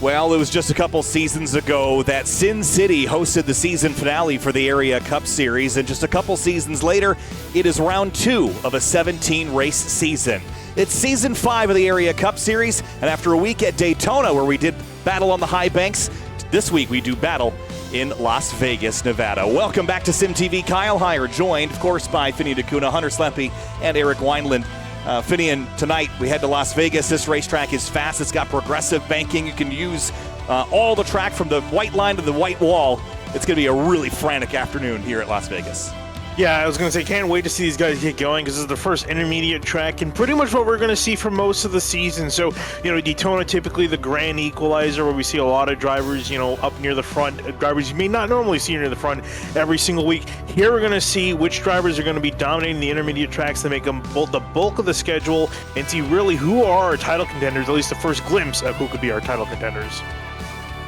Well, it was just a couple seasons ago that Sin City hosted the season finale for the Area Cup Series, and just a couple seasons later, it is round 2 of a 17-race season. It's season 5 of the Area Cup Series, and after a week at Daytona where we did battle on the high banks, this week we do battle in Las Vegas, Nevada. Welcome back to SimTV. Kyle Heyer, joined, of course, by Finian D'Acunha, Hunter Slempe, and Eric Wineland. Finian, tonight we head to Las Vegas. This racetrack is fast. It's got progressive banking. You can use all the track from the white line to the white wall. It's going to be a really frantic afternoon here at Las Vegas. Yeah, I was going to say, can't wait to see these guys get going because this is the first intermediate track and pretty much what we're going to see for most of the season. So, Daytona, typically the grand equalizer where we see a lot of drivers, up near the front, drivers you may not normally see near the front every single week. Here we're going to see which drivers are going to be dominating the intermediate tracks to make them the bulk of the schedule and see really who are our title contenders, at least the first glimpse of who could be our title contenders.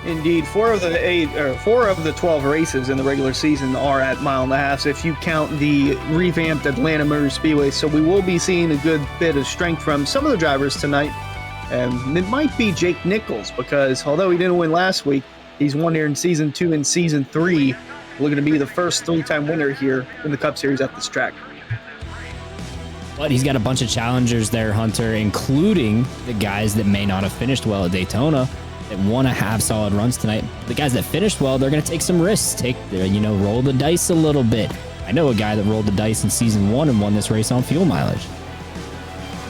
Indeed, 4 of the 12 races in the regular season are at mile and a half, if you count the revamped Atlanta Motor Speedway. So we will be seeing a good bit of strength from some of the drivers tonight. And it might be Jake Nichols, because although he didn't win last week, he's won here in Season 2 and Season 3. Looking to be the first 3-time winner here in the Cup Series at this track. But he's got a bunch of challengers there, Hunter, including the guys that may not have finished well at Daytona, that want to have solid runs tonight. The guys that finished well, they're going to take some risks, roll the dice a little bit. I know a guy that rolled the dice in Season 1 and won this race on fuel mileage.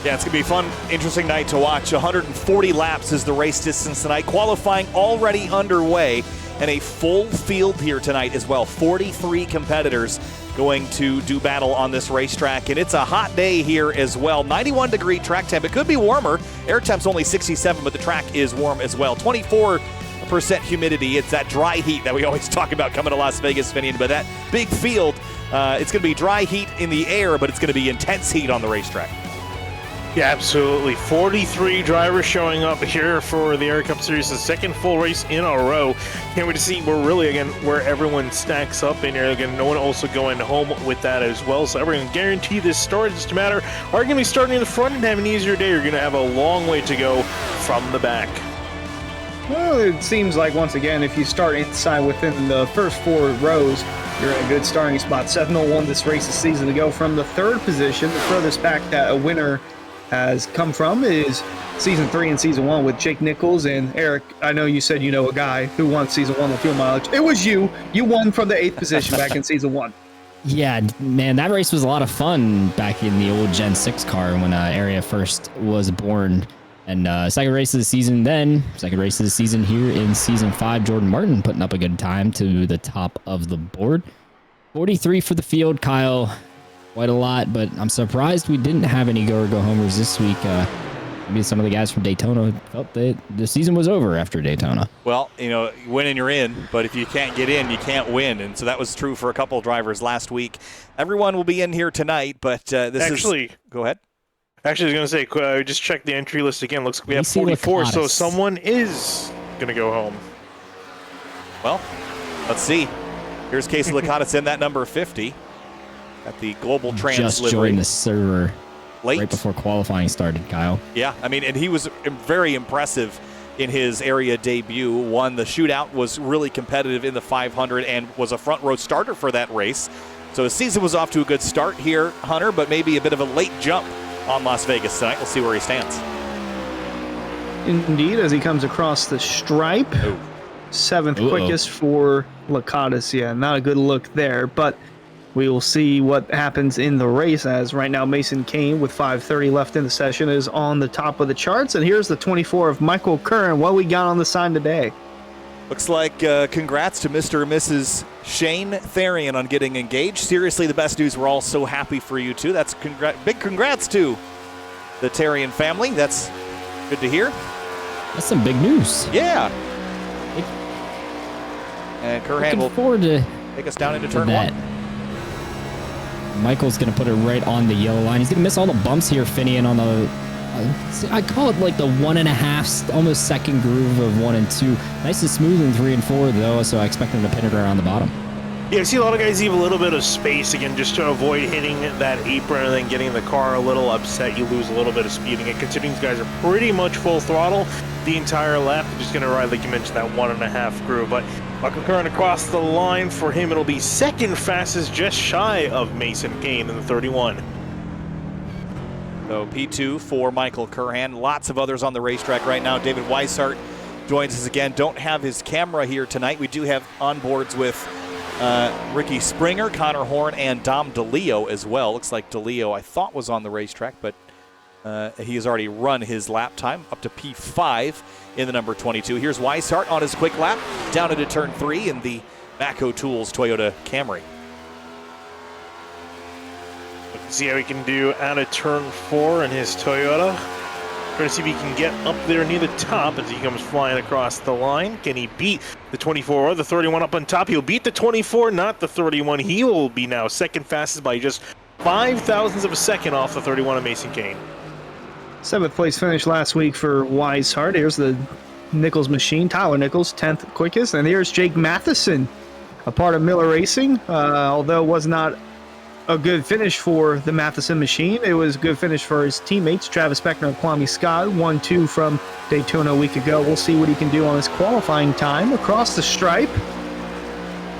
Yeah, it's going to be a fun, interesting night to watch. 140 laps is the race distance tonight. Qualifying already underway, and a full field here tonight as well. 43 competitors going to do battle on this racetrack, and it's a hot day here as well. 91-degree track temp. It could be warmer. Air temp's only 67, but the track is warm as well. 24% humidity. It's that dry heat that we always talk about coming to Las Vegas, Finian. But that big field, it's going to be dry heat in the air, but it's going to be intense heat on the racetrack. Yeah, absolutely. 43 drivers showing up here for the Area Cup Series, the second full race in a row. Can't wait to see where everyone stacks up in here. Again, no one also going home with that as well. So everyone guarantee this start. It's just a matter, are you going to be starting in the front and have an easier day? You're going to have a long way to go from the back. Well, it seems like, once again, if you start inside within the first 4 rows, you're in a good starting spot. 701 this race this season to go from the 3rd position. The furthest back that a winner has come from is Season 3 and Season 1 with Jake Nichols. And Eric, I know you said you know a guy who won Season 1 on fuel mileage. It was you. You won from the 8th position back in Season 1. Yeah, man, that race was a lot of fun back in the old Gen 6 car when Area first was born. And second race of the season here in Season 5, Jordan Martin putting up a good time to the top of the board. 43 for the field, Kyle. Quite a lot, but I'm surprised we didn't have any go homers this week. Maybe some of the guys from Daytona felt that the season was over after Daytona. Well, win and you're in, but if you can't get in, you can't win. And so that was true for a couple of drivers last week. Everyone will be in here tonight, but Go ahead. Actually, I was going to say, just check the entry list again. Looks like we have 44, so someone is going to go home. Well, let's see. Here's Casey Lakatos in that number 50. At the Global Trans just livery. Joined the server late right before qualifying started, Kyle. Yeah, and he was very impressive in his area debut. Won the shootout, was really competitive in the 500, and was a front row starter for that race. So his season was off to a good start here, Hunter, but maybe a bit of a late jump on Las Vegas tonight. We'll see where he stands. Indeed, as he comes across the stripe. 7th quickest for Lakatos. Yeah, not a good look there, but we will see what happens in the race, as right now Mason Kane with 5:30 left in the session is on the top of the charts. And here's the 24 of Michael Curran. What we got on the sign today? Looks like congrats to Mr. and Mrs. Shane Therian on getting engaged. Seriously, the best news. We're all so happy for you, too. That's big congrats to the Therian family. That's good to hear. That's some big news. Yeah. And Curran will forward to take us down into turn 1. Michael's going to put it right on the yellow line. He's going to miss all the bumps here, Finian, on the, I call it like the 1.5, almost second groove of 1 and 2. Nice and smooth in 3 and 4, though, so I expect him to pin it around the bottom. Yeah, I see a lot of guys leave a little bit of space again just to avoid hitting that apron and then getting the car a little upset. You lose a little bit of speed. And considering these guys are pretty much full throttle the entire lap, they're just going to ride, like you mentioned, that 1.5 groove. But Michael Curran across the line for him, it'll be second fastest, just shy of Mason Kane in the 31. So P2 for Michael Curran. Lots of others on the racetrack right now. David Weishart joins us again. Don't have his camera here tonight. We do have onboards with Ricky Springer, Connor Horn, and Dom DeLeo as well. Looks like DeLeo, I thought, was on the racetrack, but he has already run his lap time up to P5 in the number 22. Here's Weishart on his quick lap down into turn 3 in the Matco Tools Toyota Camry. Let's see how he can do out of turn 4 in his Toyota. Trying to see if he can get up there near the top as he comes flying across the line. Can he beat the 24 or the 31 up on top? He'll beat the 24, not the 31. He will be now second fastest by just 0.005 of a second off the 31 of Mason Kane. 7th place finish last week for Weishart. Here's the Nichols machine. Tyler Nichols, 10th quickest. And here's Jake Matheson, a part of Miller Racing. Although it was not a good finish for the Matheson machine, it was a good finish for his teammates, Travis Beckner and Kwame Scott. 1-2 from Daytona a week ago. We'll see what he can do on his qualifying time across the stripe.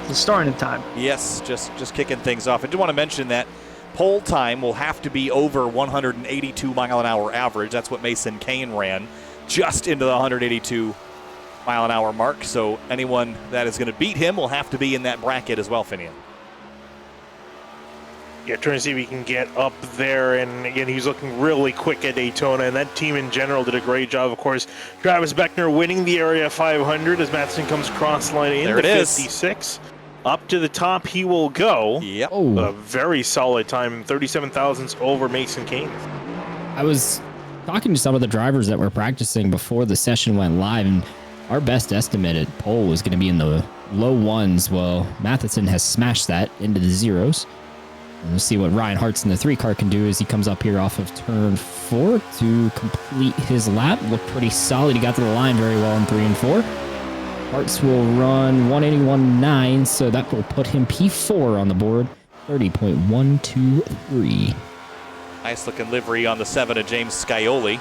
The starting time. Yes, just kicking things off. I do want to mention that pole time will have to be over 182 mile an hour average. That's what Mason Kane ran, just into the 182 mile an hour mark. So anyone that is going to beat him will have to be in that bracket as well, Finian. Yeah, trying to see if he can get up there. And again, he's looking really quick at Daytona, and that team in general did a great job. Of course, Travis Beckner winning the Area 500 as Matheson comes cross line in there the it is. 56. Up to the top he will go. Yep. Oh. A very solid time, 37 thousandths over Mason Kane. I was talking to some of the drivers that were practicing before the session went live, and our best estimated pole was going to be in the low ones. Well, Matheson has smashed that into the zeros. And we'll see what Ryan Hartz in the 3 car can do as he comes up here off of turn 4 to complete his lap. Looked pretty solid. He got to the line very well in 3 and 4. Hartz will run 181.9, so that will put him P4 on the board, 30.123. Nice looking livery on the 7 of James Scioli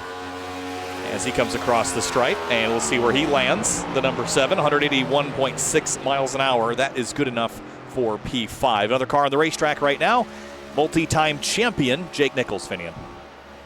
as he comes across the stripe, and we'll see where he lands. The number 7, 181.6 miles an hour. That is good enough for P5. Another car on the racetrack right now, multi-time champion Jake Nichols, Finian.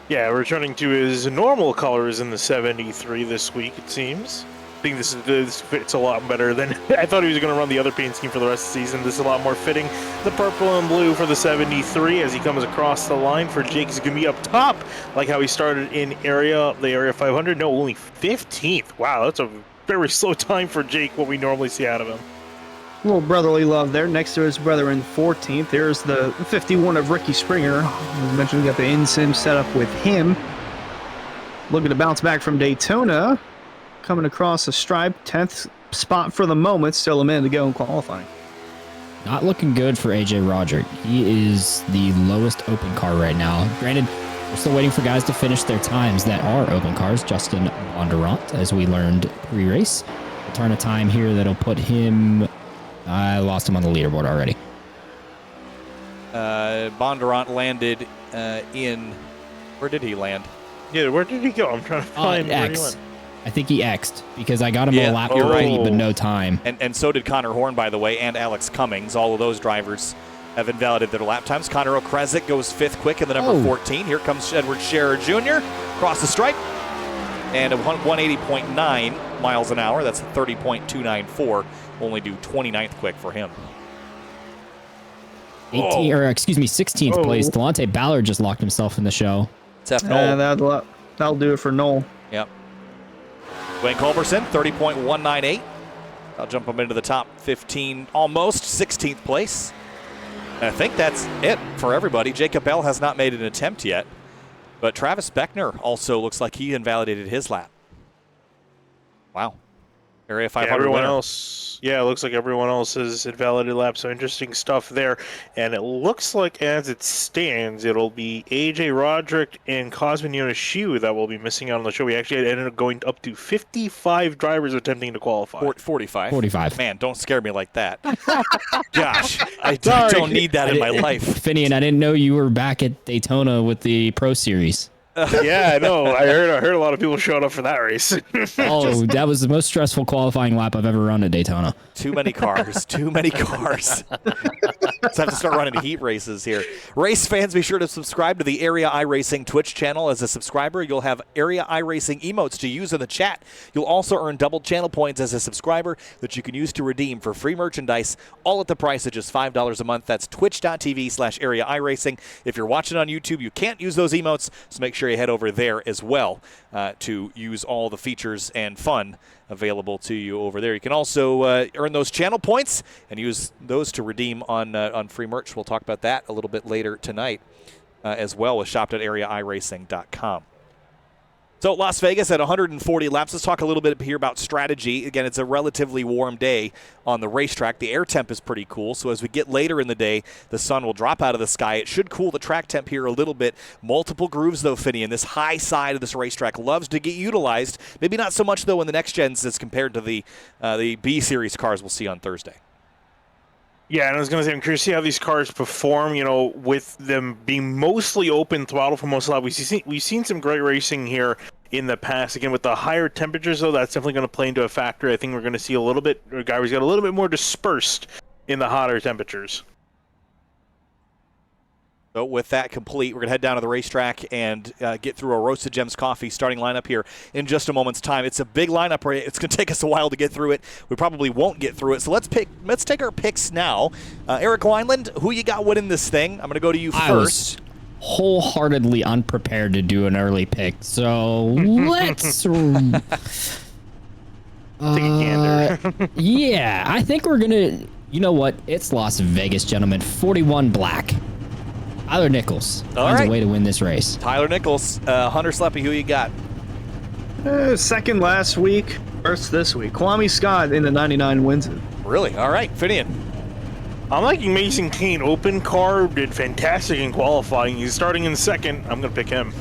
Yeah, returning to his normal colors in the 73 this week, it seems. I think this fits a lot better than I thought he was going to run the other paint scheme for the rest of the season. This is a lot more fitting. The purple and blue for the 73 as he comes across the line for Jake. He's going to be up top, like how he started in the Area 500. No, only 15th. Wow, that's a very slow time for Jake, what we normally see out of him. A little brotherly love there. Next to his brother in 14th. There's the 51 of Ricky Springer. As mentioned, we got the InSim set up with him. Looking to bounce back from Daytona. Coming across the stripe. 10th spot for the moment. Still a minute to go in qualifying. Not looking good for AJ Roger. He is the lowest open car right now. Granted, we're still waiting for guys to finish their times that are open cars. Justin Bondurant, as we learned pre-race, will turn a time here that'll put him... I lost him on the leaderboard already. Bondurant landed in... Where did he land? Yeah, where did he go? I'm trying to find where he X. went. I think he X'd because I got him Yeah, a lap you're right. complete, but no time. And so did Connor Horn, by the way, and Alex Cummings. All of those drivers have invalidated their lap times. Connor Okrezik goes 5th quick in the number 14. Here comes Edward Scherer Jr. across the stripe. And 180.9 miles an hour. That's 30.294. Only do 29th quick for him. 16th place. Delonte Ballard just locked himself in the show. It's F. Noel. That'll do it for Noel. Yep. Wayne Culberson, 30.198. I'll jump him into the top 15, almost 16th place. And I think that's it for everybody. Jacob Bell has not made an attempt yet. But Travis Beckner also looks like he invalidated his lap. Wow. Area 500 everyone winner. else Yeah, it looks like everyone else has invalidated laps, so interesting stuff there. And it looks like, as it stands, it'll be AJ Roderick and Cosmin Yoneshiu that will be missing out on the show. We actually ended up going up to 55 drivers attempting to qualify. 45. 45. Man, don't scare me like that. Gosh, I don't need that in my life. Finian, I didn't know you were back at Daytona with the Pro Series. Yeah, I know. I heard a lot of people showing up for that race. Oh, that was the most stressful qualifying lap I've ever run at Daytona. Too many cars. Too many cars. Let's have to start running heat races here. Race fans, be sure to subscribe to the Area iRacing Twitch channel. As a subscriber, you'll have Area iRacing emotes to use in the chat. You'll also earn double channel points as a subscriber that you can use to redeem for free merchandise, all at the price of just $5 a month. That's twitch.tv/Area iRacing. If you're watching on YouTube, you can't use those emotes, so make sure you head over there as well to use all the features and fun available to you over there. You can also earn those channel points and use those to redeem on free merch. We'll talk about that a little bit later tonight as well with shop.areaiRacing.com. So Las Vegas at 140 laps. Let's talk a little bit here about strategy. Again, it's a relatively warm day on the racetrack. The air temp is pretty cool, so as we get later in the day, the sun will drop out of the sky. It should cool the track temp here a little bit. Multiple grooves, though, Finian. This high side of this racetrack loves to get utilized. Maybe not so much, though, in the next gens as compared to the B-Series cars we'll see on Thursday. Yeah, and I was going to say, I'm curious to see how these cars perform, with them being mostly open throttle for most of the lap. We've seen some great racing here in the past. Again, with the higher temperatures, though, that's definitely going to play into a factor. I think we're going to see drivers get a little bit more dispersed in the hotter temperatures. So with that complete, we're going to head down to the racetrack and get through a Roasted Gems Coffee starting lineup here in just a moment's time. It's a big lineup. It's going to take us a while to get through it. We probably won't get through it. So let's take our picks now. Eric Wineland, who you got winning this thing? I'm going to go to you first. I was wholeheartedly unprepared to do an early pick. So let's... Take a gander. Yeah, I think we're going to... You know what? It's Las Vegas, gentlemen. 41 black. Tyler Nichols finds a way to win this race. Tyler Nichols. Hunter Sleppy, who you got? Second last week, first this week. Kwame Scott in the 99 wins it. Really? All right. Finian. I'm liking Mason Kane. Open car, did fantastic in qualifying. He's starting in second. I'm going to pick him.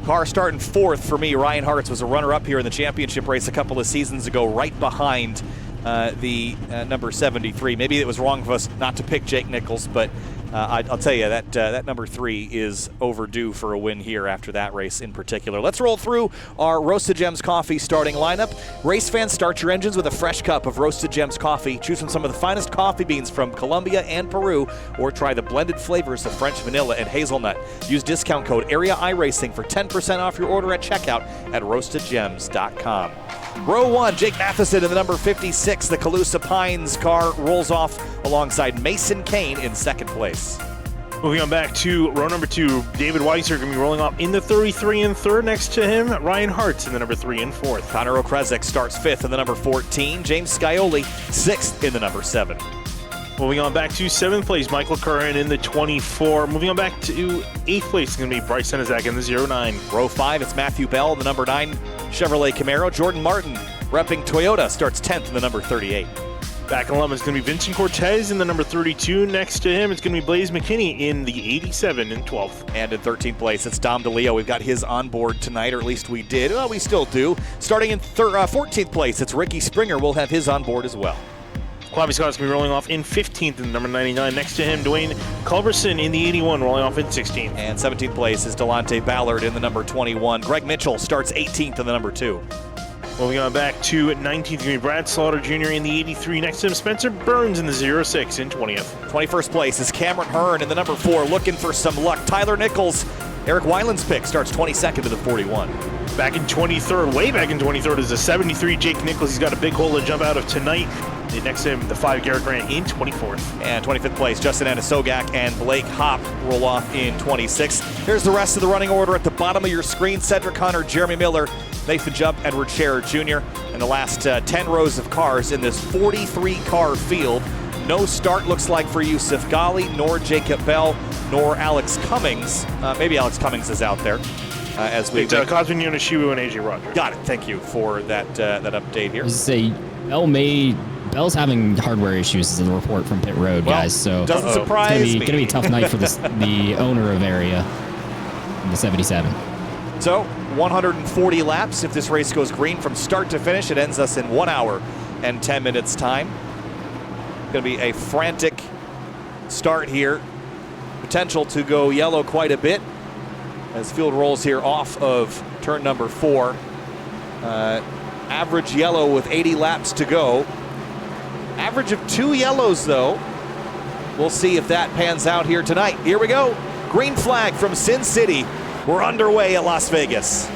Car starting fourth for me. Ryan Hartz was a runner-up here in the championship race a couple of seasons ago, right behind the number 73. Maybe it was wrong for us not to pick Jake Nichols, but I'll tell you that number 3 is overdue for a win here after that race in particular. Let's roll through our Roasted Gems Coffee starting lineup. Race fans, start your engines with a fresh cup of Roasted Gems Coffee. Choose from some of the finest coffee beans from Colombia and Peru, or try the blended flavors of French vanilla and hazelnut. Use discount code Area iRacing for 10% off your order at checkout at roastedgems.com. Row 1, Jake Matheson in the number 56. The Calusa Pines car rolls off alongside Mason Kane in second place. Moving on back to row number 2, David Weiser going to be rolling off in the 33 and third. Next to him, Ryan Hartz in the number 3 and fourth. Connor Okresic starts 5th in the number 14. James Scioli 6th in the number 7. Moving on back to 7th place, Michael Curran in the 24. Moving on back to 8th place, it's going to be Bryce Senezak in the 09. Row 5, it's Matthew Bell in the number 9 Chevrolet Camaro. Jordan Martin, repping Toyota, starts 10th in the number 38. Back in 11 is going to be Vincent Cortez in the number 32. Next to him, it's going to be Blaze McKinney in the 87 and 12th. And in 13th place, it's Dom DeLeo. We've got his on board tonight, or at least we did. Well, we still do. Starting in 14th place, it's Ricky Springer. We'll have his on board as well. Kwame Scott's going to be rolling off in 15th in the number 99. Next to him, Dwayne Culberson in the 81, rolling off in 16th. And 17th place is Delonte Ballard in the number 21. Greg Mitchell starts 18th in the number 2. Moving on back to 19th, going to be Brad Slaughter Jr. in the 83. Next to him, Spencer Burns in the 06 in 20th. 21st place is Cameron Hearn in the number 4, looking for some luck. Tyler Nichols, Eric Weiland's pick, starts 22nd to the 41. Back in 23rd, way back in 23rd, is the 73, Jake Nichols. He's got a big hole to jump out of tonight. Next to him, the 5, Garrett Grant in 24th. And 25th place, Justin Anasogak and Blake Hopp roll off in 26th. Here's the rest of the running order at the bottom of your screen. Cedric Hunter, Jeremy Miller, Nathan Jubb, Edward Scherer Jr. And the last 10 rows of cars in this 43-car field. No start looks like for Yusuf Ghali, nor Jacob Bell, nor Alex Cummings. Maybe Alex Cummings is out there. As we Cosmin Yoneshiu and AJ Roderick. Got it. Thank you for that update here. Say Bell may Bell's having hardware issues is the report from pit road, Well, guys. So doesn't surprise it's me. gonna be a tough night for the owner of area in the 77. So 140 laps. If this race goes green from start to finish, it ends us in 1 hour and 10 minutes time. Going to be a frantic start here. Potential to go yellow quite a bit as field rolls here off of turn number 4. Average yellow with 80 laps to go. Average of 2 yellows though. We'll see if that pans out here tonight. Here we go. Green flag from Sin City. We're underway at Las Vegas.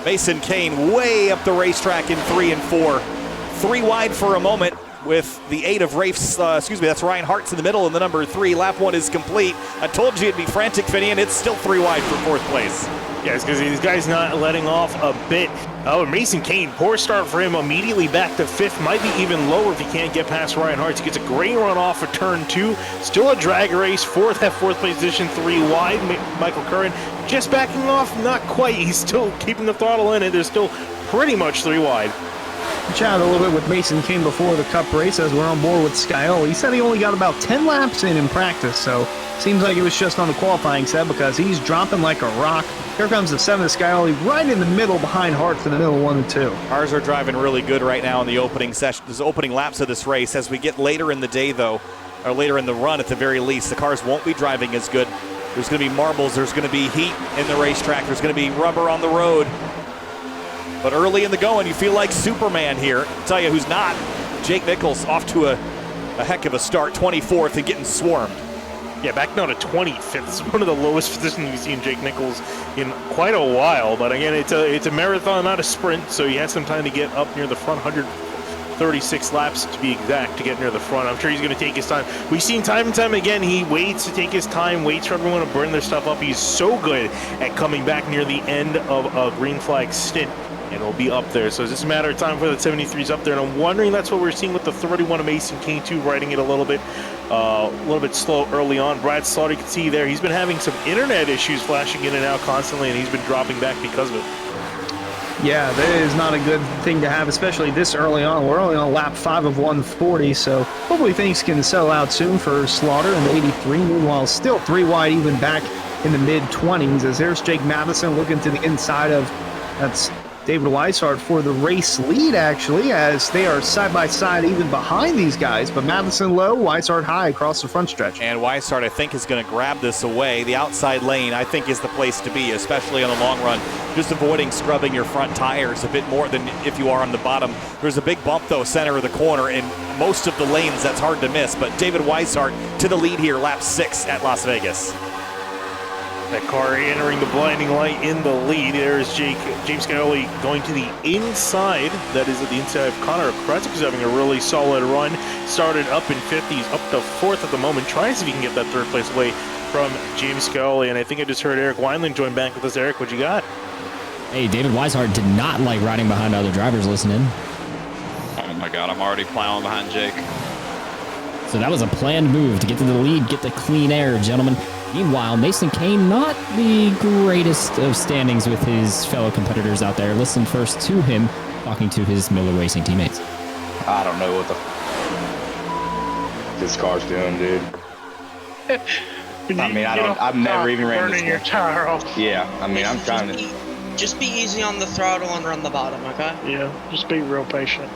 Mason Kane way up the racetrack in 3 and 4. 3 wide for a moment with the 8 of Rafe's, that's Ryan Hart's in the middle and the number 3. Lap 1 is complete. I told you it'd be frantic, Vinny, and it's still 3 wide for 4th place. Yeah, it's because these guys not letting off a bit. Oh, Mason Kane, poor start for him. Immediately back to 5th, might be even lower if he can't get past Ryan Hart. He gets a great run off of turn 2. Still a drag race for that 4th place position, 3 wide. Michael Curran just backing off, not quite. He's still keeping the throttle in, and they're still pretty much 3 wide. Chatted a little bit with Mason King before the Cup race as we're on board with Scioli. He said he only got about 10 laps in practice, so seems like it was just on the qualifying set because he's dropping like a rock. Here comes the 7 of Scioli right in the middle behind Hart for the middle 1 and 2. Cars are driving really good right now in the opening session, the opening laps of this race. As we get later in the day, though, or later in the run at the very least, the cars won't be driving as good. There's going to be marbles. There's going to be heat in the racetrack. There's going to be rubber on the road. But early in the going, you feel like Superman here. I'll tell you who's not. Jake Nichols off to a heck of a start, 24th and getting swarmed. Yeah, back down to 25th. It's one of the lowest positions we've seen Jake Nichols in quite a while. But again, it's a marathon, not a sprint, so he has some time to get up near the front. 136 laps to be exact to get near the front. I'm sure he's going to take his time. We've seen time and time again, he waits to take his time, waits for everyone to burn their stuff up. He's so good at coming back near the end of a green flag stint, and it'll be up there. So it's just a matter of time for the 73's up there, and I'm wondering that's what we're seeing with the 31 of Mason Kane too, riding it a little bit slow early on. Brad Slaughter, you can see there, he's been having some internet issues flashing in and out constantly, and he's been dropping back because of it. Yeah, that is not a good thing to have, especially this early on. We're only on lap 5 of 140, so hopefully things can settle out soon for Slaughter in the 83. Meanwhile, still 3 wide, even back in the mid-20s, as there's Jake Madison looking to the inside of, that's David Weishart for the race lead, actually, as they are side-by-side even behind these guys, but Madison low, Weishart high across the front stretch. And Weishart, I think, is going to grab this away. The outside lane, I think, is the place to be, especially on the long run. Just avoiding scrubbing your front tires a bit more than if you are on the bottom. There's a big bump, though, center of the corner. In most of the lanes, that's hard to miss. But David Weishart to the lead here, lap 6 at Las Vegas. That car entering the blinding light in the lead. There's James Scioli going to the inside. That is at the inside of Connor Kretzik, who's having a really solid run. Started up in 5th. He's up to 4th at the moment. Trying to see if he can get that 3rd place away from James Scioli. And I think I just heard Eric Wineland join back with us. Eric, what you got? Hey, David Weishart did not like riding behind other drivers listening. Oh my God, I'm already plowing behind Jake. So that was a planned move to get to the lead, get the clean air, gentlemen. Meanwhile, Mason Kane, not the greatest of standings with his fellow competitors out there. Listen first to him talking to his Miller Racing teammates. I don't know what this car's doing, dude. I mean, I've never even ran this. Burning your tire off. Yeah, I mean, I'm trying to. Just be easy on the throttle and run the bottom, okay? Yeah, just be real patient.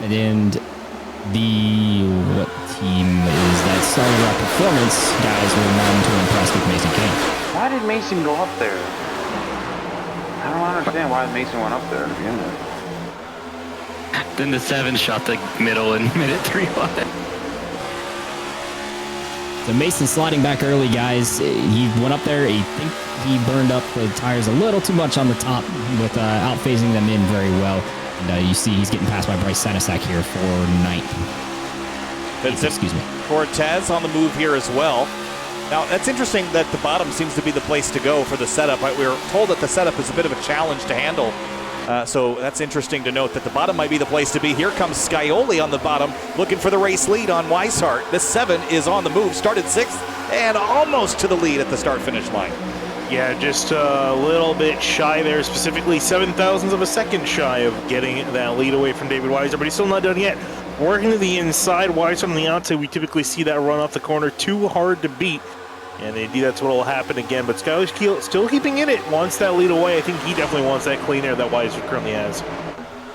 And what team is that? Starting Rock Performance guys were none too impressed with Mason Kane. Why did Mason go up there? I don't understand why Mason went up there to begin with. Then the 7 shot the middle and made it 3 wide. So Mason sliding back early, guys. He went up there. I think he burned up the tires a little too much on the top with out-phasing them in very well. And you see he's getting passed by Bryce Sanasak here for 9th. Vincent, Excuse me. Cortez on the move here as well. Now, that's interesting that the bottom seems to be the place to go for the setup. We were told that the setup is a bit of a challenge to handle. So that's interesting to note that the bottom might be the place to be. Here comes Scioli on the bottom, looking for the race lead on Weishart. The 7 is on the move, started 6th, and almost to the lead at the start-finish line. Yeah, just a little bit shy there, specifically 7,000ths of a second shy of getting that lead away from David Weiser, but he's still not done yet. Working to the inside, Weiser on the outside, we typically see that run off the corner, too hard to beat. And indeed, that's what will happen again. But Skyler's still keeping in it, wants that lead away. I think he definitely wants that clean air that Weiser currently has.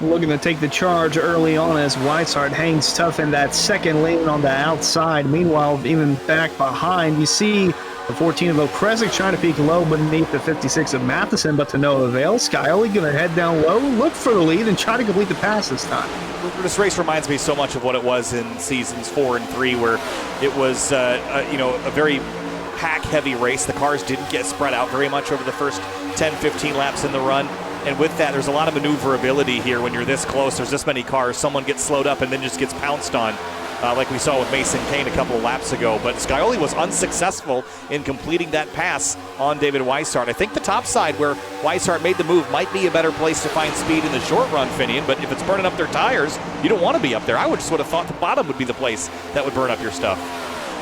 Looking to take the charge early on as Weishart hangs tough in that second lane on the outside. Meanwhile, even back behind, you see the 14 of Okrezik trying to peek low beneath the 56 of Matheson, but to no avail. Scioli going to head down low, look for the lead, and try to complete the pass this time. This race reminds me so much of what it was in seasons 4 and 3, where it was, a very pack-heavy race. The cars didn't get spread out very much over the first 10, 15 laps in the run. And with that, there's a lot of maneuverability here when you're this close. There's this many cars. Someone gets slowed up and then just gets pounced on, like we saw with Mason Kane a couple of laps ago. But Scioli was unsuccessful in completing that pass on David Weishart. I think the top side where Weishart made the move might be a better place to find speed in the short run, Finian. But if it's burning up their tires, you don't want to be up there. I would have thought the bottom would be the place that would burn up your stuff.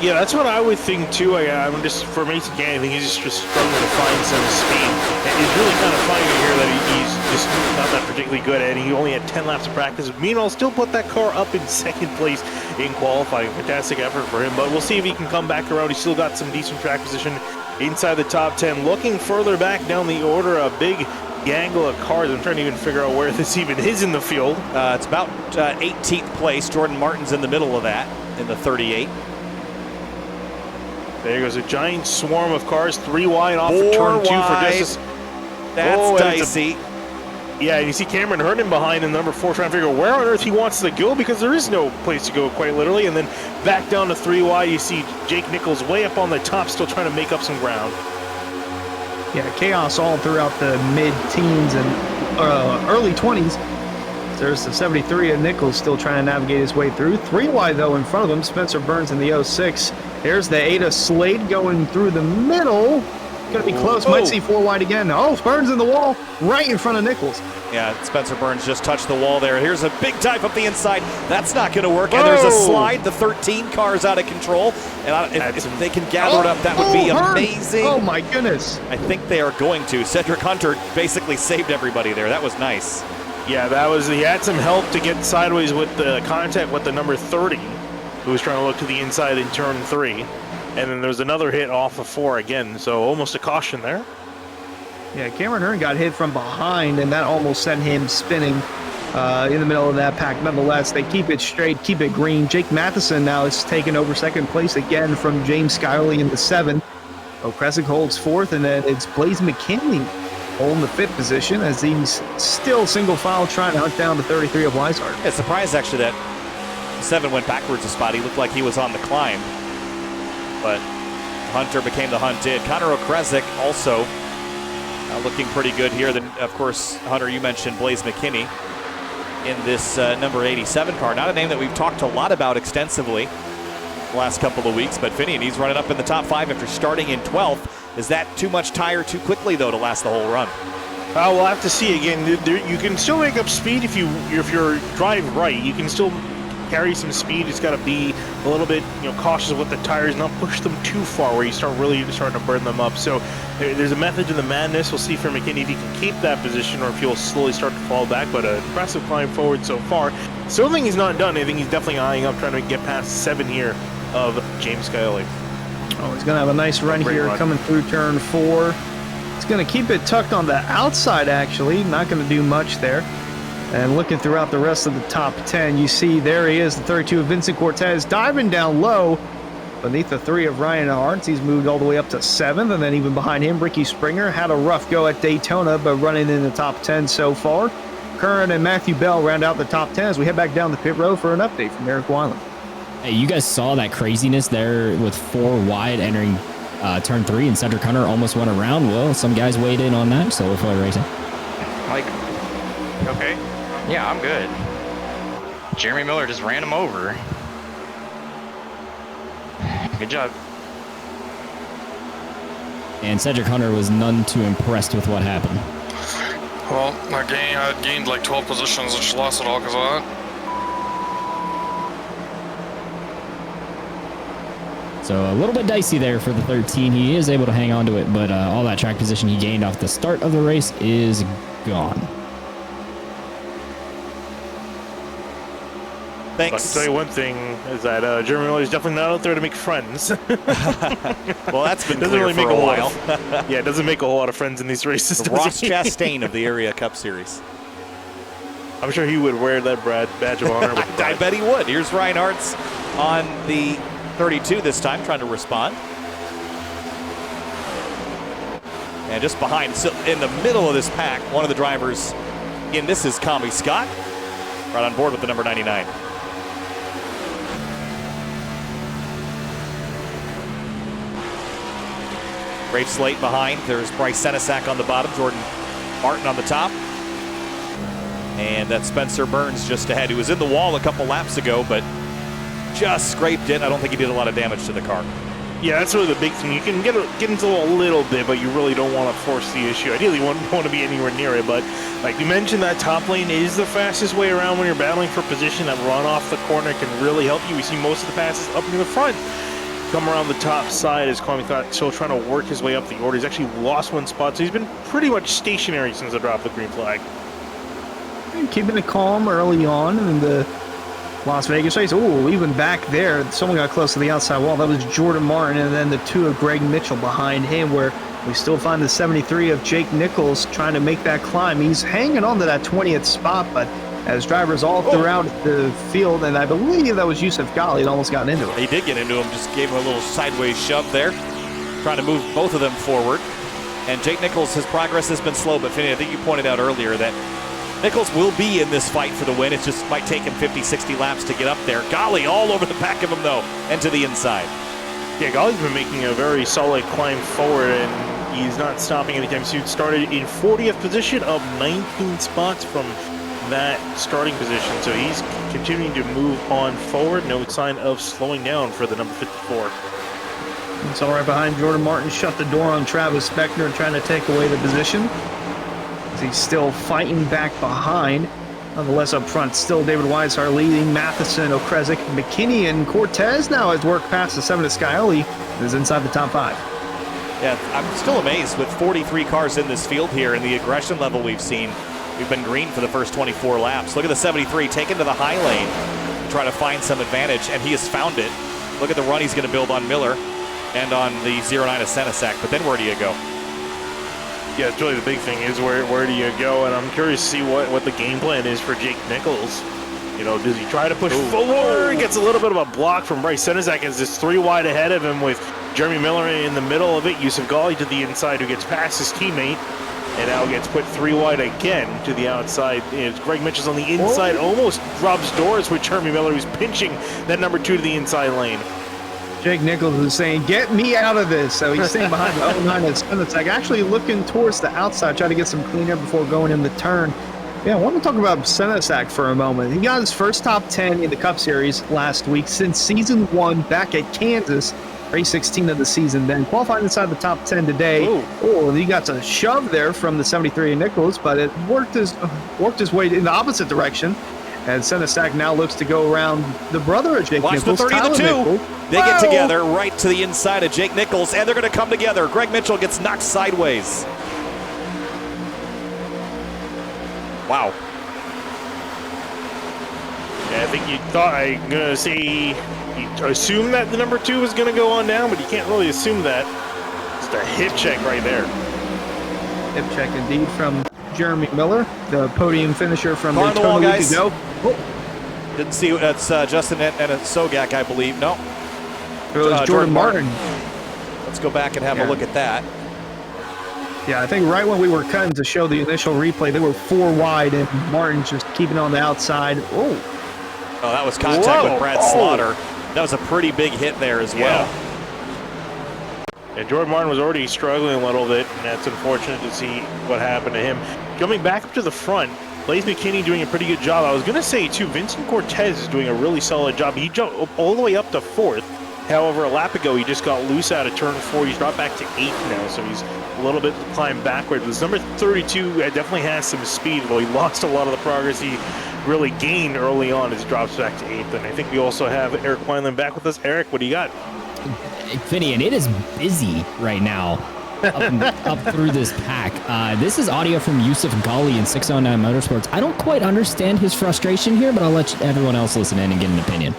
Yeah, that's what I would think too. I'm just, for Mason Kane, I think he's just struggling to find some speed. And it's really kind of funny to hear that he's just not that particularly good at it. He only had 10 laps of practice. Meanwhile, still put that car up in second place in qualifying. Fantastic effort for him, but we'll see if he can come back around. He's still got some decent track position inside the top 10. Looking further back down the order, a big gangle of cars. I'm trying to even figure out where this even is in the field. It's about 18th place. Jordan Martin's in the middle of that in the 38. There goes a giant swarm of cars, 3 wide off of turn 2 for distance. That's dicey. Yeah, and you see Cameron Herndon behind in number 4 trying to figure out where on earth he wants to go because there is no place to go, quite literally. And then back down to 3 wide, you see Jake Nichols way up on the top, still trying to make up some ground. Yeah, chaos all throughout the mid-teens and early 20s. There's the 73 of Nichols still trying to navigate his way through. 3 wide, though, in front of him. Spencer Burns in the 06. There's the Ada Slade going through the middle. Going to be close. Might see 4 wide again. Oh, Burns in the wall right in front of Nichols. Yeah, Spencer Burns just touched the wall there. Here's a big dive up the inside. That's not going to work. And there's a slide. The 13 car's out of control. And if they can gather it up, that would be amazing. Oh, my goodness. I think they are going to. Cedric Hunter basically saved everybody there. That was nice. Yeah, he had some help to get sideways with the contact with the number 30, who was trying to look to the inside in turn 3. And then there was another hit off of 4 again, so almost a caution there. Yeah, Cameron Hearn got hit from behind, and that almost sent him spinning in the middle of that pack. Nonetheless, they keep it straight, keep it green. Jake Matheson now is taking over second place again from James Scioli in the 7. Okrezik holds 4th, and then it's Blaze McKinley holding the 5th position as he's still single file trying to hunt down the 33 of Weishart. Yeah, surprised actually that 7 went backwards a spot. He looked like he was on the climb, but Hunter became the hunted. Connor Okrezik also looking pretty good here. Then, of course, Hunter, you mentioned Blaze McKinney in this number 87 car. Not a name that we've talked a lot about extensively the last couple of weeks, but Finian, he's running up in the top 5 after starting in 12th. Is that too much tire too quickly, though, to last the whole run? We'll have to see again. You can still make up speed if you're driving right. You can still carry some speed. It's got to be a little bit cautious with the tires, not push them too far where you start really starting to burn them up. So there's a method to the madness. We'll see for McKinney if he can keep that position or if he'll slowly start to fall back. But an impressive climb forward so far. Still think he's not done. I think he's definitely eyeing up trying to get past 7 here of James Scioli. Oh, he's going to have a nice run here coming through turn 4. He's going to keep it tucked on the outside, actually. Not going to do much there. And looking throughout the rest of the top 10, you see there he is, the 32 of Vincent Cortez, diving down low beneath the 3 of Ryan Arntz. He's moved all the way up to 7th, and then even behind him, Ricky Springer had a rough go at Daytona, but running in the top 10 so far. Curran and Matthew Bell round out the top 10 as we head back down the pit road for an update from Eric Weiland. Hey, you guys saw that craziness there with 4 wide entering turn 3, and Cedric Hunter almost went around. Well, some guys weighed in on that, so we'll racing. Like, okay. Yeah, I'm good. Jeremy Miller just ran him over. Good job. And Cedric Hunter was none too impressed with what happened. Well, I gained like 12 positions, and just lost it all because of that. So a little bit dicey there for the 13. He is able to hang on to it, but all that track position he gained off the start of the race is gone. Thanks. I'll tell you one thing is that Jeremy Miller is definitely not out there to make friends. Well, that's been doesn't clear really for make a a while. Yeah, it doesn't make a whole lot of friends in these races. The Ross Chastain of the Area Cup Series. I'm sure he would wear that badge of honor. With I bet he would. Here's Ryan Hartz on the 32 this time, trying to respond. And just behind, so in the middle of this pack, one of the drivers in this is Kami Scott, right on board with the number 99. Rafe Slate behind. There's Bryce Senesac on the bottom, Jordan Martin on the top. And that's Spencer Burns just ahead, who was in the wall a couple laps ago, but just scraped it. I don't think he did a lot of damage to the car. Yeah, that's really the big thing. You can get into a little bit, but you really don't want to force the issue. Ideally, you wouldn't want to be anywhere near it, but like you mentioned, that top lane is the fastest way around when you're battling for position. That run off the corner can really help you. We see most of the passes up near the front come around the top side as Kwame Scott still trying to work his way up the order. He's actually lost one spot, so he's been pretty much stationary since the drop of the green flag. Keeping it calm early on in the Las Vegas race. Oh, even back there, someone got close to the outside wall. That was Jordan Martin, and then the two of Greg Mitchell behind him, where we still find the 73 of Jake Nichols trying to make that climb. He's hanging on to that 20th spot, but as drivers all throughout the field, and I believe that was Yusuf Ghali that almost got into it. He did get into him, just gave him a little sideways shove there, trying to move both of them forward. And Jake Nichols, his progress has been slow, but Finney, I think you pointed out earlier that Nichols will be in this fight for the win. It just might take him 50, 60 laps to get up there. Ghali all over the back of him, though, and to the inside. Yeah, Ghali's been making a very solid climb forward, and he's not stopping anytime soon. Started in 40th position, up 19 spots from that starting position. So he's continuing to move on forward. No sign of slowing down for the number 54. It's all right behind Jordan Martin. Shut the door on Travis Speckner trying to take away the position. He's still fighting back behind. Nonetheless, up front, still David Weishart leading. Matheson, Okrezik, McKinney, and Cortez now has worked past the 7 of Scioli and is inside the top 5. Yeah, I'm still amazed with 43 cars in this field here and the aggression level we've seen. We've been green for the first 24 laps. Look at the 73 taken to the high lane to try to find some advantage, and he has found it. Look at the run he's going to build on Miller and on the 09 of Senesac, but then where do you go? Yeah, it's really the big thing is where do you go, and I'm curious to see what the game plan is for Jake Nichols. You know, does he try to push forward? Gets a little bit of a block from Bryce Senesac as this 3 wide ahead of him with Jeremy Miller in the middle of it. Yusuf Ghali to the inside, who gets past his teammate, and now gets put 3 wide again to the outside. Greg Mitchell's on the inside, almost rubs doors with Jeremy Miller, who's pinching that number 2 to the inside lane. Jake Nichols is saying, "Get me out of this." So he's staying behind the 09 of Senesac, actually looking towards the outside, trying to get some clean air before going in the turn. Yeah, I want to talk about Senesac for a moment. He got his first top 10 in the Cup Series last week since Season 1 back at Kansas, race 16 of the season. Then qualifying inside the top 10 today. Oh, he got a shove there from the 73 of Nichols, but it worked his way in the opposite direction. And Senesac now looks to go around the brother of Jake Nichols. Watch the 30 and the 2. Nichols. They get together right to the inside of Jake Nichols, and they're going to come together. Greg Mitchell gets knocked sideways. Wow. Yeah, I think you thought, I'm going to say, you assumed that the number 2 was going to go on down, but you can't really assume that. Just a hip check right there. Hip check indeed from Jeremy Miller, the podium finisher from Car on the wall, Daytona a week guys. ago. Didn't see that's Justin and Sogak, I believe. No. It was Jordan Martin. Let's go back and have a look at that. Yeah, I think right when we were cutting to show the initial replay, they were 4 wide, and Martin's just keeping on the outside. Oh, that was contact with Brad Slaughter. That was a pretty big hit there as well. And Jordan Martin was already struggling a little bit, and that's unfortunate to see what happened to him. Coming back up to the front, Blaze McKinney doing a pretty good job. I was going to say, too, Vincent Cortez is doing a really solid job. He jumped all the way up to 4th, However, a lap ago, he just got loose out of turn 4. He's dropped back to 8th now, so he's a little bit climbed backward. This number 32 definitely has some speed, though he lost a lot of the progress he really gained early on as he drops back to 8th. And I think we also have Eric Wineland back with us. Eric, what do you got? Finian, it is busy right now up through this pack. This is audio from Yusuf Ghali in 609 Motorsports. I don't quite understand his frustration here, but I'll let everyone else listen in and get an opinion.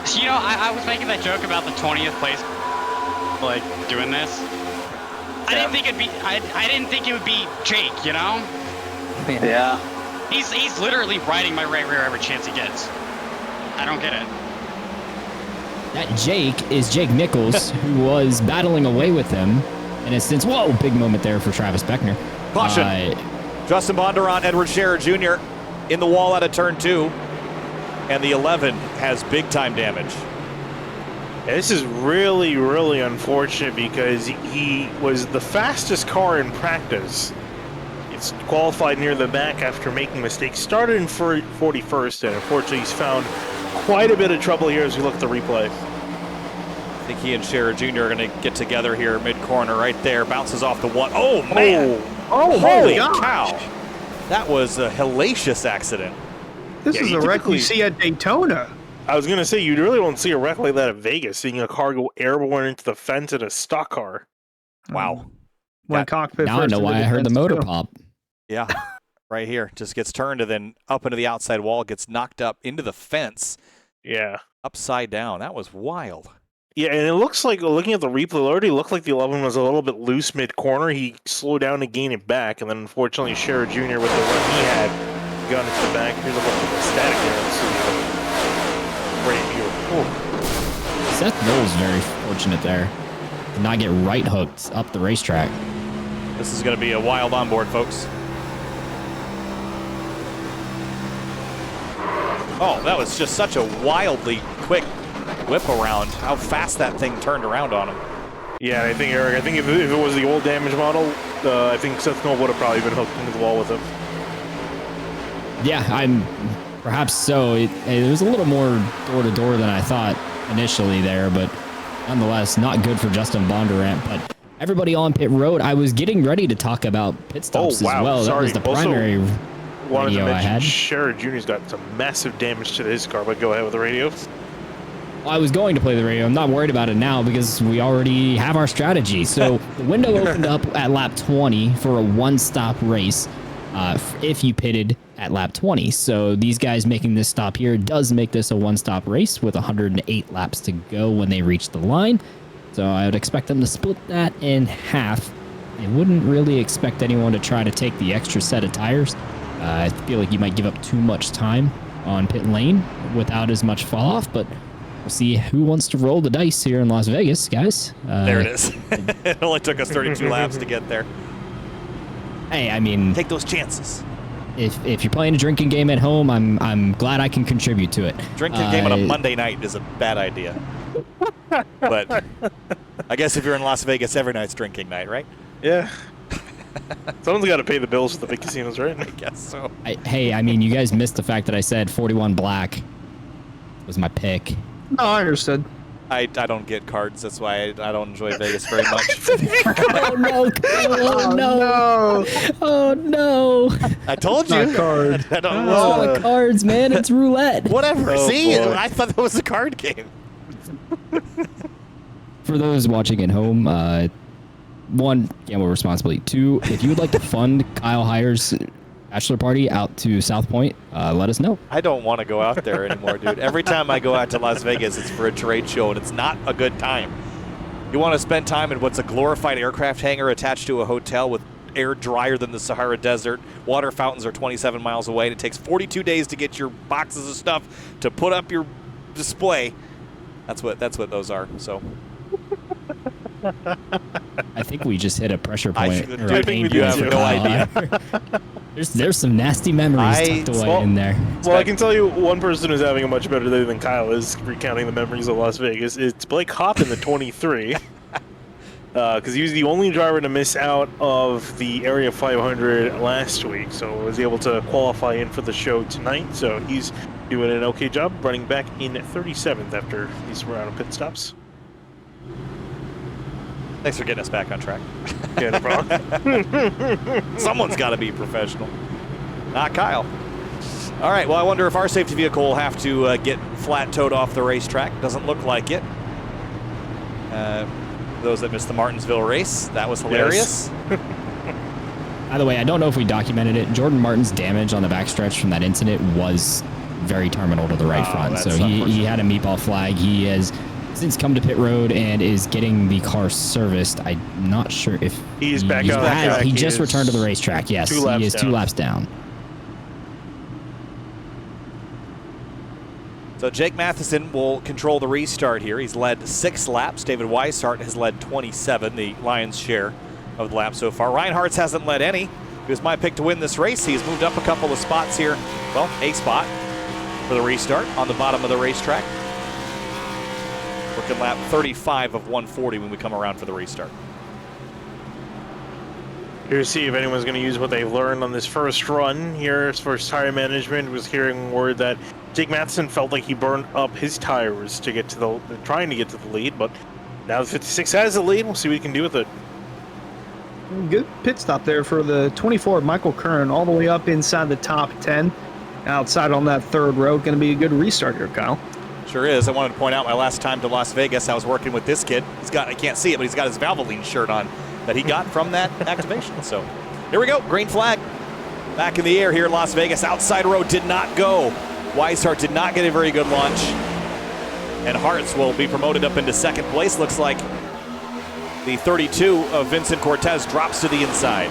So, you know, I was making that joke about the 20th place, like, doing this. I didn't think it'd be, I didn't think it would be Jake, you know? Yeah. He's literally riding my right rear every chance he gets. I don't get it. That Jake is Jake Nichols, who was battling away with him. And it's since, whoa, big moment there for Travis Beckner. Caution. Justin Bondurant, Edward Scherer Jr. in the wall out of turn 2. And the 11 has big time damage. Yeah, this is really, really unfortunate because he was the fastest car in practice. It's qualified near the back after making mistakes. Started in 41st, and unfortunately he's found quite a bit of trouble here as we look at the replay. I think he and Scherer Jr. are going to get together here mid-corner right there. Bounces off the one. Oh, man. Oh, holy my cow. That was a hellacious accident. This is a wreck we see at Daytona. I was going to say, you really don't see a wreck like that at Vegas, seeing a car go airborne into the fence in a stock car. Wow. One cockpit Now I know why I heard the motor pop. Yeah, right here. Just gets turned and then up into the outside wall, gets knocked up into the fence. Yeah. Upside down. That was wild. Yeah, and it looks like, looking at the replay, it already looked like the 11 was a little bit loose mid-corner. He slowed down to gain it back, and then unfortunately Scherer Jr. with the run he had got into the back. Here's a look at the static here. Great view. Seth Knowles very fortunate there. Did not get right hooked up the racetrack. This is going to be a wild onboard, folks. Oh, that was just such a wildly quick whip around. How fast that thing turned around on him. Yeah, I think, Eric, if it was the old damage model, I think Seth Knoll would have probably been hooked into the wall with him. Yeah, perhaps so. It was a little more door-to-door than I thought initially there, but nonetheless, not good for Justin Bondurant. But everybody on pit road, I was getting ready to talk about pit stops as well. Sorry. That was the primary wanted to radio I mention had. Scherer Jr.'s got some massive damage to his car, but go ahead with the radio. I was going to play the radio. I'm not worried about it now because we already have our strategy. So the window opened up at lap 20 for a one-stop race if you pitted at lap 20. So these guys making this stop here does make this a one-stop race with 108 laps to go when they reach the line. So I would expect them to split that in half. I wouldn't really expect anyone to try to take the extra set of tires. I feel like you might give up too much time on pit lane without as much fall off, but we'll see who wants to roll the dice here in Las Vegas, guys. There it is. It only took us 32 laps to get there. Hey, I mean, take those chances. If you're playing a drinking game at home, I'm glad I can contribute to it. Drinking game on a Monday night is a bad idea. But I guess if you're in Las Vegas, every night's drinking night, right? Yeah. Someone's got to pay the bills for the big casinos, right? I guess so. Hey, I mean, you guys missed the fact that I said 41 black was my pick. No, I understood. I don't get cards. That's why I don't enjoy Vegas very much. Oh, no. Oh, no. Oh, no. I told you. Not card. I don't Oh, the cards, man. It's roulette. Whatever. Oh, See, boy. I thought that was a card game. For those watching at home, one, gamble responsibly. Two, if you would like to fund Kyle Heyer's bachelor party out to South Point, let us know. I don't want to go out there anymore, dude. Every time I go out to Las Vegas, it's for a trade show, and it's not a good time. You want to spend time in what's a glorified aircraft hangar attached to a hotel with air drier than the Sahara Desert. Water fountains are 27 miles away, and it takes 42 days to get your boxes of stuff to put up your display. That's what those are. So I think we just hit a pressure point. I think you have no idea. There's some nasty memories tucked away in there. Well, I can tell you one person who's having a much better day than Kyle is recounting the memories of Las Vegas. It's Blake Hopp in the 23. Because he was the only driver to miss out of the Area 500 last week, so was able to qualify in for the show tonight. So he's doing an okay job running back in 37th after these round of pit stops. Thanks for getting us back on track. Yeah, no problem. Someone's got to be professional. Not Kyle. All right, well, I wonder if our safety vehicle will have to get flat-toed off the racetrack. Doesn't look like it. Those that missed the Martinsville race, that was hilarious. Yes. By the way, I don't know if we documented it. Jordan Martin's damage on the backstretch from that incident was very terminal to the right front. So he had a meatball flag. He has since come to pit road and is getting the car serviced. I'm not sure if he's back on the track. He just returned to the racetrack. Yes, he is 2 laps down. So Jake Matheson will control the restart here. He's led 6 laps. David Weishart has led 27, the lion's share of the laps so far. Ryan Hartz hasn't led any. It was my pick to win this race. He's moved up a couple of spots here. Well, a spot for the restart on the bottom of the racetrack. Working lap 35 of 140 when we come around for the restart. Here to see if anyone's going to use what they've learned on this first run here as far as tire management. Was hearing word that Jake Matheson felt like he burned up his tires to get to the, trying to get to the lead, but now the 56 has the lead. We'll see what he can do with it. Good pit stop there for the 24, Michael Kern, all the way up inside the top 10. Outside on that third row, going to be a good restart here, Kyle. Sure is. I wanted to point out my last time to Las Vegas, I was working with this kid. He's got, I can't see it, but he's got his Valvoline shirt on that he got from that activation. So here we go, green flag. Back in the air here in Las Vegas. Outside row did not go. Weishart did not get a very good launch. And Hartz will be promoted up into second place. Looks like the 32 of Vincent Cortez drops to the inside.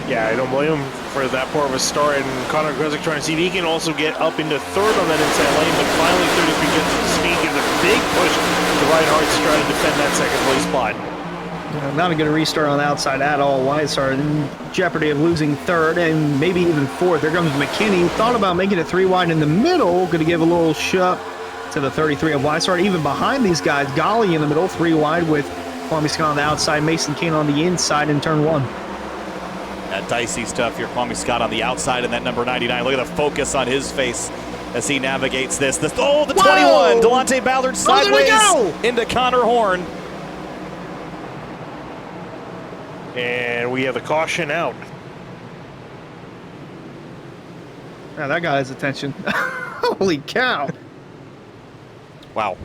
Yeah, I don't blame him for that poor of a start. And Connor Grezik trying to see if he can also get up into third on that inside lane. But finally, 33 gets to speed, gives a big push to Ryan Hartz to try to defend that second place spot. Not a good restart on the outside at all. Weishart in jeopardy of losing third and maybe even fourth. There comes McKinney. Thought about making it 3 wide in the middle. Going to give a little shove to the 33 of Weishart. Even behind these guys, Golly in the middle, 3 wide with Kwame Scott on the outside, Mason Kane on the inside in turn 1. That dicey stuff here. Kwame Scott on the outside and that number 99. Look at the focus on his face as he navigates this. The 21. Delonte Ballard sideways into Connor Horn. And we have a caution out. Yeah, that got his attention. Holy cow. Wow.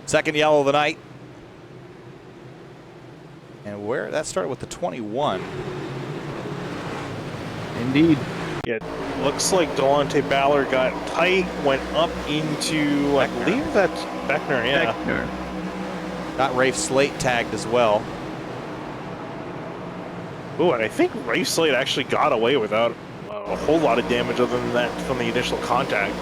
Second yellow of the night. And where that started with the 21. Indeed. Yeah, looks like Delonte Ballard got tight, went up into, I believe that's Beckner, yeah. Beckner. Got Rafe Slate tagged as well. Oh, and I think Rafe Slate actually got away without a whole lot of damage other than that from the initial contact.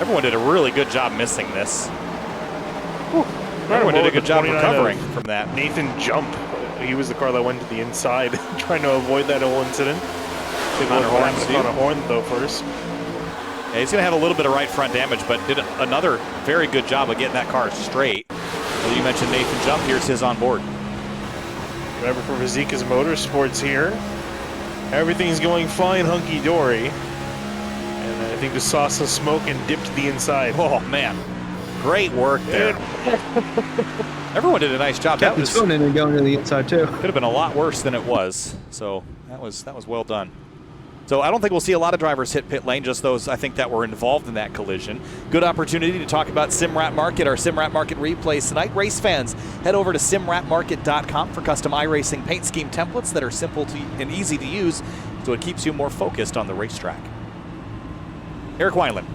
Everyone did a really good job missing this. Everyone did a good job recovering from that. Nathan Jump. He was the car that went to the inside, trying to avoid that whole incident. Connor Horn, though, first. Yeah, he's going to have a little bit of right front damage, but did another very good job of getting that car straight. Well, you mentioned Nathan Jump. Here's his on board. Driver for Vizika's Motorsports here. Everything's going fine, hunky-dory. And I think just saw some smoke and dipped to the inside. Oh, man. Great work there. Everyone did a nice job. Kept his foot in and going to the inside, too. Could have been a lot worse than it was. So that was well done. So I don't think we'll see a lot of drivers hit pit lane, just those I think that were involved in that collision. Good opportunity to talk about Simrat Market, our Simrat Market replays tonight. Race fans, head over to simratmarket.com for custom iRacing paint scheme templates that are simple and easy to use, so it keeps you more focused on the racetrack. Eric Wineland.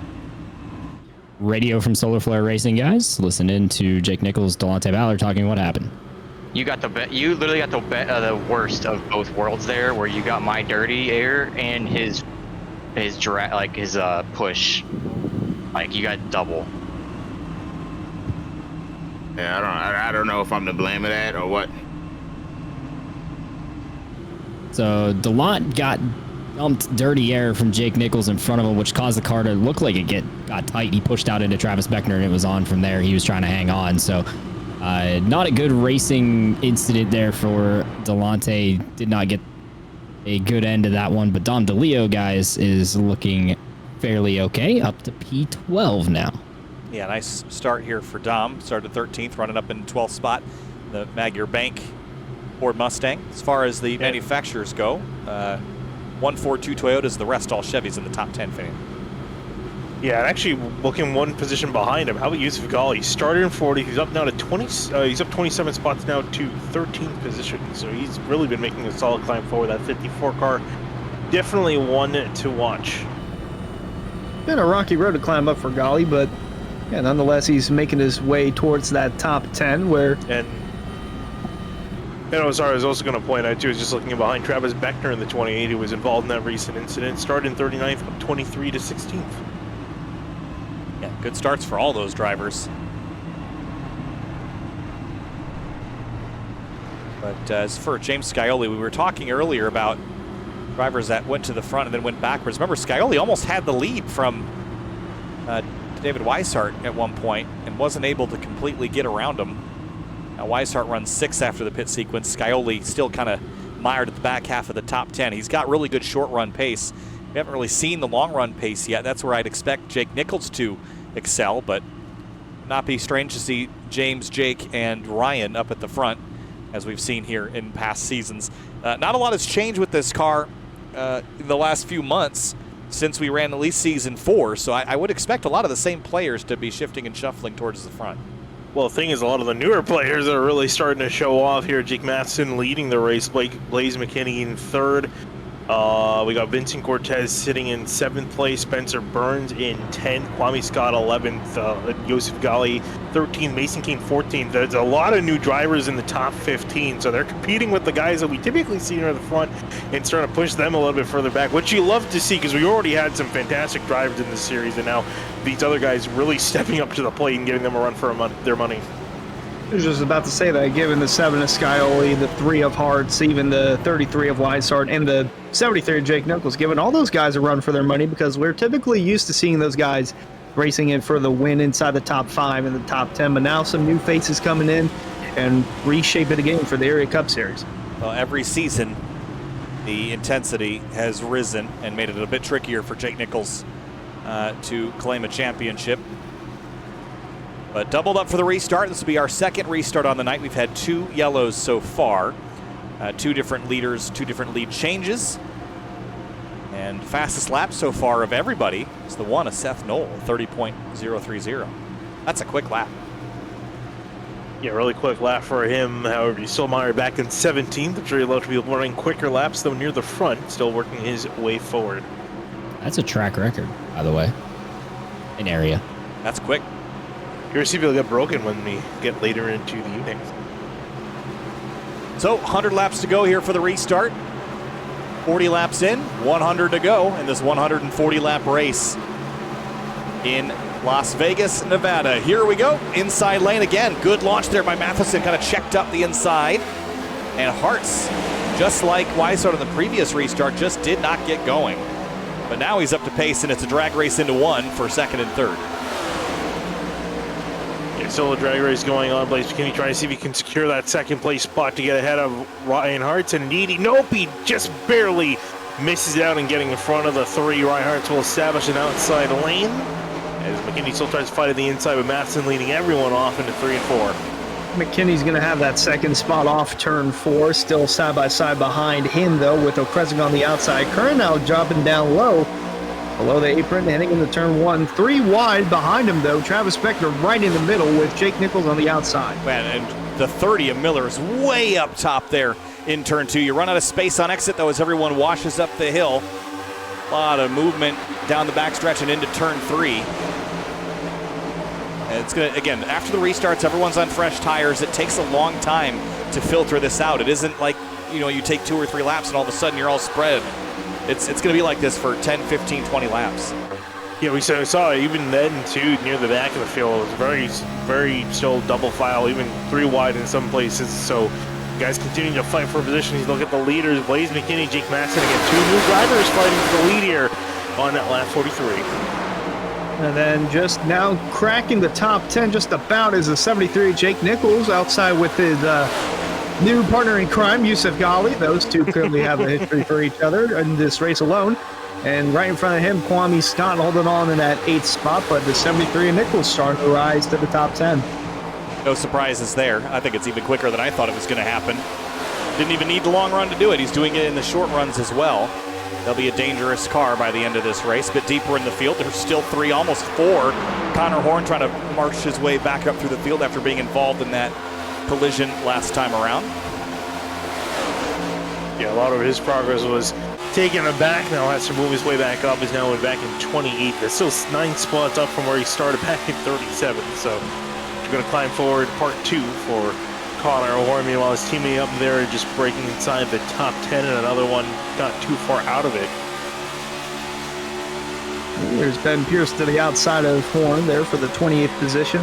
Radio from Solar Flare Racing, guys. Listen in to Jake Nichols, Delonte Ballard talking what happened. You got you literally got the worst of both worlds there, where you got my dirty air and his push. Like, you got double. Yeah, I don't know if I'm to blame of that or what. So Delont got dumped dirty air from Jake Nichols in front of him, which caused the car to look like it got tight. He pushed out into Travis Beckner, and it was on from there. He was trying to hang on. So not a good racing incident there for Delonte. Did not get a good end to that one. But Dom DeLeo, guys, is looking fairly okay, up to P12 now. Yeah, nice start here for Dom. Started 13th, running up in 12th spot. The Magyar Bank Ford Mustang. As far as the manufacturers go, 1 Ford, 2 Toyotas, the rest all Chevys in the top 10 finish. Yeah, and actually looking one position behind him. How about Yusuf Ghali? He started in 40. He's up now to 20. He's up 27 spots now to 13th position. So he's really been making a solid climb forward. That 54 car, definitely one to watch. Been a rocky road to climb up for Ghali, but yeah, nonetheless, he's making his way towards that top 10 where... And I was also going to point out, too, is just looking behind Travis Beckner in the 28, who was involved in that recent incident. Started in 39th, up 23 to 16th. Yeah, good starts for all those drivers. But as for James Scioli, we were talking earlier about drivers that went to the front and then went backwards. Remember, Scioli almost had the lead from David Weishart at one point and wasn't able to completely get around him. Now Weishart runs 6th after the pit sequence. Scioli still kind of mired at the back half of the top 10. He's got really good short run pace. We haven't really seen the long run pace yet. That's where I'd expect Jake Nichols to excel, but not be strange to see James, Jake, and Ryan up at the front, as we've seen here in past seasons. Not a lot has changed with this car in the last few months since we ran at least season 4, so I would expect a lot of the same players to be shifting and shuffling towards the front. Well, the thing is, a lot of the newer players that are really starting to show off here. Jake Matheson leading the race, Blaze McKinney in 3rd. We got Vincent Cortez sitting in 7th place, Spencer Burns in 10th, Kwame Scott 11th, Yusuf Ghali 13th, Mason Keane 14th. There's a lot of new drivers in the top 15, so they're competing with the guys that we typically see near the front and starting to push them a little bit further back, which you love to see because we already had some fantastic drivers in this series, and now these other guys really stepping up to the plate and giving them a run for their money. I was just about to say that, given the 7 of Scioli, the 3 of Hartz, even the 33 of Weishart, and the 73 of Jake Nichols, giving all those guys a run for their money because we're typically used to seeing those guys racing in for the win inside the top 5 and the top 10, but now some new faces coming in and reshape it again for the Area Cup Series. Well, every season, the intensity has risen and made it a bit trickier for Jake Nichols to claim a championship. But doubled up for the restart. This will be our second restart on the night. We've had 2 yellows so far. 2 different leaders, 2 different lead changes. And fastest lap so far of everybody is the one of Seth Knoll, 30.030. That's a quick lap. Yeah, really quick lap for him. However, he's still mired back in 17th. I'm sure he'll love to be running quicker laps, though near the front, still working his way forward. That's a track record, by the way, in area. That's quick. Your RC will get broken when we get later into the evening. So 100 laps to go here for the restart. 40 laps in, 100 to go in this 140 lap race in Las Vegas, Nevada. Here we go, inside lane again. Good launch there by Matheson, kind of checked up the inside. And Hartz, just like Weishart on the previous restart, just did not get going. But now he's up to pace, and it's a drag race into 1 for 2nd and 3rd. Still a drag race going on. Blaze McKinney trying to see if he can secure that 2nd place spot to get ahead of Ryan Hartz. And indeed, he just barely misses out and getting in front of the 3. Ryan Hartz will establish an outside lane as McKinney still tries to fight at the inside, with Matheson leading everyone off into 3 and 4. McKinney's going to have that 2nd spot off turn 4, still side by side behind him though, with Okresic on the outside. Curran now dropping down low. Below the apron, heading into turn 1. 3 wide behind him, though. Travis Beckner right in the middle with Jake Nichols on the outside. Man, and the 30 of Miller is way up top there in turn 2. You run out of space on exit, though, as everyone washes up the hill. A lot of movement down the backstretch and into turn 3. And it's going to, again, after the restarts, everyone's on fresh tires. It takes a long time to filter this out. It isn't like, you take 2 or 3 laps and all of a sudden you're all spread. It's going to be like this for 10, 15, 20 laps. Yeah, we saw even then, too, near the back of the field. It was very, very still double file, even 3 wide in some places. So guys continuing to fight for position. You look at the leaders, Blaze McKinney, Jake Matheson, again, 2 new drivers fighting for the lead here on that lap 43. And then just now cracking the top 10 just about is the 73 Jake Nichols outside with his New partner in crime, Yusuf Ghali. Those two clearly have a history for each other in this race alone. And right in front of him, Kwame Scott holding on in that 8th spot, but the 73 Nichols starting to rise to the top 10. No surprises there. I think it's even quicker than I thought it was going to happen. Didn't even need the long run to do it. He's doing it in the short runs as well. They'll be a dangerous car by the end of this race, but deeper in the field. There's still 3, almost 4. Connor Horn trying to march his way back up through the field after being involved in that collision last time around. Yeah, a lot of his progress was taking him back. Now has to move his way back up. He's now back in 28. That's still 9 spots up from where he started back in 37. So we're going to climb forward part 2 for Connor Horn. Meanwhile, his teammate up there just breaking inside the top 10, and another one not too far out of it. There's Ben Pierce to the outside of Horn there for the 28th position.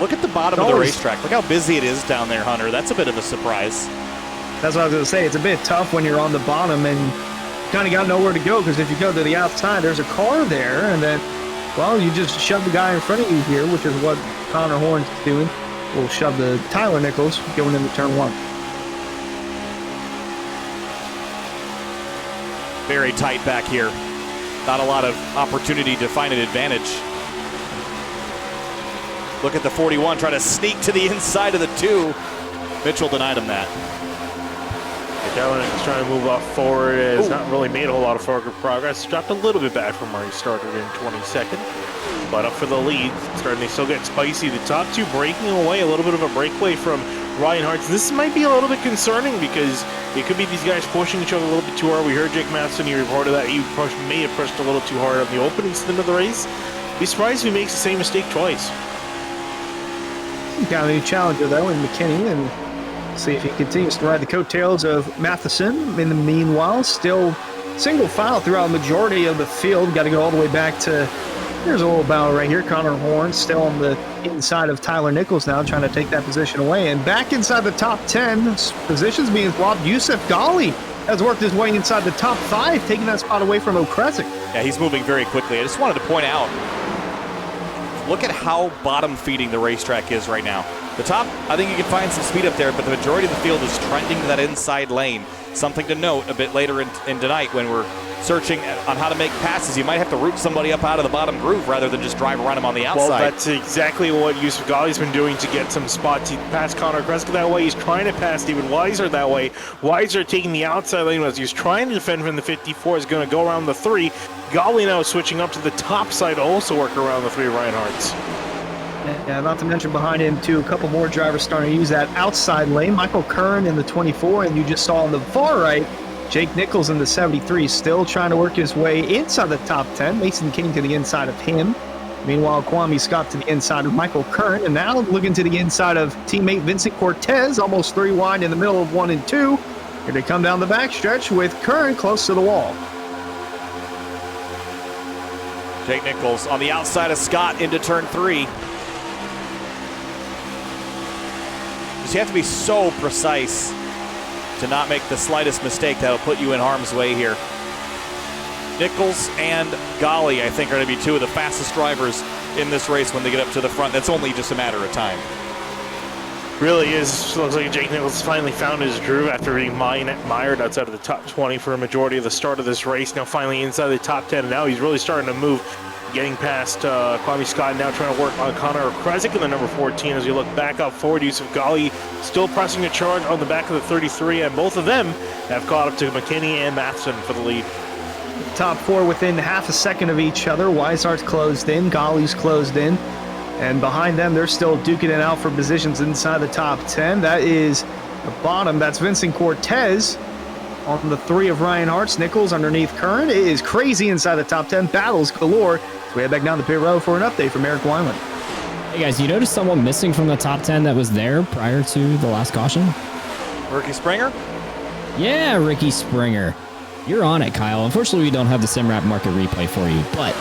Look at the bottom of the racetrack. Look how busy it is down there, Hunter. That's a bit of a surprise. That's what I was going to say. It's a bit tough when you're on the bottom and kind of got nowhere to go, because if you go to the outside, there's a car there, and then, well, you just shove the guy in front of you here, which is what Connor Horn's doing. We'll shove the Tyler Nichols going into turn 1. Very tight back here. Not a lot of opportunity to find an advantage. Look at the 41, trying to sneak to the inside of the 2. Mitchell denied him that. Tyler Nichols trying to move off forward. Has not really made a whole lot of forward progress. Dropped a little bit back from where he started in 22nd. But up for the lead. Starting to still get spicy. The top 2 breaking away. A little bit of a breakaway from Ryan Hart. This might be a little bit concerning, because it could be these guys pushing each other a little bit too hard. We heard Jake Matson, he reported that he may have pushed a little too hard on the opening stint of the race. Be surprised if he makes the same mistake twice. Got a new challenger, though, in McKinney, and see if he continues to ride the coattails of Matheson. In the meanwhile, still single file throughout the majority of the field. Got to go all the way back to, here's a little battle right here. Connor Horn still on the inside of Tyler Nichols now, trying to take that position away. And back inside the top 10, positions being swapped. Yusuf Ghali has worked his way inside the top 5, taking that spot away from O'Kresick. Yeah, he's moving very quickly. I just wanted to point out, look at how bottom-feeding the racetrack is right now. The top, I think you can find some speed up there, but the majority of the field is trending to that inside lane. Something to note a bit later in tonight when we're searching on how to make passes. You might have to root somebody up out of the bottom groove rather than just drive around him on the outside. Well, that's exactly what Yusuf Ghali's been doing to get some spots. He passed Connor Kreska that way. He's trying to pass Steven Weiser that way. Weiser taking the outside lane as he's trying to defend from the 54. Is going to go around the 3. Ghali now switching up to the top side to also work around the 3 Ryan Harts. Yeah, not to mention behind him, too, a couple more drivers starting to use that outside lane. Michael Curran in the 24, and you just saw on the far right, Jake Nichols in the 73, still trying to work his way inside the top 10. Mason King to the inside of him. Meanwhile, Kwame Scott to the inside of Michael Curran, and now looking to the inside of teammate Vincent Cortez, almost 3 wide in the middle of 1 and 2. Here they come down the backstretch with Curran close to the wall. Jake Nichols on the outside of Scott into turn 3. You have to be so precise to not make the slightest mistake that'll put you in harm's way here. Nichols and Ghali, I think, are going to be 2 of the fastest drivers in this race when they get up to the front. That's only just a matter of time. Really is. Looks like Jake Nichols finally found his groove after being mired outside of the top 20 for a majority of the start of this race. Now finally inside the top 10, and now he's really starting to move. Getting past Kwame Scott, now trying to work on Connor Krezik in the number 14 as we look back up forward. Yusuf Ghali still pressing a charge on the back of the 33, and both of them have caught up to McKinney and Matheson for the lead. Top 4 within half a second of each other. Weishart's closed in, Ghali's closed in, and behind them they're still duking it out for positions inside the top 10. That is the bottom. That's Vincent Cortez on the 3 of Ryan Hart's. Nichols underneath Curran. It is crazy inside the top 10. Battles galore. So we head back down the pit road for an update from Eric Wyman. Hey guys, you noticed someone missing from the top 10 that was there prior to the last caution? Ricky Springer? Yeah, Ricky Springer. You're on it, Kyle. Unfortunately, we don't have the SimRap market replay for you, but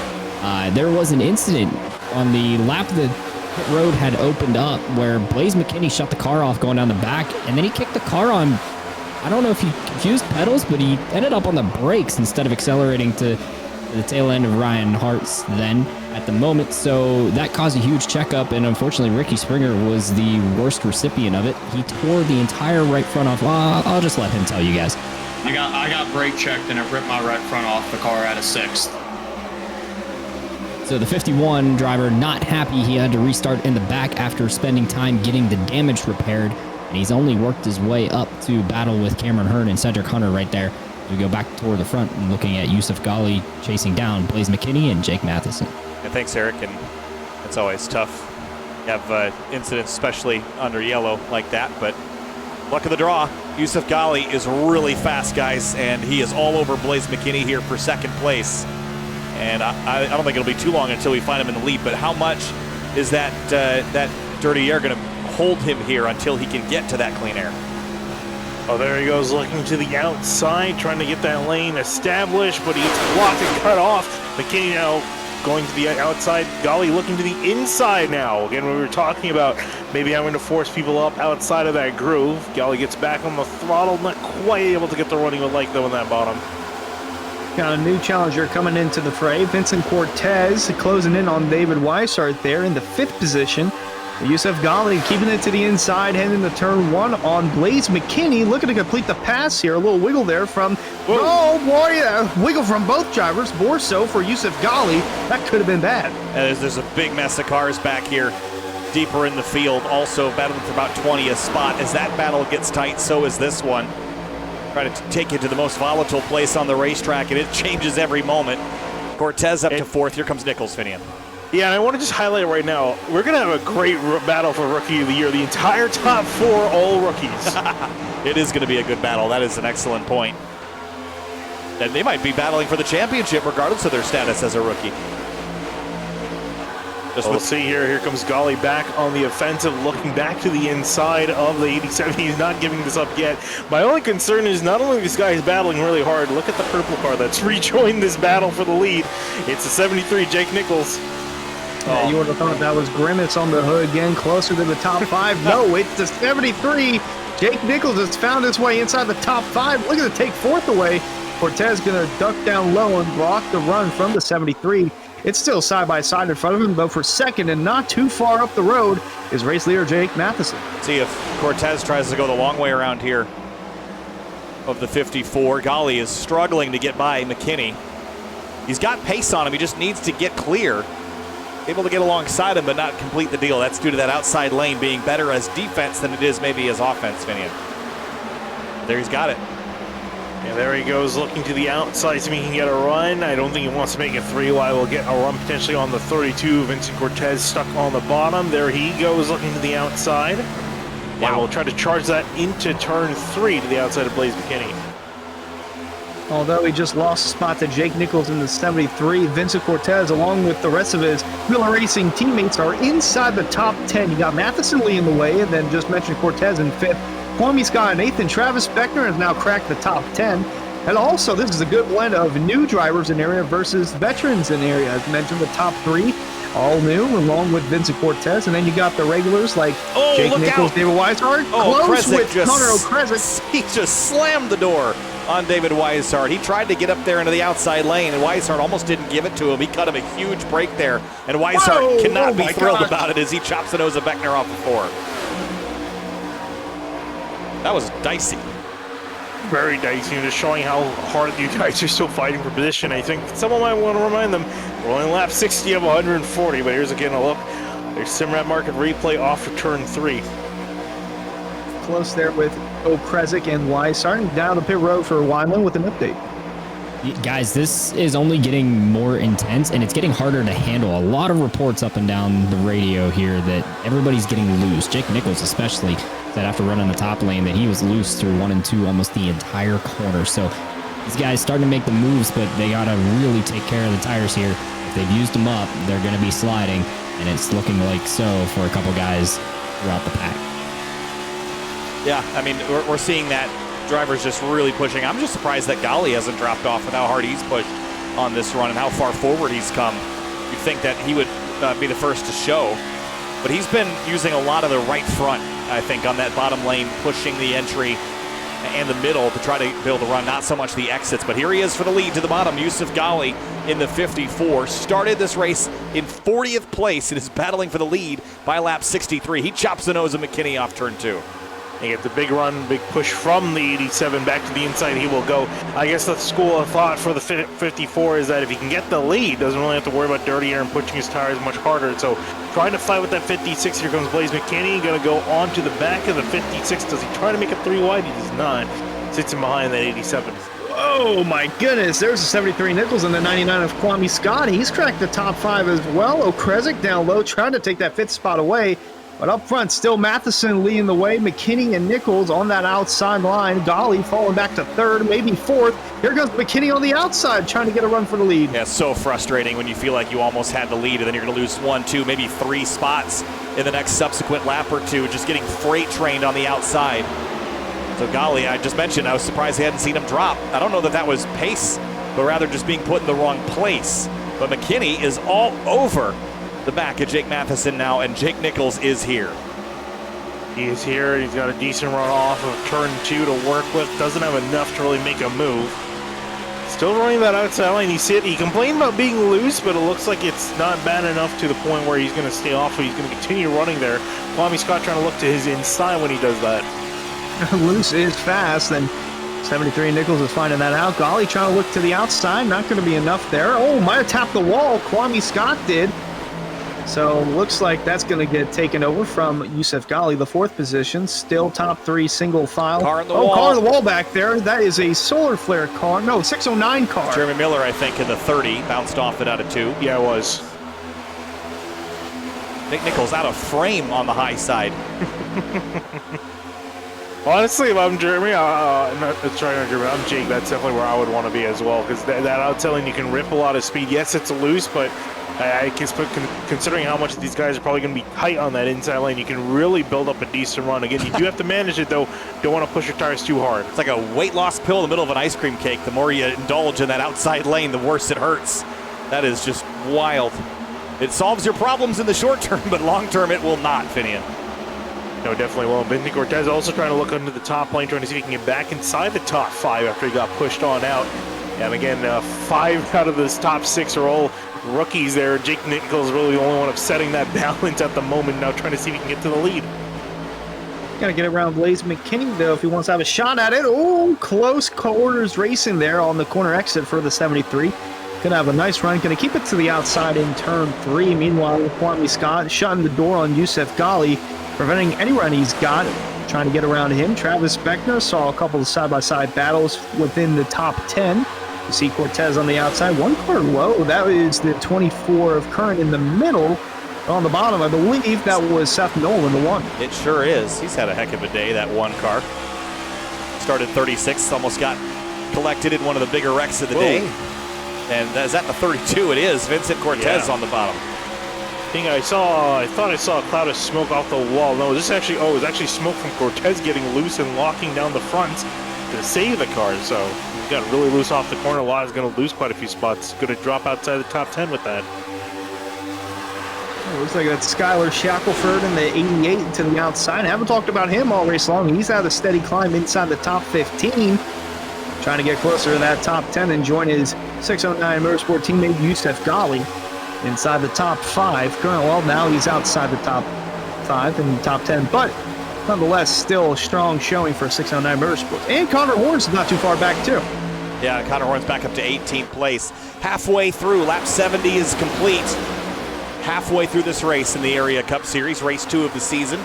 there was an incident on the lap the pit road had opened up where Blaze McKinney shut the car off going down the back, and then he kicked the car on, I don't know if he confused pedals, but he ended up on the brakes instead of accelerating to the tail end of Ryan Hart's then at the moment. So that caused a huge checkup, and unfortunately, Ricky Springer was the worst recipient of it. He tore the entire right front off. Well, I'll just let him tell you guys. I got brake checked and it ripped my right front off the car at a 6th. So the 51 driver not happy. He had to restart in the back after spending time getting the damage repaired. And he's only worked his way up to battle with Cameron Hearn and Cedric Hunter right there. We go back toward the front and looking at Yusuf Ghali chasing down Blaze McKinney and Jake Matheson. And thanks, Eric. And it's always tough. You have incidents, especially under yellow like that. But luck of the draw. Yusuf Ghali is really fast, guys, and he is all over Blaze McKinney here for second place. And I don't think it'll be too long until we find him in the lead. But how much is that dirty air going to hold him here until he can get to that clean air? Oh, there he goes, looking to the outside, trying to get that lane established, but he's blocked and cut off. McKinney now going to the outside. Ghali looking to the inside now. Again, we were talking about maybe having to force people up outside of that groove. Ghali gets back on the throttle, not quite able to get the running with like though in that bottom. Got a new challenger coming into the fray. Vincent Cortez closing in on David Weishart there in the 5th position. Yusuf Ghali keeping it to the inside, heading to turn 1 on Blaze McKinney, looking to complete the pass here. A little wiggle there from, oh boy, wiggle from both drivers. More so for Yusuf Ghali. That could have been bad. There's a big mess of cars back here, deeper in the field. Also battling for about 20th spot. As that battle gets tight, so is this one. Trying to take you to the most volatile place on the racetrack, and it changes every moment. Cortez up to 4th. Here comes Nichols, Finian. Yeah, and I want to just highlight right now, we're going to have a great battle for Rookie of the Year. The entire top 4, all rookies. It is going to be a good battle. That is an excellent point. And they might be battling for the championship regardless of their status as a rookie. We'll see here. Here comes Ghali back on the offensive, looking back to the inside of the 87. He's not giving this up yet. My only concern is not only this guy is battling really hard, look at the purple car that's rejoined this battle for the lead. It's the 73, Jake Nichols. Yeah, you would have thought that was Grimace on the hood again, closer to the top 5. No, it's the 73. Jake Nichols has found his way inside the top 5. Look at it take 4th away. Cortez going to duck down low and block the run from the 73. It's still side-by-side in front of him, though for 2nd and not too far up the road is race leader Jake Matheson. See if Cortez tries to go the long way around here of the 54. Ghali is struggling to get by McKinney. He's got pace on him. He just needs to get clear. Able to get alongside him, but not complete the deal. That's due to that outside lane being better as defense than it is maybe as offense, Finian. There he's got it. And there he goes, looking to the outside, so he can get a run. I don't think he wants to make a 3-wide. We'll get a run potentially on the 32. Vincent Cortez stuck on the bottom. There he goes, looking to the outside. Wow. And we'll try to charge that into turn 3 to the outside of Blaze McKinney. Although he just lost a spot to Jake Nichols in the 73, Vincent Cortez, along with the rest of his Miller Racing teammates, are inside the top 10. You got Matheson leading the way, and then just mentioned Cortez in 5th. Kwame Scott and 8th, and Travis Beckner has now cracked the top 10. And also, this is a good blend of new drivers in area versus veterans in area. As mentioned, the top 3, all new, along with Vincent Cortez. And then you got the regulars like Jake Nichols, David Weishart. Close with Connor O'Kresick. He just slammed the door on David Weishart. He tried to get up there into the outside lane, and Weishart almost didn't give it to him. He cut him a huge break there, and Weishart cannot be thrilled about it as he chops the nose of Beckner off the 4. That was dicey. Very dicey, and just showing how hard you guys are still fighting for position. I think someone might want to remind them, we're only lap 60 of 140, but here's again a look. There's Simrad Market replay off for turn 3. Close there with O'Kresick and Weishart. Down the pit road for Wyman with an update. Guys, this is only getting more intense, and it's getting harder to handle. A lot of reports up and down the radio here that everybody's getting loose. Jake Nichols especially said after running the top lane that he was loose through 1 and 2 almost the entire corner. So these guys starting to make the moves, but they got to really take care of the tires here. If they've used them up, they're going to be sliding, and it's looking like so for a couple guys throughout the pack. Yeah, I mean, we're seeing that drivers just really pushing. I'm just surprised that Ghali hasn't dropped off with how hard he's pushed on this run and how far forward he's come. You'd think that he would be the first to show, but he's been using a lot of the right front, I think, on that bottom lane, pushing the entry. and the middle to try to build a run, not so much the exits. But here he is for the lead to the bottom. Yusuf Ghali in the 54. Started this race in 40th place and is battling for the lead by lap 63. He chops the nose of McKinney off turn 2. He gets the big run, big push from the 87 back to the inside. He will go. I guess the school of thought for the 54 is that if he can get the lead, doesn't really have to worry about dirty air and pushing his tires much harder. So trying to fight with that 56. Here comes Blaze McKinney. Going to go on to the back of the 56. Does he try to make it 3 wide? He does not. Sits him behind that 87. Oh my goodness, there's a 73 Nichols and the 99 of Kwame Scott. He's cracked the top 5 as well. Okrezik down low, trying to take that 5th spot away. But up front, still Matheson leading the way. McKinney and Nichols on that outside line. Ghali falling back to 3rd, maybe 4th. Here comes McKinney on the outside, trying to get a run for the lead. Yeah, it's so frustrating when you feel like you almost had the lead, and then you're going to lose 1, 2, maybe 3 spots in the next subsequent lap or two, just getting freight trained on the outside. So Ghali, I just mentioned, I was surprised I hadn't seen him drop. I don't know that that was pace, but rather just being put in the wrong place. But McKinney is all over the back of Jake Matheson now, and Jake Nichols is here. He is here. He's got a decent run off of turn 2 to work with. Doesn't have enough to really make a move. Still running that outside line. He complained about being loose, but it looks like it's not bad enough to the point where he's going to stay off. He's going to continue running there. Kwame Scott trying to look to his inside when he does that. Loose is fast, and 73 Nichols is finding that out. Ghali trying to look to the outside. Not going to be enough there. Oh, might have tapped the wall. Kwame Scott did. So looks like that's going to get taken over from Yusuf Ghali, the 4th position. Still top 3 single file. Car in the wall. Car in the wall back there. That is a solar flare car. No, 609 car. Jeremy Miller, I think, in the 30, bounced off it out of 2. Yeah, it was. Nick Nichols out of frame on the high side. Honestly, if I'm Jeremy, I'm Jake, that's definitely where I would want to be as well, because that outside you can rip a lot of speed. Yes, it's loose, but I guess considering how much these guys are probably going to be tight on that inside lane, you can really build up a decent run. Again, you do have to manage it, though. Don't want to push your tires too hard. It's like a weight loss pill in the middle of an ice cream cake. The more you indulge in that outside lane, the worse it hurts. That is just wild. It solves your problems in the short term, but long term it will not, Finian. No, definitely won't. Bentley Cortez also trying to look under the top lane, trying to see if he can get back inside the top 5 after he got pushed on out. And again, 5 out of this top 6 are all rookies there. Jake Nichols really the only one upsetting that balance at the moment, now trying to see if he can get to the lead. Got to get around Blaze McKinney, though, if he wants to have a shot at it. Oh, close quarters racing there on the corner exit for the 73. Gonna have a nice run. Gonna keep it to the outside in turn 3. Meanwhile, Kwame Scott shutting the door on Yusuf Ghali, preventing any run he's got. Trying to get around him. Travis Beckner saw a couple of side-by-side battles within the top 10. You see Cortez on the outside. 1 car low. That is the 24 of Current in the middle. On the bottom, I believe that was Seth Nolan, the 1. It sure is. He's had a heck of a day, that 1 car. Started 36th, almost got collected in one of the bigger wrecks of the day. And is that the 32? It is. Vincent Cortez on the bottom. I thought I saw a cloud of smoke off the wall. No, this actually, it was actually smoke from Cortez getting loose and locking down the front to save the car. So he got really loose off the corner. Lot is going to lose quite a few spots. Going to drop outside the top 10 with that. Looks like that's Skylar Shackelford in the 88 to the outside. I haven't talked about him all race long. He's had a steady climb inside the top 15. Trying to get closer to that top 10 and join his 609 Motorsport teammate Yusuf Ghali inside the top 5. Well, now he's outside the top 5 and top 10, but nonetheless, still a strong showing for 609 Motorsports. And Connor Horn's not too far back, too. Yeah, Connor Horn's back up to 18th place. Halfway through, lap 70 is complete. Halfway through this race in the Area Cup Series, race 2 of the season.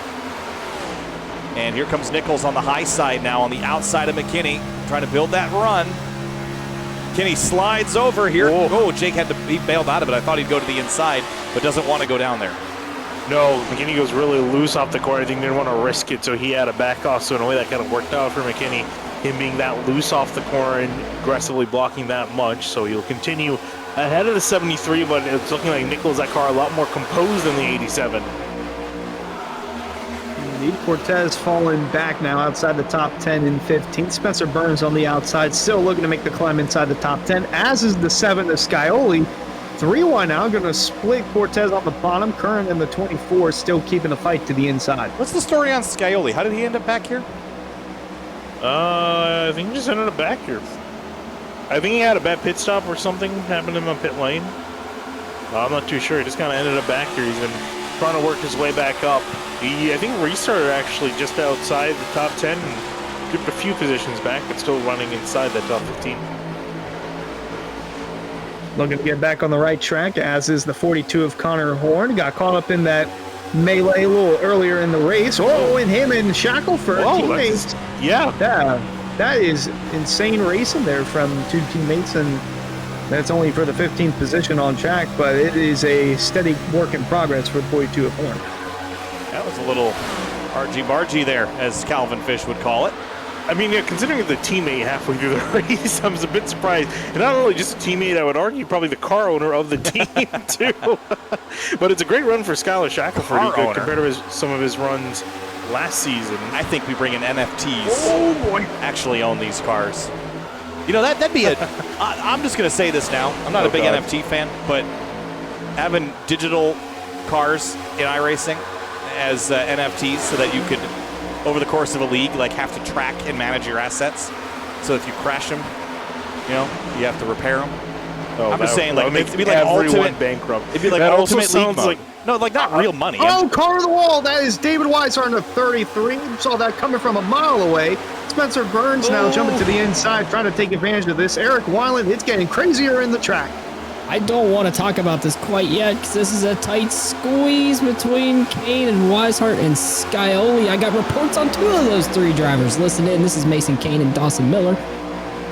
And here comes Nichols on the high side now, on the outside of McKinney, trying to build that run. McKinney slides over here. Oh, Jake he bailed out of it. I thought he'd go to the inside, but doesn't want to go down there. No, McKinney goes really loose off the corner. I think he didn't want to risk it, so he had to back off. So in a way, that kind of worked out for McKinney, him being that loose off the corner and aggressively blocking that much. So he'll continue ahead of the 73, but it's looking like Nichols, that car, a lot more composed than the 87. Indeed, Cortez falling back now outside the top 10 and 15. Spencer Burns on the outside, still looking to make the climb inside the top 10, as is the 7 of Scioli. 3-1 now, going to split Cortez on the bottom. Current in the 24, still keeping the fight to the inside. What's the story on Scioli? How did he end up back here? I think he just ended up back here. I think he had a bad pit stop or something happened in the pit lane. I'm not too sure. He just kind of ended up back here. He's been trying to work his way back up. He, I think, restarted actually just outside the top 10 and dipped a few positions back, but still running inside that top 15. Looking to get back on the right track, as is the 42 of Connor Horn. Got caught up in that melee a little earlier in the race. Oh, and him and Shackelford, teammates. Yeah. That is insane racing there from two teammates, and that's only for the 15th position on track, but it is a steady work in progress for the 42 of Horn. That was a little argy-bargy there, as Calvin Fish would call it. I mean, yeah, considering the teammate halfway through the race, I was a bit surprised. And not only just a teammate, I would argue probably the car owner of the team, too. But it's a great run for Skylar Shackelford compared to some of his runs last season. I think we bring in NFTs. Oh, boy. Actually own these cars. You know, that'd be a... I'm just going to say this now. I'm not a big NFT fan, but having digital cars in iRacing as NFTs so that you could, over the course of a league, like have to track and manage your assets. So if you crash them, you know, you have to repair them. Oh, I'm just saying, like, it'd be like everyone ultimate bankrupt. It'd be like that ultimate also league sounds mode. No, like not real money. Oh, car of the wall. That is David Weishart in the 33. Saw that coming from a mile away. Spencer Burns now jumping to the inside, trying to take advantage of this. Eric Weiland, it's getting crazier in the track. I don't want to talk about this quite yet because this is a tight squeeze between Kane and Weishart and Scioli. I got reports on two of those three drivers. Listen in. This is Mason Kane and Dawson Miller.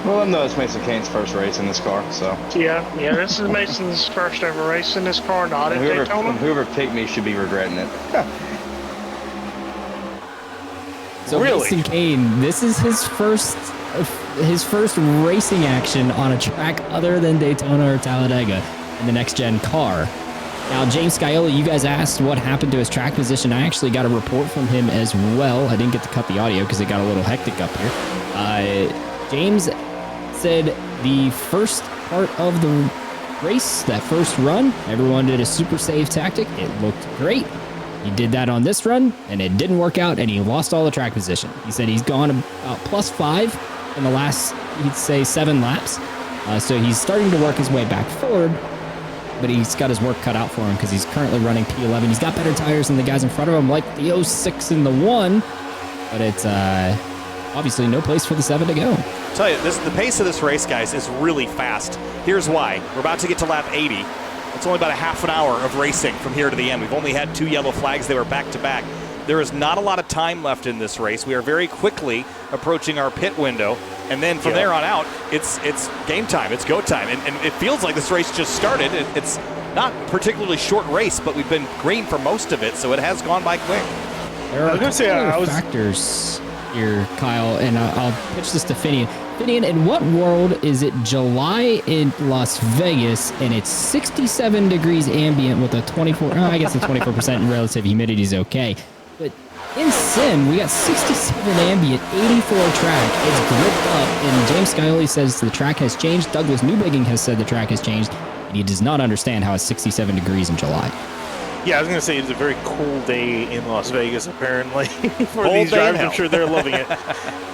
Well, I know it's Mason Kane's first race in this car, so. Yeah, this is Mason's first ever race in this car, not at Daytona. Whoever picked me should be regretting it. So Mason Kane, this is his first racing action on a track other than Daytona or Talladega in the next-gen car. Now, James Scioli, you guys asked what happened to his track position. I actually got a report from him as well. I didn't get to cut the audio because it got a little hectic up here. James said the first part of the race, that first run, everyone did a super save tactic. It looked great. He did that on this run, and it didn't work out, and he lost all the track position. He said he's gone about +5 in the last, he'd say, 7 laps. So he's starting to work his way back forward, but he's got his work cut out for him because he's currently running P11. He's got better tires than the guys in front of him, like the 06 and the 1, but it's obviously no place for the 7 to go. I'll tell you, the pace of this race, guys, is really fast. Here's why. We're about to get to lap 80. It's only about a half an hour of racing from here to the end. We've only had 2 yellow flags. They were back-to-back. There is not a lot of time left in this race. We are very quickly approaching our pit window, and then from there on out, it's game time. It's go time, and it feels like this race just started. It's not a particularly short race, but we've been green for most of it, so it has gone by quick. There are a couple of factors here, Kyle, and I'll pitch this to Finian. Finian, in what world is it July in Las Vegas and it's 67 degrees ambient with a 24, I guess the 24% relative humidity is okay. But in sim, we got 67 ambient, 84 track. It's gripped up, and James Scioli says the track has changed. Douglas Newbigging has said the track has changed, and he does not understand how it's 67 degrees in July. Yeah, I was going to say it's a very cool day in Las Vegas, apparently, for these drivers. I'm sure they're loving it.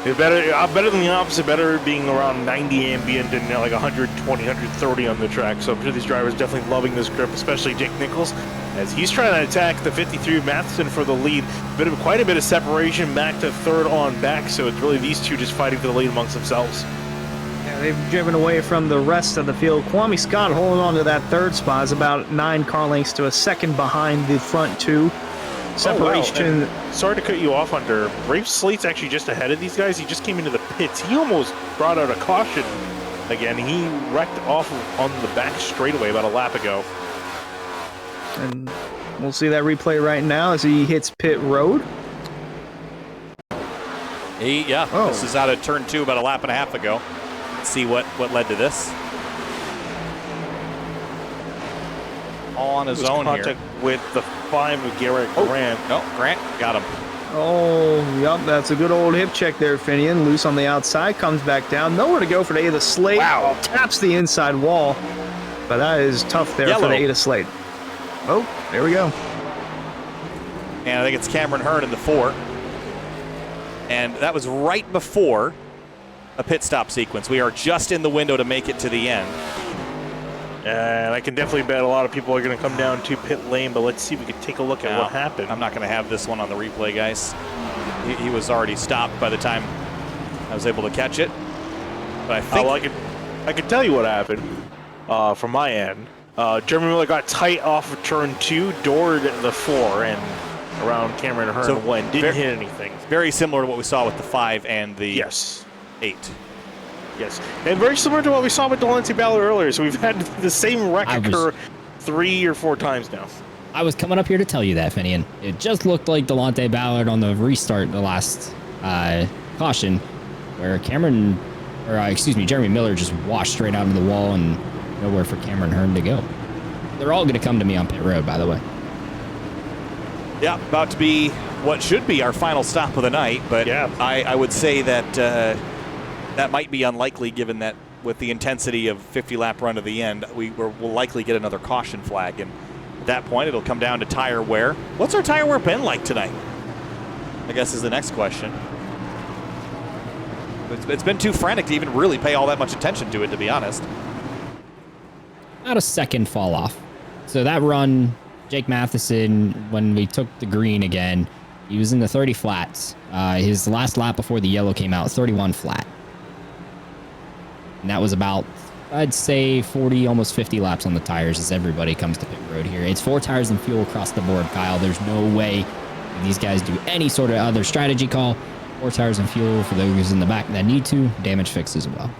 It's better than the opposite, better being around 90 ambient and like 120, 130 on the track. So I'm sure these drivers are definitely loving this grip, especially Jake Nichols, as he's trying to attack the 53 Matheson for the lead. Quite a bit of separation back to third on back, so it's really these two just fighting for the lead amongst themselves. They've driven away from the rest of the field. Kwame Scott holding on to that third spot is about 9 car lengths to a second behind the front 2. Separation. Oh, wow. Sorry to cut you off, Hunter. Rafe Slate's actually just ahead of these guys. He just came into the pits. He almost brought out a caution again. He wrecked off on the back straightaway about a lap ago. And we'll see that replay right now as he hits pit road. This is out of turn 2 about a lap and a half ago. Let's see what led to this. All on his own here. With the 5 of Garrett Grant. No, Grant got him. Oh, yep, that's a good old hip check there, Finian. Loose on the outside, comes back down. Nowhere to go for the Ada Slate. Wow. Taps the inside wall. But that is tough there for the Ada Slate. Oh, there we go. And I think it's Cameron Hearn in the 4. And that was right before a pit stop sequence. We are just in the window to make it to the end. And I can definitely bet a lot of people are going to come down to pit lane, but let's see if we can take a look at what happened. I'm not going to have this one on the replay, guys. He was already stopped by the time I was able to catch it. But I think I can tell you what happened from my end. Jeremy Miller got tight off of turn 2, doored the 4, and around Cameron Hearn went. Didn't hit anything. Very similar to what we saw with the 5 and the 8. Yes, and very similar to what we saw with Delancey Ballard earlier. So we've had the same wreck occur 3 or 4 times now. I was coming up here to tell you that, Finian. It just looked like Delonte Ballard on the restart, the last caution, where Jeremy Miller just washed straight out of the wall and nowhere for Cameron Hearn to go. They're all going to come to me on pit road, by the way. Yeah, about to be what should be our final stop of the night, but I would say that that might be unlikely given that with the intensity of 50-lap run to the end, we'll likely get another caution flag. And at that point, it'll come down to tire wear. What's our tire wear been like tonight? I guess is the next question. It's been too frantic to even really pay all that much attention to it, to be honest. About a second fall off. So that run, Jake Matheson, when we took the green again, he was in the 30 flats. His last lap before the yellow came out, 31 flat. And that was about, I'd say, 40, almost 50 laps on the tires as everybody comes to pit road here. It's 4 tires and fuel across the board, Kyle. There's no way these guys do any sort of other strategy call. 4 tires and fuel for those in the back that need to. Damage fix as well.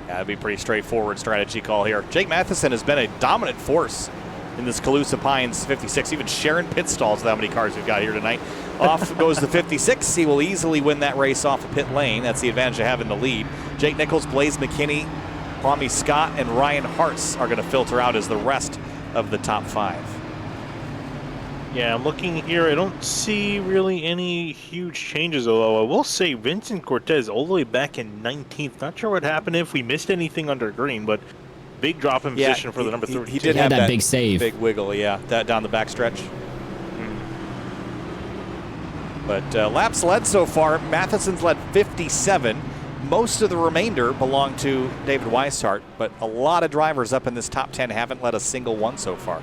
Yeah, that'd be a pretty straightforward strategy call here. Jake Matheson has been a dominant force in this Calusa Pines 56, even sharing pit stalls with how many cars we've got here tonight. Off goes the 56. He will easily win that race off of pit lane. That's the advantage of having the lead. Jake Nichols, Blaze McKinney, Kwame Scott, and Ryan Hartz are going to filter out as the rest of the top 5. Yeah, I'm looking here. I don't see really any huge changes, although I will say Vincent Cortez all the way back in 19th. Not sure what happened if we missed anything under green, but big drop in position for the number 32. He did have that big save. Big wiggle, yeah, that down the backstretch. But laps led so far, Matheson's led 57. Most of the remainder belong to David Weishart, but a lot of drivers up in this top 10 haven't led a single one so far.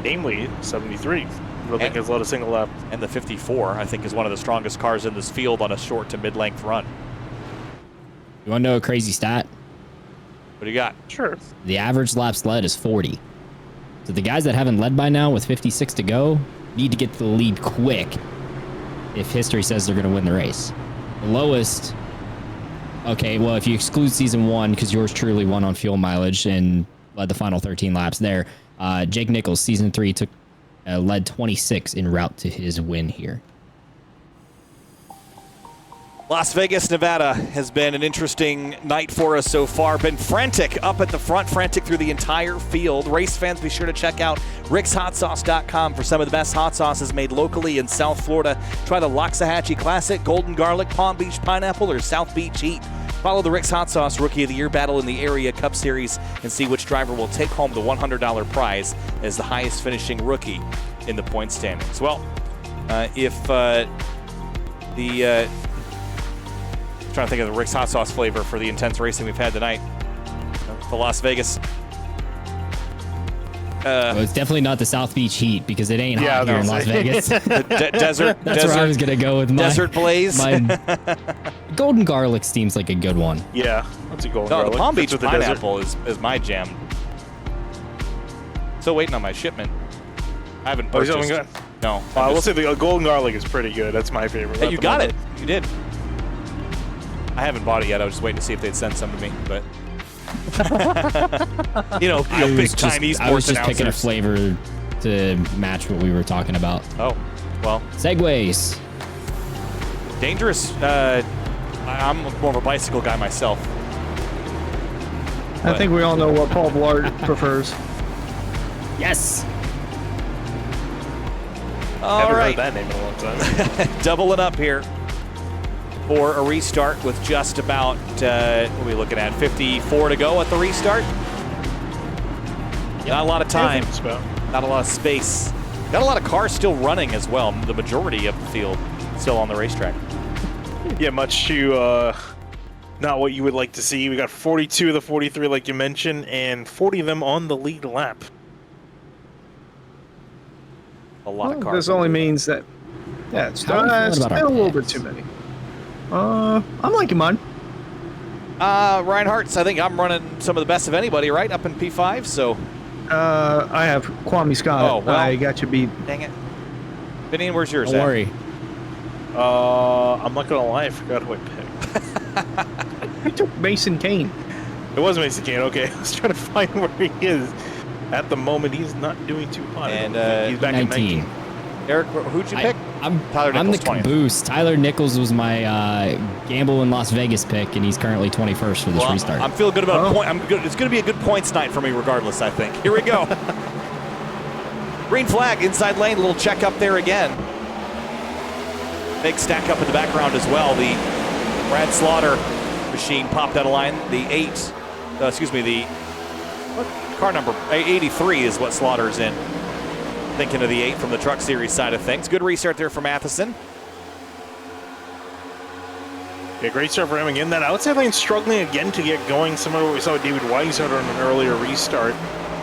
Namely, 73. I don't think has led a single lap. And the 54, I think, is one of the strongest cars in this field on a short to mid-length run. You want to know a crazy stat? What do you got? Sure. The average laps led is 40. So the guys that haven't led by now with 56 to go need to get to the lead quick if history says they're going to win the race. The lowest, okay, well, if you exclude season 1, because yours truly won on fuel mileage and led the final 13 laps there, Jake Nichols, season 3, led 26 en route to his win here. Las Vegas, Nevada has been an interesting night for us so far. Been frantic up at the front, frantic through the entire field. Race fans, be sure to check out rickshotsauce.com for some of the best hot sauces made locally in South Florida. Try the Loxahatchee Classic, Golden Garlic, Palm Beach Pineapple, or South Beach Heat. Follow the Rick's Hot Sauce Rookie of the Year battle in the Area Cup Series and see which driver will take home the $100 prize as the highest finishing rookie in the point standings. Well, trying to think of the Rick's Hot Sauce flavor for the intense racing we've had tonight. The Las Vegas. Well, it's definitely not the South Beach Heat because it ain't hot here in Las Vegas. The desert. That's where I was gonna go with my Desert Blaze. My Golden Garlic seems like a good one. Yeah, that's a golden garlic. The Palm Beach Pineapple is my jam. Still waiting on my shipment. I haven't purchased. No. I will say the golden garlic is pretty good. That's my favorite. Hey, you got it. You did. I haven't bought it yet. I was just waiting to see if they'd send some to me, but big Chinese. I was just picking a flavor to match what we were talking about. Oh, well. Segways. Dangerous. I'm more of a bicycle guy myself. I think we all know what Paul Blart prefers. Yes. All right. Heard that name in a long time. Doubling up here for a restart with just about, what are we looking at, 54 to go at the restart? Not a lot of time, not a lot of space Got a lot of cars still running as well. The majority of the field still on the racetrack. Yeah, much to not what you would like to see. We got 42 of the 43, like you mentioned, and 40 of them on the lead lap. A lot of cars. This only means that, yeah, it's still a little bit too many. I'm liking mine. Reinhardt's, I think I'm running some of the best of anybody, right? Up in P5, so. I have Kwame Scott. Oh, well. I got you beat. Dang it. Vinny, where's yours Don't at? worry. I'm not gonna lie, I forgot who I picked. You took Mason Kane. It was Mason Kane, okay. I was trying to find where he is. At the moment, he's not doing too hot. And he's back 19. at 19. Eric, who'd you pick? I'm Tyler the Nichols, 20th. caboose. Tyler Nichols was my gamble in Las Vegas pick, and he's currently 21st for this restart. I'm feeling good about point. It's going to be a good points night for me regardless, I think. Here we go. Green flag, inside lane, little check up there again. Big stack up in the background as well. The Brad Slaughter machine popped out of line. The what car number? 83 is what Slaughter's in. Thinking of the 8 from the Truck Series side of things. Good restart there for Matheson. Yeah, great start for him again. That outside lane struggling again to get going. Similar to what we saw with David Weishaupt on an earlier restart.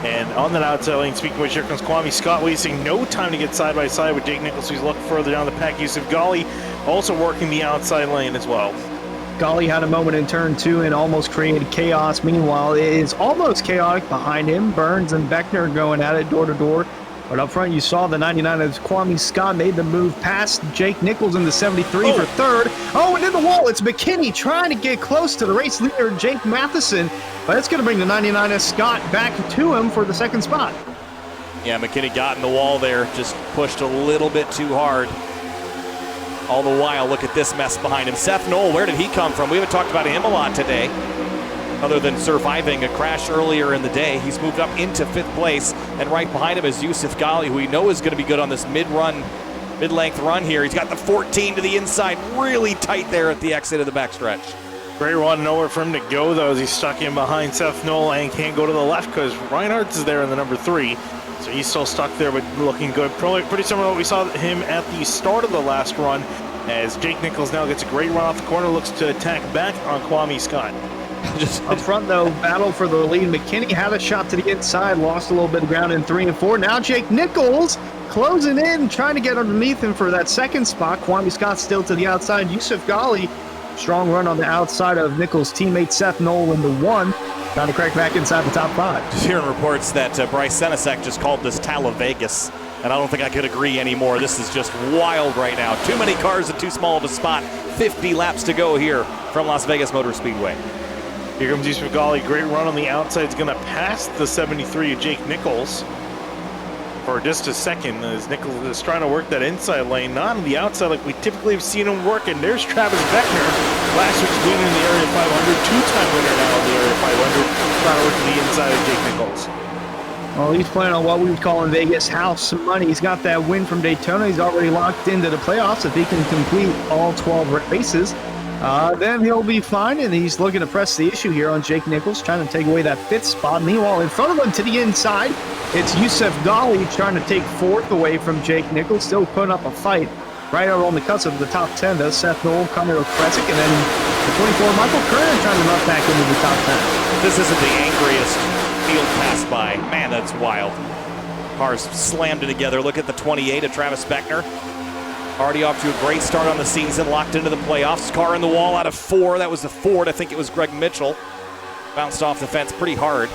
And on that outside lane, speaking of which, here comes Kwame Scott, wasting no time to get side by side with Jake Nichols, who's looking further down the pack. Yusuf Ghali also working the outside lane as well. Ghali had a moment in turn 2 and almost created chaos. Meanwhile, it is almost chaotic behind him. Burns and Beckner going at it door to door. But up front, you saw the 99 as Kwame Scott made the move past Jake Nichols in the 73 for third. Oh, and in the wall, it's McKinney trying to get close to the race leader, Jake Matheson. But it's going to bring the 99 as Scott back to him for the second spot. Yeah, McKinney got in the wall there, just pushed a little bit too hard. All the while, look at this mess behind him. Seth Knoll, where did he come from? We haven't talked about him a lot today, other than surviving a crash earlier in the day. He's moved up into 5th place, and right behind him is Yusuf Ghali, who we know is going to be good on this mid-length run here. He's got the 14 to the inside, really tight there at the exit of the backstretch. Great run, nowhere for him to go, though, as he's stuck in behind Seth Knoll and can't go to the left because Reinhardt is there in the number 3. So he's still stuck there, but looking good. Probably pretty similar to what we saw him at the start of the last run, as Jake Nichols now gets a great run off the corner, looks to attack back on Kwame Scott. Just up front, though, battle for the lead. McKinney had a shot to the inside, lost a little bit of ground in 3 and 4. Now Jake Nichols closing in, trying to get underneath him for that second spot. Kwame Scott still to the outside. Yusuf Ghali, strong run on the outside of Nichols' teammate Seth Knoll in the 1. Trying to crack back inside the top 5. Just hearing reports that Bryce Senesek just called this Vegas, and I don't think I could agree anymore. This is just wild right now. Too many cars in too small of a spot. 50 laps to go here from Las Vegas Motor Speedway. Here comes Yusuf Ghali, great run on the outside. It's going to pass the 73 of Jake Nichols for just a second, as Nichols is trying to work that inside lane, not on the outside like we typically have seen him work. And there's Travis Beckner, last week's winner in the Area 500, two-time winner now in the Area 500, trying to work to the inside of Jake Nichols. Well, he's playing on what we would call in Vegas house money. He's got that win from Daytona. He's already locked into the playoffs. If he can complete all 12 races, then he'll be fine, and he's looking to press the issue here on Jake Nichols, trying to take away that 5th spot. Meanwhile, in front of him to the inside, it's Yusuf Ghali trying to take 4th away from Jake Nichols, still putting up a fight. Right out on the cusp of the top 10, though, Seth Knoll, Conor Kresick, and then the 24, Michael Kernan trying to knock back into the top 10. This isn't the angriest field pass by. Man, that's wild. Cars slammed together. Look at the 28 of Travis Beckner. Already off to a great start on the season, locked into the playoffs. Car in the wall out of 4. That was the Ford. I think it was Greg Mitchell. Bounced off the fence pretty hard.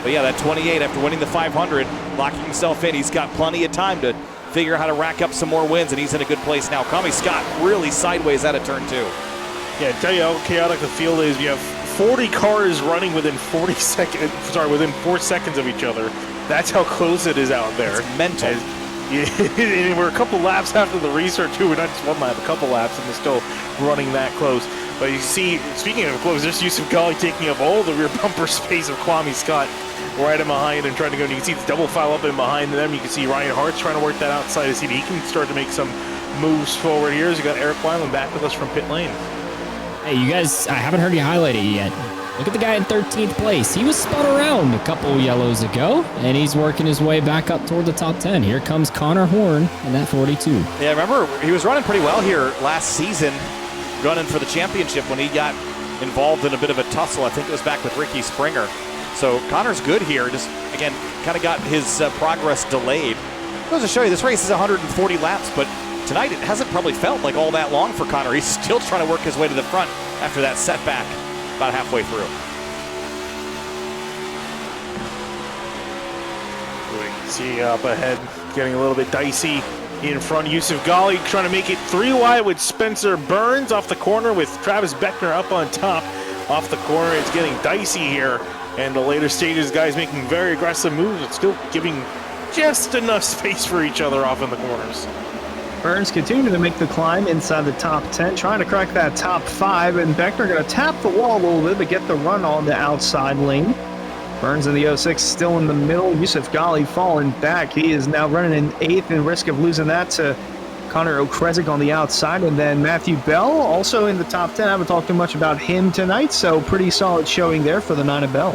But yeah, that 28, after winning the 500, locking himself in, he's got plenty of time to figure out how to rack up some more wins, and he's in a good place now. Kwame Scott really sideways out of turn 2. Yeah, tell you how chaotic the field is. You have 40 cars running within 4 seconds of each other. That's how close it is out there. It's mental. And we're a couple laps after the restart too. We're not just one lap, a couple laps, and we're still running that close. But you see, speaking of close, there's Yusuf Ghali taking up all the rear bumper space of Kwame Scott right in behind and trying to go. And you can see the double file up in behind them. You can see Ryan Hart's trying to work that outside to see if he can start to make some moves forward here. As you got Eric Wyland back with us from pit lane. Hey, you guys, I haven't heard you highlight it yet. Look at the guy in 13th place. He was spun around a couple yellows ago, and he's working his way back up toward the top 10. Here comes Connor Horn in that 42. Yeah, remember, he was running pretty well here last season, running for the championship when he got involved in a bit of a tussle. I think it was back with Ricky Springer. So Connor's good here. Just, again, kind of got his progress delayed. Goes to show you, this race is 140 laps, but tonight it hasn't probably felt like all that long for Connor. He's still trying to work his way to the front after that setback about halfway through. We can see up ahead, getting a little bit dicey in front. Yusuf Ghali trying to make it 3 wide with Spencer Burns off the corner with Travis Beckner up on top. Off the corner, it's getting dicey here. And the later stages, guys making very aggressive moves, but still giving just enough space for each other off in the corners. Burns continuing to make the climb inside the top 10, trying to crack that top 5, and Beckner going to tap the wall a little bit to get the run on the outside lane. Burns in the 06 still in the middle. Yusuf Ghali falling back. He is now running in 8th and risk of losing that to Connor Okresic on the outside, and then Matthew Bell also in the top 10. I haven't talked too much about him tonight, so pretty solid showing there for the 9 of Bell.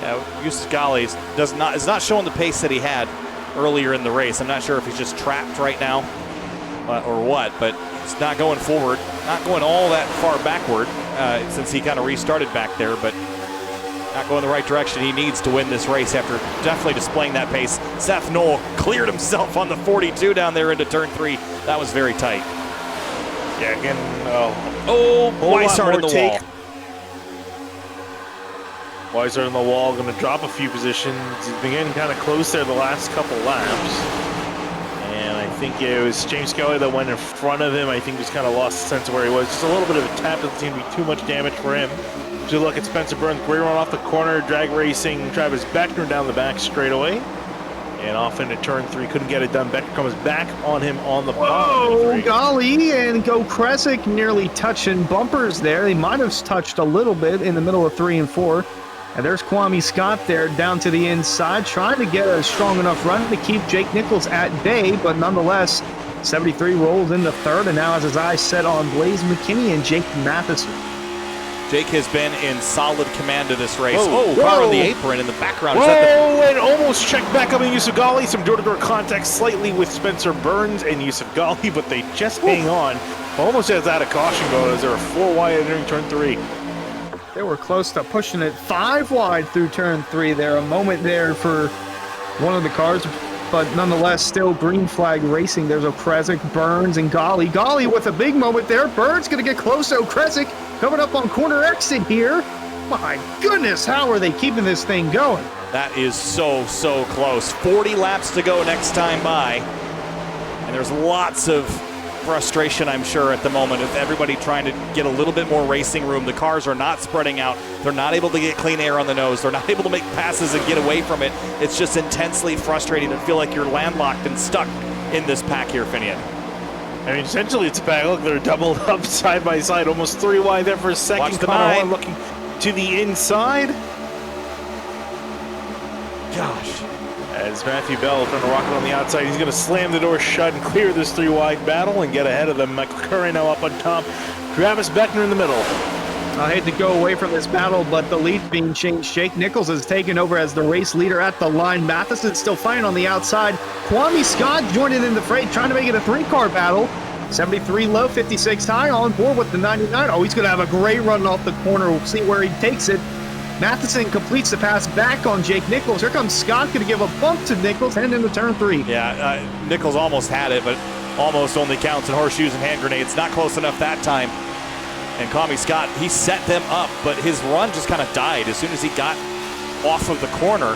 Yeah, Yusuf Ghali is not showing the pace that he had earlier in the race. I'm not sure if he's just trapped right now or what, but he's not going forward, not going all that far backward since he kind of restarted back there, but not going the right direction he needs to win this race after definitely displaying that pace. Seth Knoll cleared himself on the 42 down there into turn 3. That was very tight. Yeah, again, Weishart in the wall. Weishart in the wall, going to drop a few positions. He's been getting kind of close there the last couple laps. And I think it was James Kelly that went in front of him. I think just kind of lost the sense of where he was. Just a little bit of a tap. Doesn't seem to be too much damage for him. As you look at Spencer Burns, great run off the corner, drag racing Travis Beckner down the back straightaway. And off into turn 3, couldn't get it done. Beckner comes back on him on the Whoa, Ghali and Okresic nearly touching bumpers there. They might have touched a little bit in the middle of 3 and 4. And there's Kwame Scott there down to the inside, trying to get a strong enough run to keep Jake Nichols at bay, but nonetheless, 73 rolls into 3rd, and now has his eyes set on Blaze McKinney and Jake Matheson. Jake has been in solid command of this race. Car on the apron in the background. And almost checked back up in Yusuf Ghali. Some door-to-door contact slightly with Spencer Burns and Yusuf Ghali, but they just hang on. Almost has out of caution going as they're 4 wide entering turn 3. They were close to pushing it 5 wide through turn 3 there. A moment there for one of the cars, but nonetheless still green flag racing. There's Okresic, Burns, and Ghali. Ghali with a big moment there. Burns going to get close to Okresic. Coming up on corner exit here. My goodness, how are they keeping this thing going? That is so close. 40 laps to go next time by. And there's lots of frustration, I'm sure, at the moment of everybody trying to get a little bit more racing room. The cars are not spreading out. They're not able to get clean air on the nose. They're not able to make passes and get away from it. It's just intensely frustrating to feel like you're landlocked and stuck in this pack here, Finian. I mean, essentially it's a pack. Look, they're doubled up side by side, almost 3 wide there for a second. Watch the 9. Looking to the inside. Gosh. As Matthew Bell trying to rocket on the outside, he's going to slam the door shut and clear this 3 wide battle and get ahead of them. Michael Curry now up on top. Travis Beckner in the middle. I hate to go away from this battle, but the lead being changed. Jake Nichols has taken over as the race leader at the line. Matheson still fighting on the outside. Kwame Scott joining in the fray, trying to make it a 3-car battle. 73 low, 56 high, on board with the 99. Oh, he's going to have a great run off the corner. We'll see where he takes it. Matheson completes the pass back on Jake Nichols. Here comes Scott, going to give a bump to Nichols, heading into turn 3. Yeah, Nichols almost had it, but almost only counts in horseshoes and hand grenades. Not close enough that time. And Kwame Scott, he set them up, but his run just kind of died. As soon as he got off of the corner,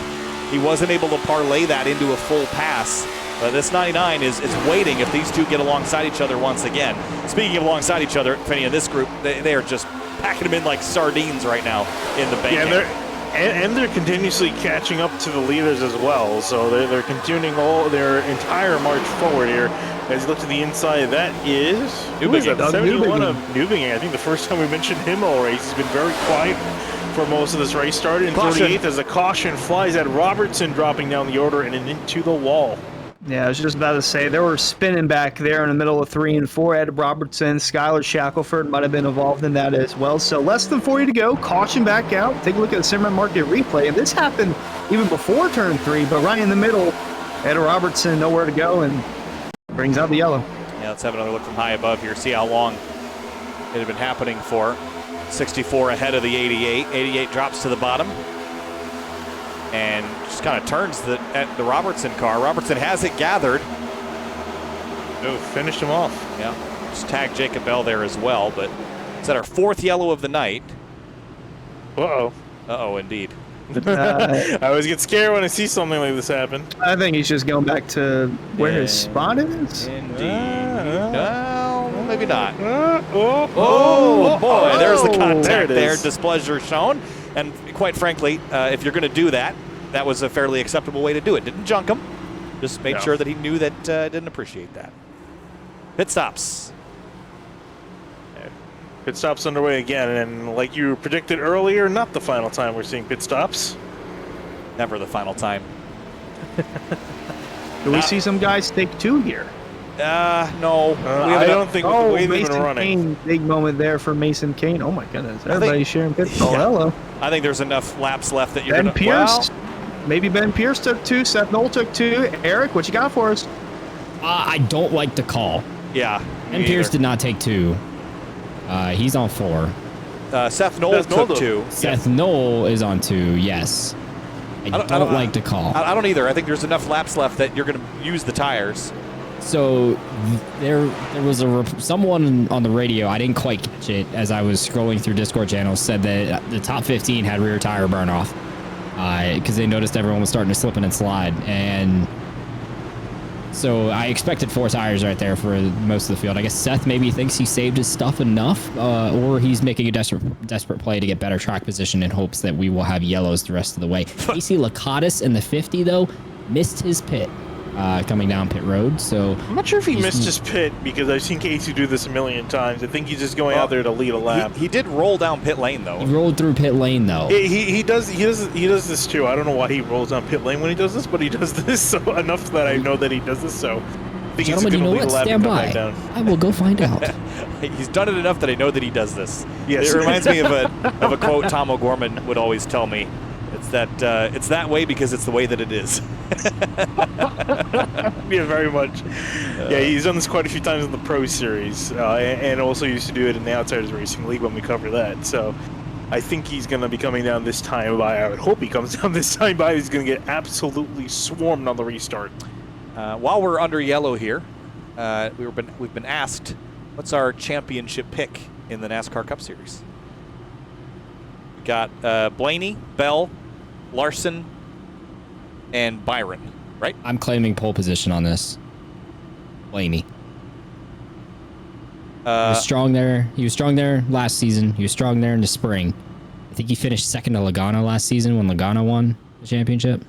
he wasn't able to parlay that into a full pass. This 99 is waiting if these two get alongside each other once again. Speaking of alongside each other, Finney, in this group, they are just packing them in like sardines right now in the bank. Yeah, they're continuously catching up to the leaders as well. So they're continuing all their entire march forward here. As you look to the inside, that is Newbegin. 71 of Newbegin. I think the first time we mentioned him all race, he's been very quiet for most of this race. Started in 38th as a caution flies at Robertson, dropping down the order and into the wall. Yeah, I was just about to say, they were spinning back there in the middle of 3 and 4. Ed Robertson, Skylar Shackelford might have been involved in that as well. So less than 40 to go. Caution back out. Take a look at the Cimarron Market replay. And this happened even before turn 3, but right in the middle, Ed Robertson nowhere to go and brings out the yellow. Yeah, let's have another look from high above here. See how long it had been happening for. 64 ahead of the 88. 88 drops to the bottom. And just kind of turns at the Robertson car. Robertson has it gathered. Oh, finished him off. Yeah, just tagged Jacob Bell there as well, but it's at our 4th yellow of the night. Uh-oh. Uh-oh, indeed. I always get scared when I see something like this happen. I think he's just going back to where his spot is. Indeed. No, maybe not. Oh, boy, there's the contact there. Displeasure shown. And quite frankly, if you're going to do that, that was a fairly acceptable way to do it. Didn't junk him. Just made sure that he knew that didn't appreciate that. Pit stops. Pit stops underway again, and like you predicted earlier, not the final time we're seeing pit stops. Never the final time. Do we see some guys take 2 here? No. I don't think with the way they've been running. Kane, big moment there for Mason Kane. Oh my goodness. Everybody's sharing pits. Oh, hello. I think there's enough laps left that you're Ben going to... Pierce. Maybe Ben Pierce took 2. Seth Knoll took 2. Eric, what you got for us? I don't like the call. Yeah. Ben Pierce did not take 2. He's on 4. Seth Knoll took 2. Seth Knoll is on 2, yes. I don't like the call. I don't either. I think there's enough laps left that you're going to use the tires. So there was someone on the radio, I didn't quite catch it as I was scrolling through Discord channels, said that the top 15 had rear tire burn off because they noticed everyone was starting to slip and slide. And so I expected 4 tires right there for most of the field. I guess Seth maybe thinks he saved his stuff enough, or he's making a desperate play to get better track position in hopes that we will have yellows the rest of the way. Casey Lakatos in the 50, though, missed his pit. Coming down pit road, so I'm not sure if he missed his pit because I've seen Casey do this a million times. I think he's just going out there to lead a lap. He did roll down pit lane though. He rolled through pit lane though. He does this too. I don't know why he rolls down pit lane when he does this, but he does this so enough that I know that he does this. So I think gentlemen, he's you know what? Stand by. I will go find out. He's done it enough that I know that he does this. Yes. It reminds me of a quote Tom O'Gorman would always tell me. It's that way because it's the way that it is. Yeah, very much. Yeah, he's done this quite a few times in the Pro Series, and also used to do it in the Outsiders Racing League when we cover that. So I think he's going to be coming down this time by. I would hope he comes down this time by. He's going to get absolutely swarmed on the restart. While we're under yellow here, we've been asked, what's our championship pick in the NASCAR Cup Series? We got Blaney, Bell, Larson, and Byron, right? I'm claiming pole position on this. Blaney. He was strong there. He was strong there last season. He was strong there in the spring. I think he finished second to Logano last season when Logano won the championship.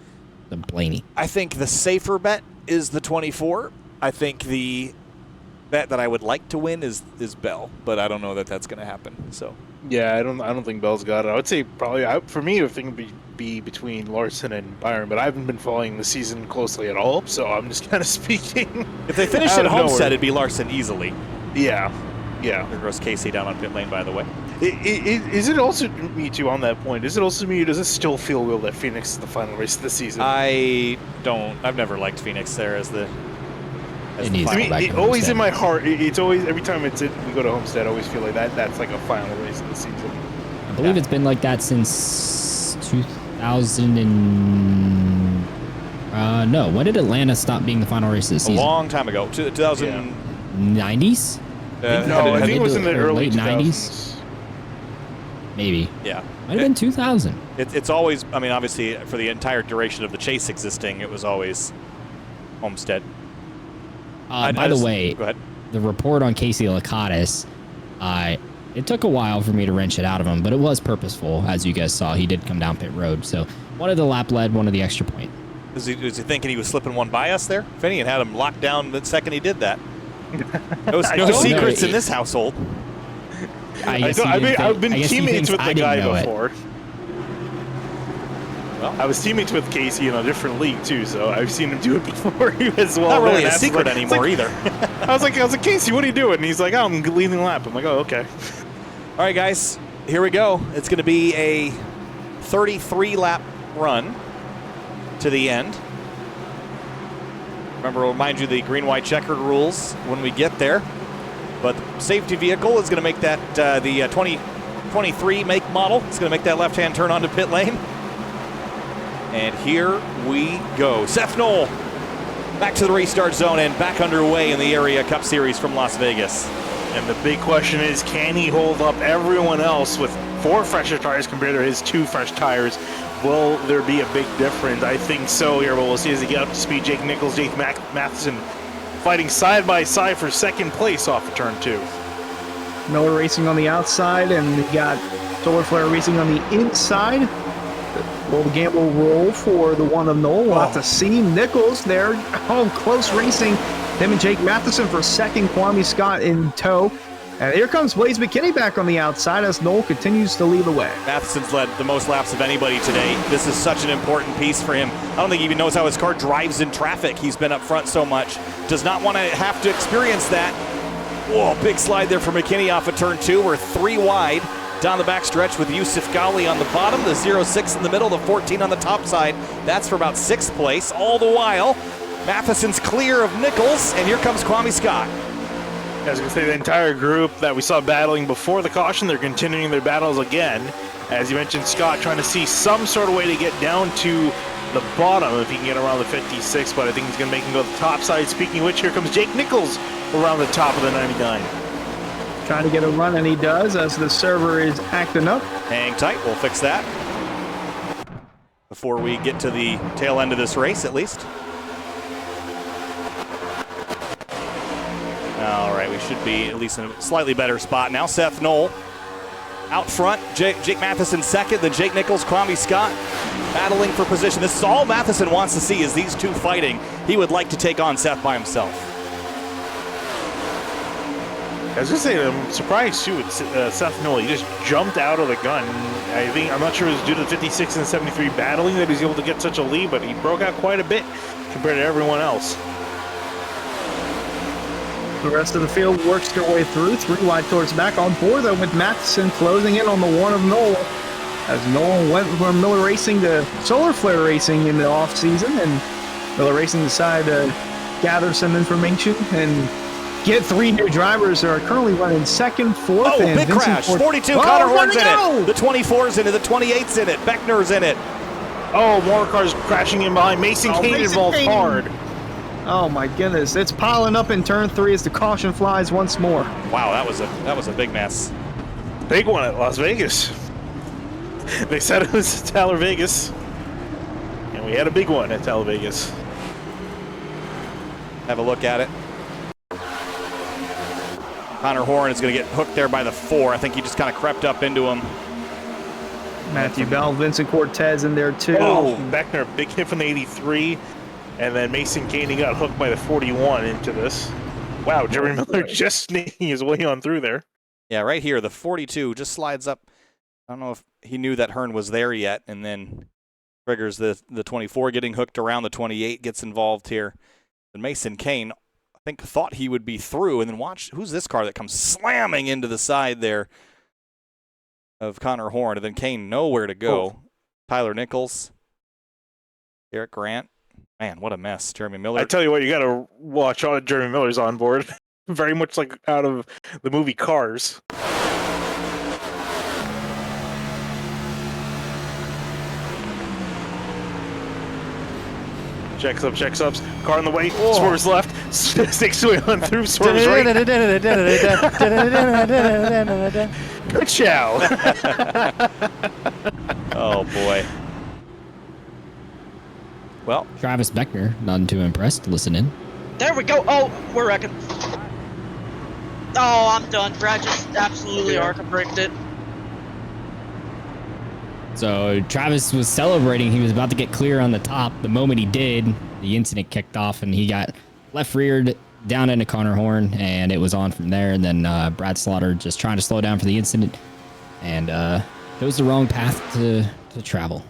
The Blaney. I think the safer bet is the 24. I think the bet that I would like to win is Bell, but I don't know that that's going to happen. So. Yeah, I don't think Bell's got it. I would say probably for me, I think it'd be between Larson and Byron, but I haven't been following the season closely at all, so I'm just kind of speaking. If they finish at Homestead, it'd be Larson easily. Yeah. There goes Casey down on pit lane, by the way. Is it also me too on that point? Is it also me? Or does it still feel real that Phoenix is the final race of the season? I've never liked Phoenix there as the. Always in my heart. It's always every time we go to Homestead, I always feel like that's like a final race of the season. I believe it's been like that since 2000 and no. When did Atlanta stop being the final race of the season? A long time ago, 2000. 90s. No, I think it was in the early late 90s. Maybe. Yeah. Might have been 2000. It's always. I mean, obviously, for the entire duration of the chase existing, it was always Homestead. By the way, go ahead. The report on Casey Lakatos, it took a while for me to wrench it out of him, but it was purposeful, as you guys saw. He did come down pit road, so one of the lap led, one of the extra point. Was he thinking he was slipping one by us there? Finian had him locked down the second he did that. No secrets in this household. I've been teammates with the guy before. I was teammates with Casey in a different league too, so I've seen him do it before as well. Not really a secret anymore either. I was like, Casey, what are you doing? And he's like, oh, I'm leading the lap. I'm like, oh, okay. All right, guys, here we go. It's going to be a 33-lap run to the end. Remember, I'll remind you the green-white checkered rules when we get there. But the safety vehicle is going to make that the 2023 make model. It's going to make that left-hand turn onto pit lane. And here we go. Seth Knoll back to the restart zone and back underway in the Area Cup Series from Las Vegas. And the big question is, can he hold up everyone else with 4 fresher tires compared to his 2 fresh tires? Will there be a big difference? I think so here, but we'll see as they get up to speed. Jake Nichols, Jake Matheson fighting side by side for second place off of turn 2. Miller Racing on the outside, and we got Solar Flare Racing on the inside. Will the gamble roll for the one of Knoll? We'll have to see. Nichols there. Oh, close racing. Him and Jake Matheson for second. Kwame Scott in tow. And here comes Blaze McKinney back on the outside as Knoll continues to lead the way. Matheson's led the most laps of anybody today. This is such an important piece for him. I don't think he even knows how his car drives in traffic. He's been up front so much. Does not want to have to experience that. Whoa, big slide there for McKinney off of turn 2. We're 3 wide. Down the back stretch with Yusuf Ghali on the bottom, the 06 in the middle, the 14 on the top side. That's for about 6th place. All the while, Matheson's clear of Nichols, and here comes Kwame Scott. I was going to say, the entire group that we saw battling before the caution, they're continuing their battles again. As you mentioned, Scott trying to see some sort of way to get down to the bottom if he can get around the 56, but I think he's going to make him go to the top side. Speaking of which, here comes Jake Nichols around the top of the 99. Trying to get a run, and he does as the server is acting up. Hang tight, we'll fix that before we get to the tail end of this race, at least. All right, we should be at least in a slightly better spot now. Seth Knoll out front, Jake Matheson second, then Jake Nichols, Kwame Scott battling for position. This is all Matheson wants to see is these two fighting. He would like to take on Seth by himself. I was going to say, I'm surprised too with Seth Knoll. He just jumped out of the gun. I'm not sure it was due to the 56 and 73 battling that he was able to get such a lead, but he broke out quite a bit compared to everyone else. The rest of the field works their way through, 3 wide towards the back. On board though with Matheson closing in on the one of Knoll. As Knoll went from Miller Racing to Solar Flare Racing in the off-season, and Miller Racing decided to gather some information and get 3 new drivers that are currently running 2nd, 4th, oh, and big Vincent crash. Ford. 42, Connor Horn's in it. The 24's in it, the 28's in it, Beckner's in it. Oh, more cars crashing in behind. Mason Kane involved hard. Oh my goodness, it's piling up in turn 3 as the caution flies once more. Wow, that was a big mess. Big one at Las Vegas. They said it was Tyler Vegas, and we had a big one at Tyler Vegas. Have a look at it. Connor Horn is going to get hooked there by the 4. I think he just kind of crept up into him. Matthew Bell, Vincent Cortez in there too. Oh, Beckner, big hit from the 83. And then Mason Kane, he got hooked by the 41 into this. Wow, Jerry Miller just sneaking his way on through there. Yeah, right here, the 42 just slides up. I don't know if he knew that Hearn was there yet, and then triggers the 24 getting hooked around. The 28 gets involved here. And Mason Kane, I think, thought he would be through, and then watch, who's this car that comes slamming into the side there of Connor Horn, and then Kane nowhere to go. Oh. Tyler Nichols, Eric Grant. Man, what a mess. Jeremy Miller. I tell you what, you got to watch all Jeremy Miller's on board. Very much like out of the movie Cars. Checks ups. Car on the way. Oh. Swerves left. Sticks way on through. Swerves right. Good chow. Oh, boy. Well, Travis Beckner, none too impressed. Listen in. There we go. Oh, we're wrecking. Oh, I'm done. Brad just absolutely arc bricked it. So Travis was celebrating. He was about to get clear on the top. The moment he did, the incident kicked off, and he got left-reared down into Connor Horn, and it was on from there. And then Brad Slaughter just trying to slow down for the incident, and chose the wrong path to travel.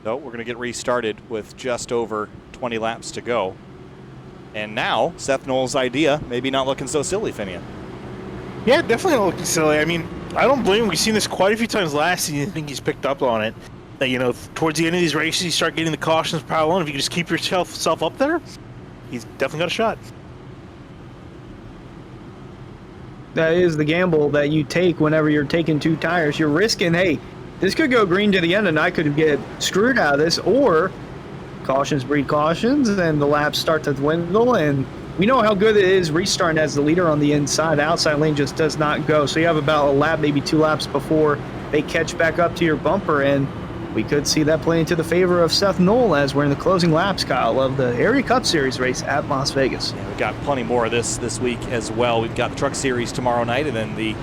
So we're going to get restarted with just over 20 laps to go. And now, Seth Knoll's idea, maybe not looking so silly, Finian. Yeah, definitely not looking silly. I mean, I don't blame him. We've seen this quite a few times last season. I think he's picked up on it. That, you know, towards the end of these races, you start getting the cautions pile on. If you can just keep yourself up there, he's definitely got a shot. That is the gamble that you take whenever you're taking 2 tires. You're risking, hey, this could go green to the end and I could get screwed out of this, or cautions breed cautions and the laps start to dwindle, and we know how good it is restarting as the leader on the inside. Outside lane just does not go. So you have about a lap, maybe 2 laps before they catch back up to your bumper, and we could see that play into the favor of Seth Knoll as we're in the closing laps, Kyle, of the Area Cup Series race at Las Vegas. Yeah, we've got plenty more of this week as well. We've got the Truck Series tomorrow night, and then the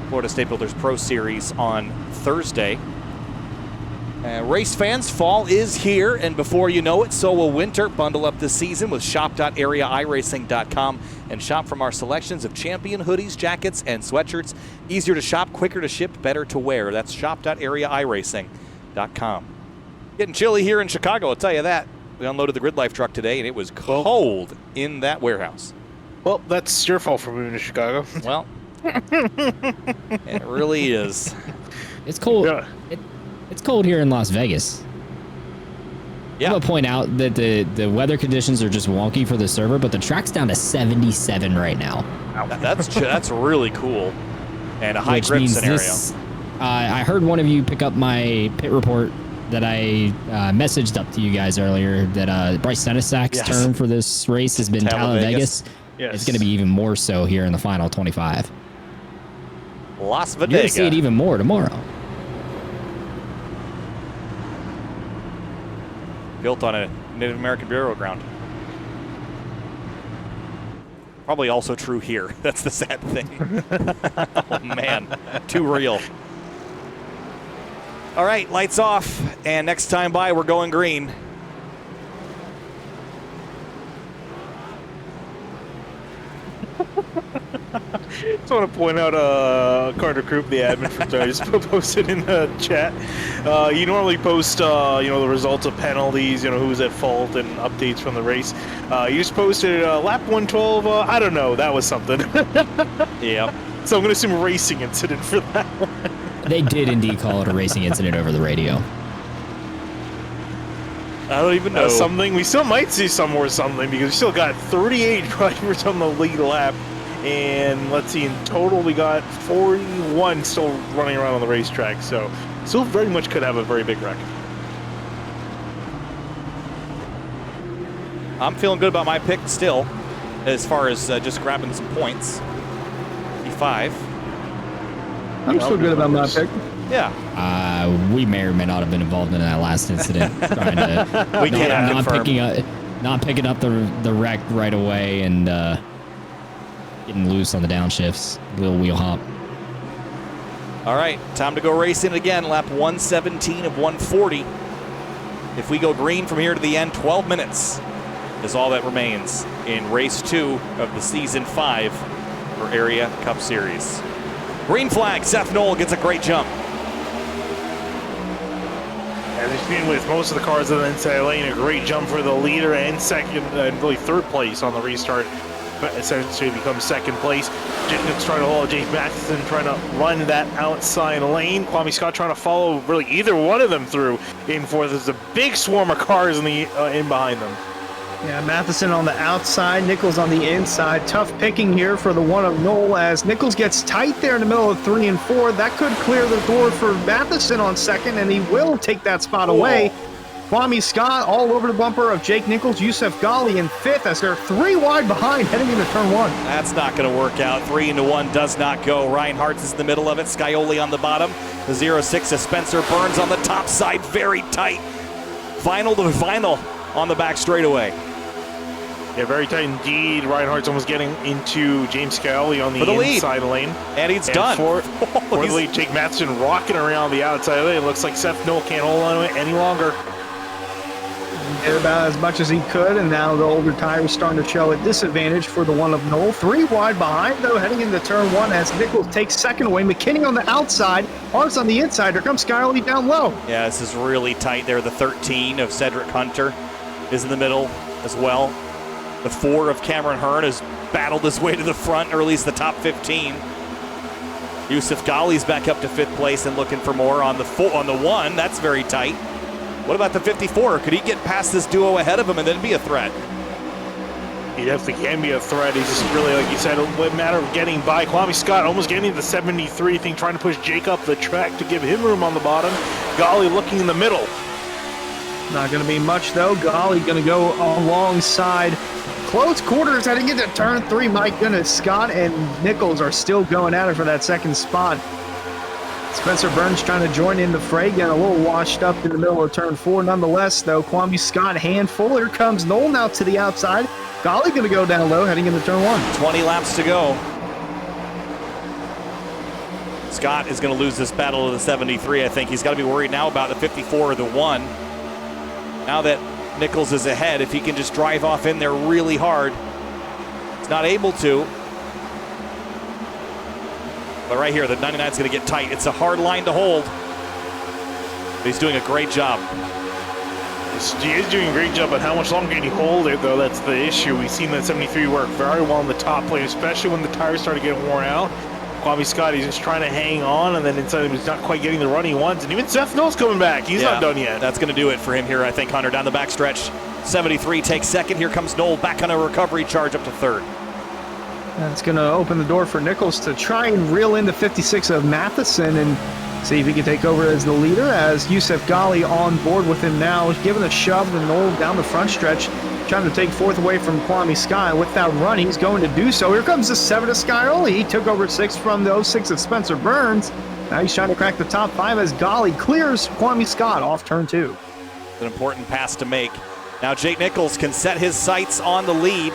Florida State Builders Pro Series on Thursday. Race fans, fall is here, and before you know it, so will winter. Bundle up this season with shop.areairacing.com and shop from our selections of champion hoodies, jackets, and sweatshirts. Easier to shop, quicker to ship, better to wear. That's shop.areairacing.com. Getting chilly here in Chicago, I'll tell you that. We unloaded the Grid Life truck today, and it was cold in that warehouse. Well, that's your fault for moving to Chicago. Well, it really is. It's cold. Yeah. It's cold here in Las Vegas. Yeah. I'm going to point out that the weather conditions are just wonky for the server, but the track's down to 77 right now. That's really cool. And a high grip scenario. I heard one of you pick up my pit report that I messaged up to you guys earlier that Bryce Senesak's term for this race has been Talladega. Yes. It's going to be even more so here in the final 25. Las You're Vegas. going to see it even more tomorrow. Built on a Native American burial ground. Probably also true here. That's the sad thing. Oh, man. Too real. All right, lights off. And next time by, we're going green. Just want to point out Carter Croup, the admin from just posted in the chat. You normally post, the results of penalties, who's at fault and updates from the race. You just posted lap 112. I don't know. That was something. Yeah. So I'm going to assume a racing incident for that one. They did indeed call it a racing incident over the radio. I don't even know. Something. We still might see some more something because we still got 38 drivers on the lead lap. And let's see, in total we got 41 still running around on the racetrack. So still very much could have a very big wreck. I'm feeling good about my pick still, as far as just grabbing some points. P5. I'm still good about my pick. Yeah. We may or may not have been involved in that last incident. Trying to We can't not picking up the wreck right away and getting loose on the downshifts. Little wheel hop. All right, time to go racing again. Lap 117 of 140. If we go green from here to the end, 12 minutes is all that remains in race 2 of the season 5 for Area Cup Series. Green flag, Seth Knoll gets a great jump. As you've seen with most of the cars on the inside lane, a great jump for the leader and second, and really third place on the restart. But essentially becomes second place. Jenkins trying to hold James Matheson, trying to run that outside lane. Kwame Scott trying to follow really either one of them through in fourth. There's a big swarm of cars in behind them. Yeah, Matheson on the outside, Nichols on the inside. Tough picking here for the one of Knoll as Nichols gets tight there in the middle of 3 and 4. That could clear the door for Matheson on second, and he will take that spot away. Kwame Scott all over the bumper of Jake Nichols, Yusuf Ghali in 5th as they're 3 wide behind heading into turn 1. That's not going to work out. 3 into 1 does not go. Ryan Hartz is in the middle of it. Scioli on the bottom. The 06 is Spencer Burns on the top side, very tight. Vinyl to vinyl on the back straightaway. Yeah, very tight indeed. Ryan Hart's almost getting into James Scioli on the inside lane. And he's done. For the lead, Jake Matheson rocking around the outside lane. It looks like Seth Knoll can't hold on to it any longer. Did about as much as he could, and now the older tires starting to show a disadvantage for the one of Knoll. 3 wide behind, though, heading into turn 1 as Nichols takes second away. McKinney on the outside, Arts on the inside. Here comes Skyly down low. Yeah, this is really tight there. The 13 of Cedric Hunter is in the middle as well. The 4 of Cameron Hearn has battled his way to the front, or at least the top 15. Yusuf Ghali's back up to 5th place and looking for more on the 1. That's very tight. What about the 54? Could he get past this duo ahead of him and then be a threat? He definitely can be a threat. He's just really, like you said, a matter of getting by. Kwame Scott almost getting the 73 thing, trying to push Jake up the track to give him room on the bottom. Ghali looking in the middle. Not going to be much, though. Ghali going to go alongside. Close quarters heading into turn 3. My goodness, Scott and Nichols are still going at it for that second spot. Spencer Burns trying to join in the fray, getting a little washed up in the middle of turn 4. Nonetheless, though, Kwame Scott handful. Here comes Knoll now to the outside. Ghali going to go down low heading into turn 1. 20 laps to go. Scott is going to lose this battle to the 73. I think he's got to be worried now about the 54 or the 1. Now that Nichols is ahead, if he can just drive off in there really hard. He's not able to. But right here, the 99 is going to get tight. It's a hard line to hold. But he's doing a great job. He is doing a great job, but how much longer can he hold it, though? That's the issue. We've seen that 73 work very well in the top plane, especially when the tires started getting worn out. Kwame Scott, he's just trying to hang on, and then inside him, he's not quite getting the run he wants. And even Seth Knowles coming back. He's not done yet. That's going to do it for him here, I think, Hunter. Down the backstretch, 73 takes second. Here comes Knoll back on a recovery charge up to 3rd. That's going to open the door for Nichols to try and reel in the 56 of Matheson and see if he can take over as the leader, as Yusuf Ghali on board with him now, giving a shove to Knoll down the front stretch, trying to take 4th away from Kwame Scott. With that run, he's going to do so. Here comes the 7 of Skyoli. He took over 6 from the 06 of Spencer Burns. Now he's trying to crack the top 5 as Ghali clears Kwame Scott off turn 2. An important pass to make. Now Jake Nichols can set his sights on the lead.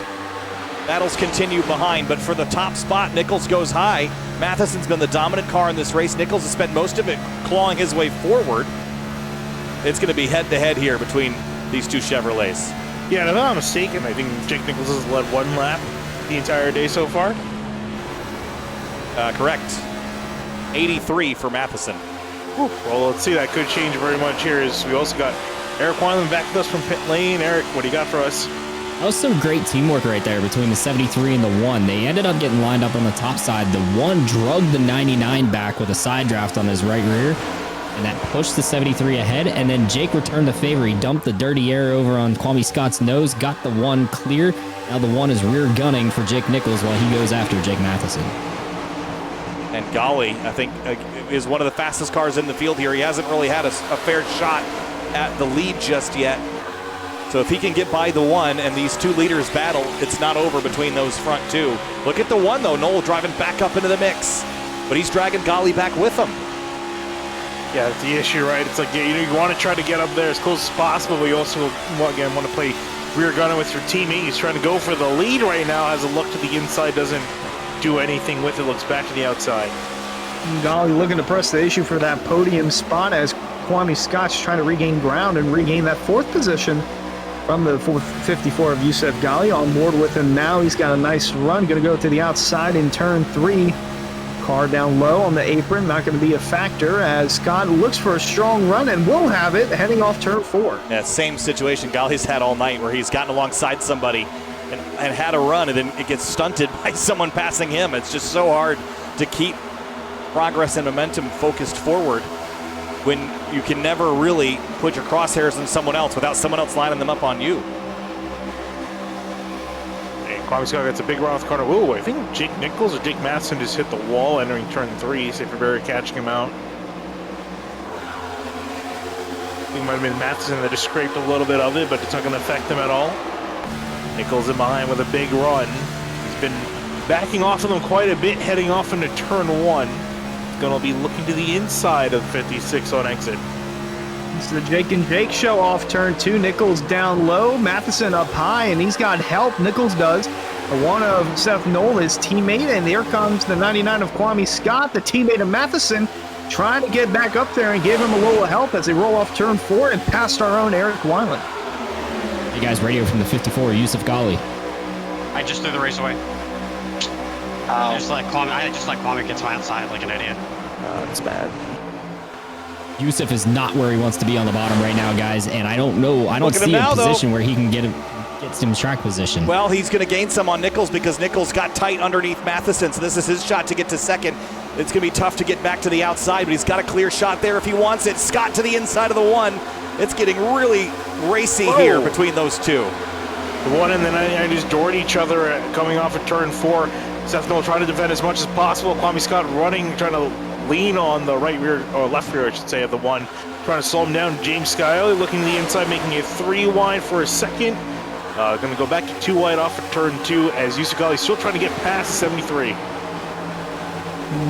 Battles continue behind, but for the top spot, Nichols goes high. Matheson's been the dominant car in this race. Nichols has spent most of it clawing his way forward. It's going to be head-to-head here between these two Chevrolets. Yeah, and if I'm not mistaken, I think Jake Nichols has led 1 lap the entire day so far. Correct. 83 for Matheson. Whew. Well, let's see. That could change very much here. As we also got Eric Wineland back with us from pit lane. Eric, what do you got for us? That was some great teamwork right there between the 73 and the 1. They ended up getting lined up on the top side. The 1 drugged the 99 back with a side draft on his right rear, and that pushed the 73 ahead, and then Jake returned the favor. He dumped the dirty air over on Kwame Scott's nose, got the 1 clear. Now the 1 is rear gunning for Jake Nichols while he goes after Jake Matheson. And Ghali, I think, is one of the fastest cars in the field here. He hasn't really had a fair shot at the lead just yet. So if he can get by the 1 and these 2 leaders battle, it's not over between those front 2. Look at the 1, though. Knoll driving back up into the mix. But he's dragging Ghali back with him. Yeah, that's the issue, right? It's like, you want to try to get up there as close as possible, but you also, again, want to play rear gunner with your teammate. He's trying to go for the lead right now. Has a look to the inside, doesn't do anything with it, looks back to the outside. Ghali looking to press the issue for that podium spot as Kwame Scott's trying to regain ground and regain that 4th position from the 54 of Yusuf Ghali. On board with him now. He's got a nice run. Going to go to the outside in turn 3. Car down low on the apron. Not going to be a factor as Scott looks for a strong run and will have it heading off turn 4. Yeah, same situation Ghali's had all night where he's gotten alongside somebody and had a run, and then it gets stunted by someone passing him. It's just so hard to keep progress and momentum focused forward when you can never really put your crosshairs on someone else without someone else lining them up on you. Kwame Scott gets a big run off the corner. Ooh, I think Jake Nichols or Jake Matheson just hit the wall entering turn 3. Safer Barry catching him out. I think it might have been Matheson that just scraped a little bit of it, but it's not going to affect him at all. Nichols in behind with a big run. He's been backing off of them quite a bit, heading off into turn 1. Going to be looking to the inside of 56 on exit. It's the Jake and Jake show off turn 2. Nichols down low, Matheson up high, and he's got help. Nichols does. The 1 of Seth Knoll, his teammate, and here comes the 99 of Kwame Scott, the teammate of Matheson, trying to get back up there and give him a little help as they roll off turn 4 and past our own Eric Weiland. Hey guys, radio from the 54, Yusuf Ghali. I just threw the race away. I just let Kwame get to my outside like an idiot. That's bad. Yusuf is not where he wants to be on the bottom right now, guys, and I don't know. I don't see a position where he can get some track position. Well, he's going to gain some on Nichols because Nichols got tight underneath Matheson, so this is his shot to get to second. It's going to be tough to get back to the outside, but he's got a clear shot there if he wants it. Scott to the inside of the one. It's getting really racy here between those two. The one and the 99 just doored each other coming off of turn 4. Seth Knoll trying to defend as much as possible. Kwame Scott running, trying to lean on the right rear, or left rear, I should say, of the one. Trying to slow him down. James Scioli looking to the inside, making it 3 wide for a second. Going to go back to 2 wide off of turn 2 as Yusuf Ghali still trying to get past 73.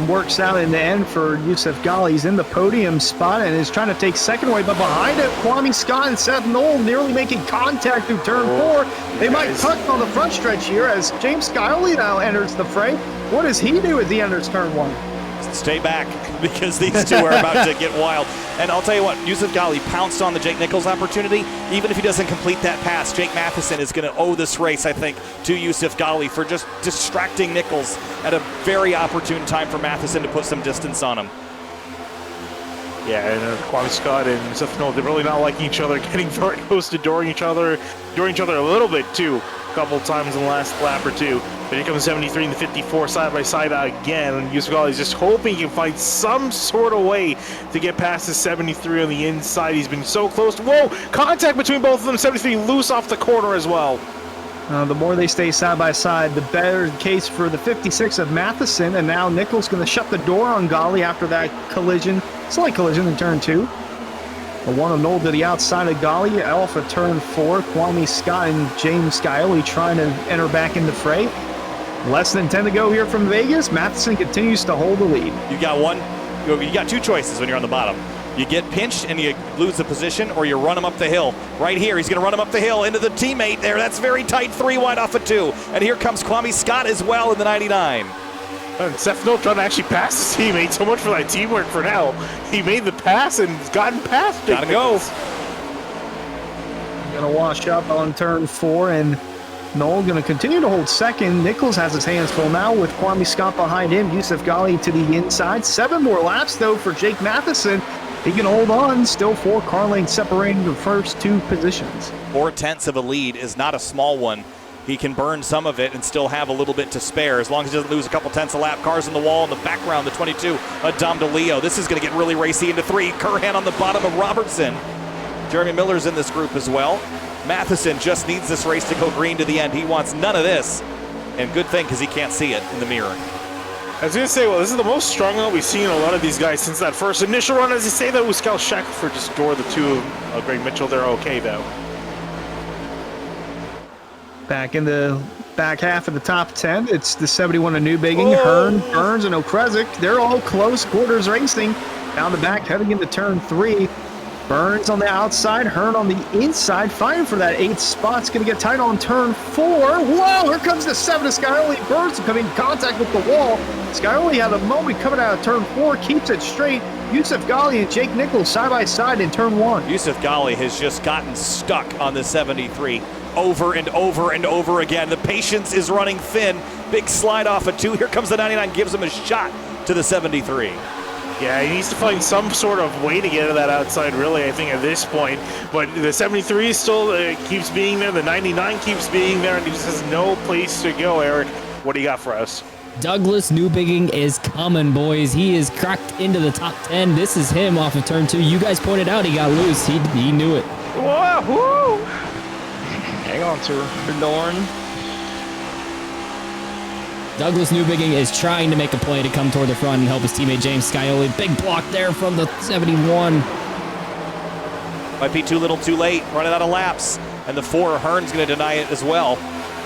Works out in the end for Yusuf Ghali. He's in the podium spot and is trying to take second away, but behind it, Kwame Scott and Seth Knoll nearly making contact through turn 4. They might touch on the front stretch here as James Scioli now enters the fray. What does he do as he enters turn 1? Stay back because these two are about to get wild. And I'll tell you what, Yusuf Ghali pounced on the Jake Nichols opportunity. Even if he doesn't complete that pass, Jake Matheson is going to owe this race, I think, to Yusuf Ghali for just distracting Nichols at a very opportune time for Matheson to put some distance on him. Yeah, and Kwame Scott and Seth Knoll, they're really not liking each other, getting very close to dooring each other a little bit too, a couple times in the last lap or two. But here comes 73 and the 54 side by side again, and Yusuf Ghali is just hoping he can find some sort of way to get past the 73 on the inside. He's been so close. Whoa! Contact between both of them. 73 loose off the corner as well. The more they stay side by side, the better case for the 56 of Matheson, and now Nichols going to shut the door on Ghali after that collision, slight collision in turn 2. The one of Knoll to the outside of Ghali, off of turn 4. Kwame Scott and James Scioli trying to enter back in the fray. Less than 10 to go here from Vegas. Matheson continues to hold the lead. You got 2 choices when you're on the bottom. You get pinched and you lose the position, or you run him up the hill. Right here, he's going to run him up the hill into the teammate there. That's very tight, 3 wide off of 2. And here comes Kwame Scott as well in the 99. And Seth Knoll trying to actually pass his teammate. So much for that teamwork for now. He made the pass and gotten past. Gotta go. Going to wash up on turn 4, and Knoll going to continue to hold second. Nichols has his hands full now with Kwame Scott behind him. Yusuf Ghali to the inside. 7 more laps, though, for Jake Matheson. He can hold on. Still 4 car lengths separating the first 2 positions. 4/10 of a lead is not a small one. He can burn some of it and still have a little bit to spare as long as he doesn't lose a couple tenths a lap. Cars on the wall in the background, the 22, Adam DeLeo. This is going to get really racy into 3. Curhan on the bottom of Robertson. Jeremy Miller's in this group as well. Matheson just needs this race to go green to the end. He wants none of this. And good thing because he can't see it in the mirror. I was going to say, well, this is the most strung out we've seen a lot of these guys since that first initial run. As you say, that Pascal Shackelford just door the 2 of Greg Mitchell. They're okay, though. Back in the back half of the top 10, it's the 71 of Newbigging, Hearn, Burns, and Okrezik. They're all close quarters racing. Down the back, heading into turn 3. Burns on the outside, Hearn on the inside, fighting for that 8th spot. It's going to get tight on turn 4. Whoa, here comes the 7 of Scioli. Burns coming in contact with the wall. Scioli had a moment coming out of turn 4, keeps it straight. Yusuf Ghali and Jake Nichols side by side in turn 1. Yusuf Ghali has just gotten stuck on the 73 over and over and over again. The patience is running thin. Big slide off of 2. Here comes the 99, gives him a shot to the 73. Yeah, he needs to find some sort of way to get to that outside, really, I think, at this point. But the 73 still keeps being there. The 99 keeps being there, and he just has no place to go. Eric, what do you got for us? Douglas Newbigging is coming, boys. He is cracked into the top 10. This is him off of turn 2. You guys pointed out he got loose. He knew it. Whoa! Hang on to her, Dorn. Douglas Newbigging is trying to make a play to come toward the front and help his teammate James Scioli. Big block there from the 71. Might be too little too late, running out of laps. And the 4, Hearn's going to deny it as well.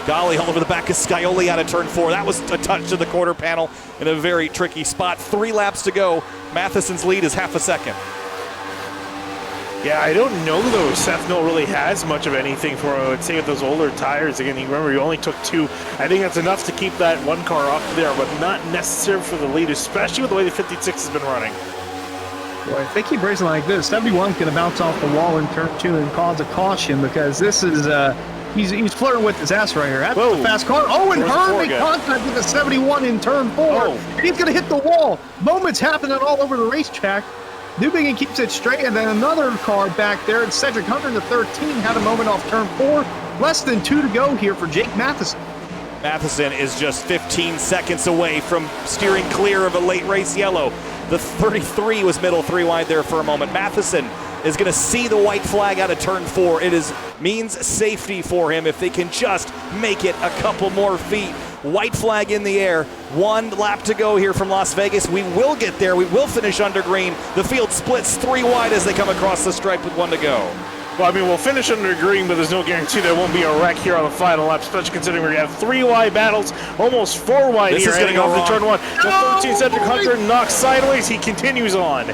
Ghali all over the back of Scioli out of turn 4. That was a touch to the quarter panel in a very tricky spot. 3 laps to go. Matheson's lead is half a second. Yeah, I don't know, though, Seth Knoll really has much of anything for him. I would say with those older tires. Again, you remember, he only took 2. I think that's enough to keep that 1 car up there, but not necessary for the lead, especially with the way the 56 has been running. Boy, if they keep racing like this, 71's going to bounce off the wall in turn 2 and cause a caution because this is he's flirting with his ass right here. That's a fast car. Oh, and Hearn made contact with the 71 in turn 4. Oh. And he's going to hit the wall. Moments happening all over the racetrack. Newbigin keeps it straight, and then another car back there. And Cedric Hunter in the 13 had a moment off turn 4. Less than 2 to go here for Jake Matheson. Matheson is just 15 seconds away from steering clear of a late race yellow. The 33 was middle 3 wide there for a moment. Matheson is going to see the white flag out of turn 4. It means safety for him if they can just make it a couple more feet. White flag in the air. 1 lap to go here from Las Vegas. We will get there. We will finish under green. The field splits 3 wide as they come across the stripe with 1 to go. Well, I mean, we'll finish under green, but there's no guarantee there won't be a wreck here on the final lap, especially considering we have 3 wide battles, almost 4 wide this here. This is going to go off the turn 1. The 13 Cedric Hunter knocks sideways. He continues on.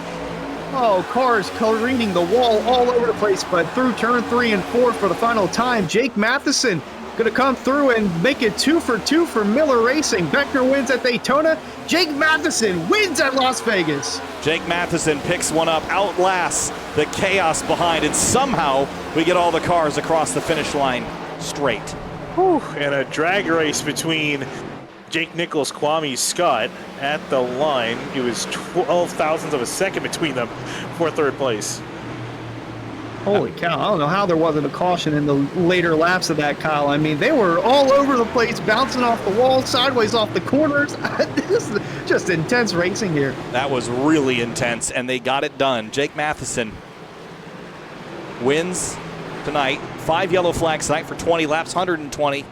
Oh, cars careening the wall all over the place, but through turn 3 and 4 for the final time, Jake Matheson going to come through and make it 2 for 2 for Miller Racing. Beckner wins at Daytona. Jake Matheson wins at Las Vegas. Jake Matheson picks one up, outlasts the chaos behind, and somehow we get all the cars across the finish line straight. Whew. And a drag race between Jake Nichols, Kwame Scott at the line. It was 12 thousandths of a second between them for 3rd place. Holy cow, I don't know how there wasn't a caution in the later laps of that, Kyle. I mean, they were all over the place, bouncing off the wall, sideways off the corners. This is just intense racing here. That was really intense, and they got it done. Jake Matheson wins tonight. 5 yellow flags tonight for 20 laps, 120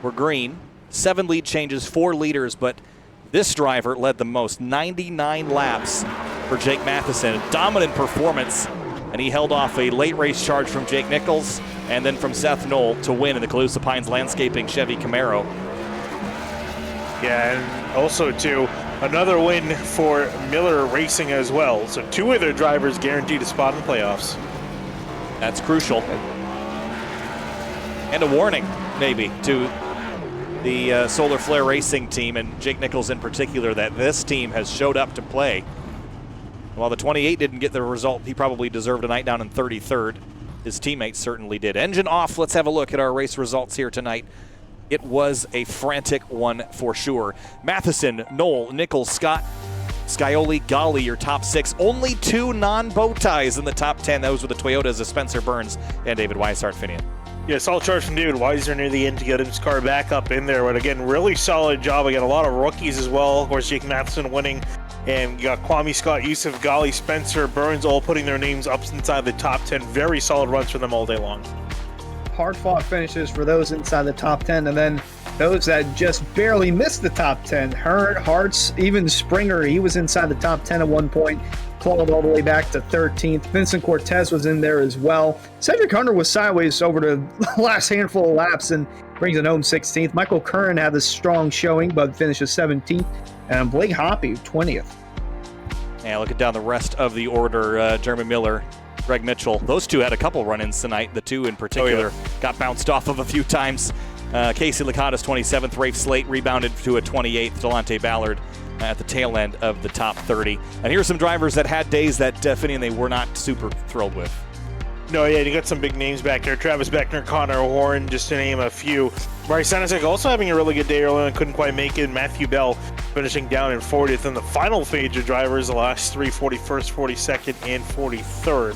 were green. 7 lead changes, 4 leaders, but this driver led the most, 99 laps for Jake Matheson. A dominant performance. And he held off a late race charge from Jake Nichols and then from Seth Knoll to win in the Calusa Pines Landscaping Chevy Camaro. Yeah, and also, too, another win for Miller Racing as well. So 2 of their drivers guaranteed a spot in the playoffs. That's crucial. And a warning, maybe, to the Solar Flare Racing team and Jake Nichols in particular, that this team has showed up to play. While the 28 didn't get the result he probably deserved tonight down in 33rd, his teammates certainly did. Engine off, let's have a look at our race results here tonight. It was a frantic one for sure. Matheson, Knoll, Nichols, Scott, Scioli, Gali, your top 6. Only 2 non-bow ties in the top 10. Those were the Toyotas of Spencer Burns and David Weishart. Finian. Yeah, solid charge from David Weiser near the end to get his car back up in there. But again, really solid job. Again, a lot of rookies as well. Of course, Jake Matheson winning. And you got Kwame Scott, Yusuf Gali, Spencer Burns all putting their names up inside the top 10. Very solid runs for them all day long. Hard-fought finishes for those inside the top 10, and then those that just barely missed the top 10. Hearn, Hartz, even Springer, he was inside the top 10 at one point, clawed all the way back to 13th. Vincent Cortez was in there as well. Cedric Hunter was sideways over the last handful of laps and brings it home 16th. Michael Curran had a strong showing, but finishes 17th. And Blake Hoppy, 20th. Yeah, looking down the rest of the order, Jeremy Miller, Greg Mitchell. Those 2 had a couple run-ins tonight. The 2 in particular got bounced off of a few times. Casey Licata's 27th. Rafe Slate rebounded to a 28th. Delonte Ballard at the tail end of the top 30. And here's some drivers that had days that Finian they were not super thrilled with. No, yeah, you got some big names back there. Travis Beckner, Connor Warren, just to name a few. Bryce Sanasek also having a really good day early on, couldn't quite make it. Matthew Bell finishing down in 40th. And the final page of drivers, the last 3, 41st, 42nd, and 43rd.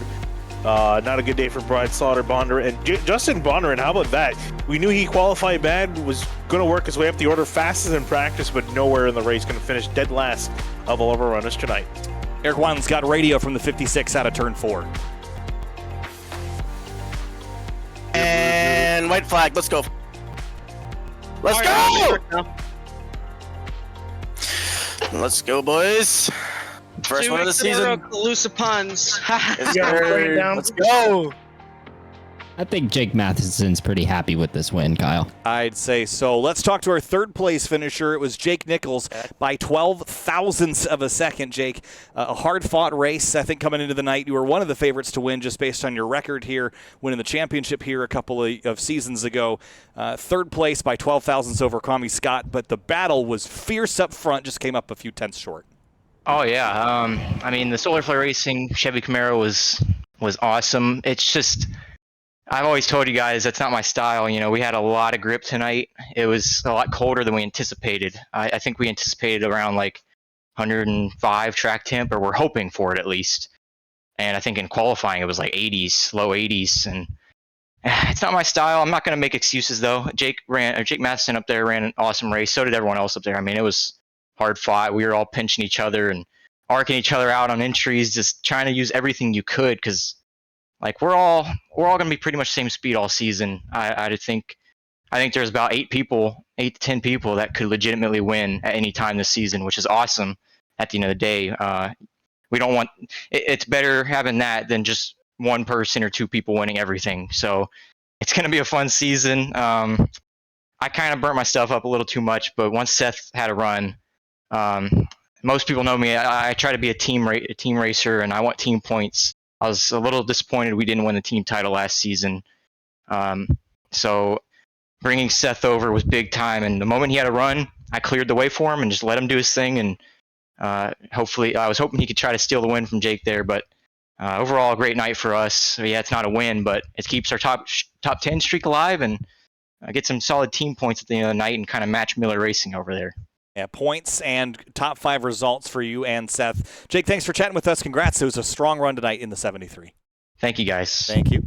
Not a good day for Brian Slaughter, Bondurant, and Justin Bondurant. How about that? We knew he qualified bad, was going to work his way up the order fastest in practice, but nowhere in the race. Going to finish dead last of all of our runners tonight. Eric Wineland's got radio from the 56 out of turn 4. And white flag, let's go. Let's go! Let's go, boys. First one of the season. Calusa Puns. Let's go. I think Jake Matheson's pretty happy with this win, Kyle. I'd say so. Let's talk to our 3rd place finisher. It was Jake Nichols by 12 thousandths of a second, Jake. A hard-fought race, I think, coming into the night. You were one of the favorites to win just based on your record here, winning the championship here a couple of seasons ago. 3rd place by 12 thousandths over Kwame Scott, but the battle was fierce up front, just came up a few tenths short. Oh yeah. I mean, the Solar Flare Racing Chevy Camaro was awesome. It's just, I've always told you guys that's not my style. You know, we had a lot of grip tonight. It was a lot colder than we anticipated. I think we anticipated around like 105 track temp, or we're hoping for it at least. And I think in qualifying it was like 80s, low 80s, and it's not my style. I'm not going to make excuses though. Jake Matheson up there ran an awesome race. So did everyone else up there. I mean, it was hard fought. We were all pinching each other and arcing each other out on entries, just trying to use everything you could, because like we're all going to be pretty much same speed all season. I think there's about 8 to 10 people that could legitimately win at any time this season, which is awesome. At the end of the day, we don't want. It's better having that than just one person or 2 people winning everything. So it's going to be a fun season. I kind of burnt my stuff up a little too much, but once Seth had a run, most people know me. I try to be a team racer, and I want team points. I was a little disappointed we didn't win the team title last season. So bringing Seth over was big time, and the moment he had a run, I cleared the way for him and just let him do his thing. And hopefully, I was hoping he could try to steal the win from Jake there, but overall, a great night for us. So yeah, it's not a win, but it keeps our top 10 streak alive, and get some solid team points at the end of the night and kind of match Miller Racing over there. Yeah, points and top 5 results for you and Seth. Jake, thanks for chatting with us. Congrats. It was a strong run tonight in the 73. Thank you, guys. Thank you.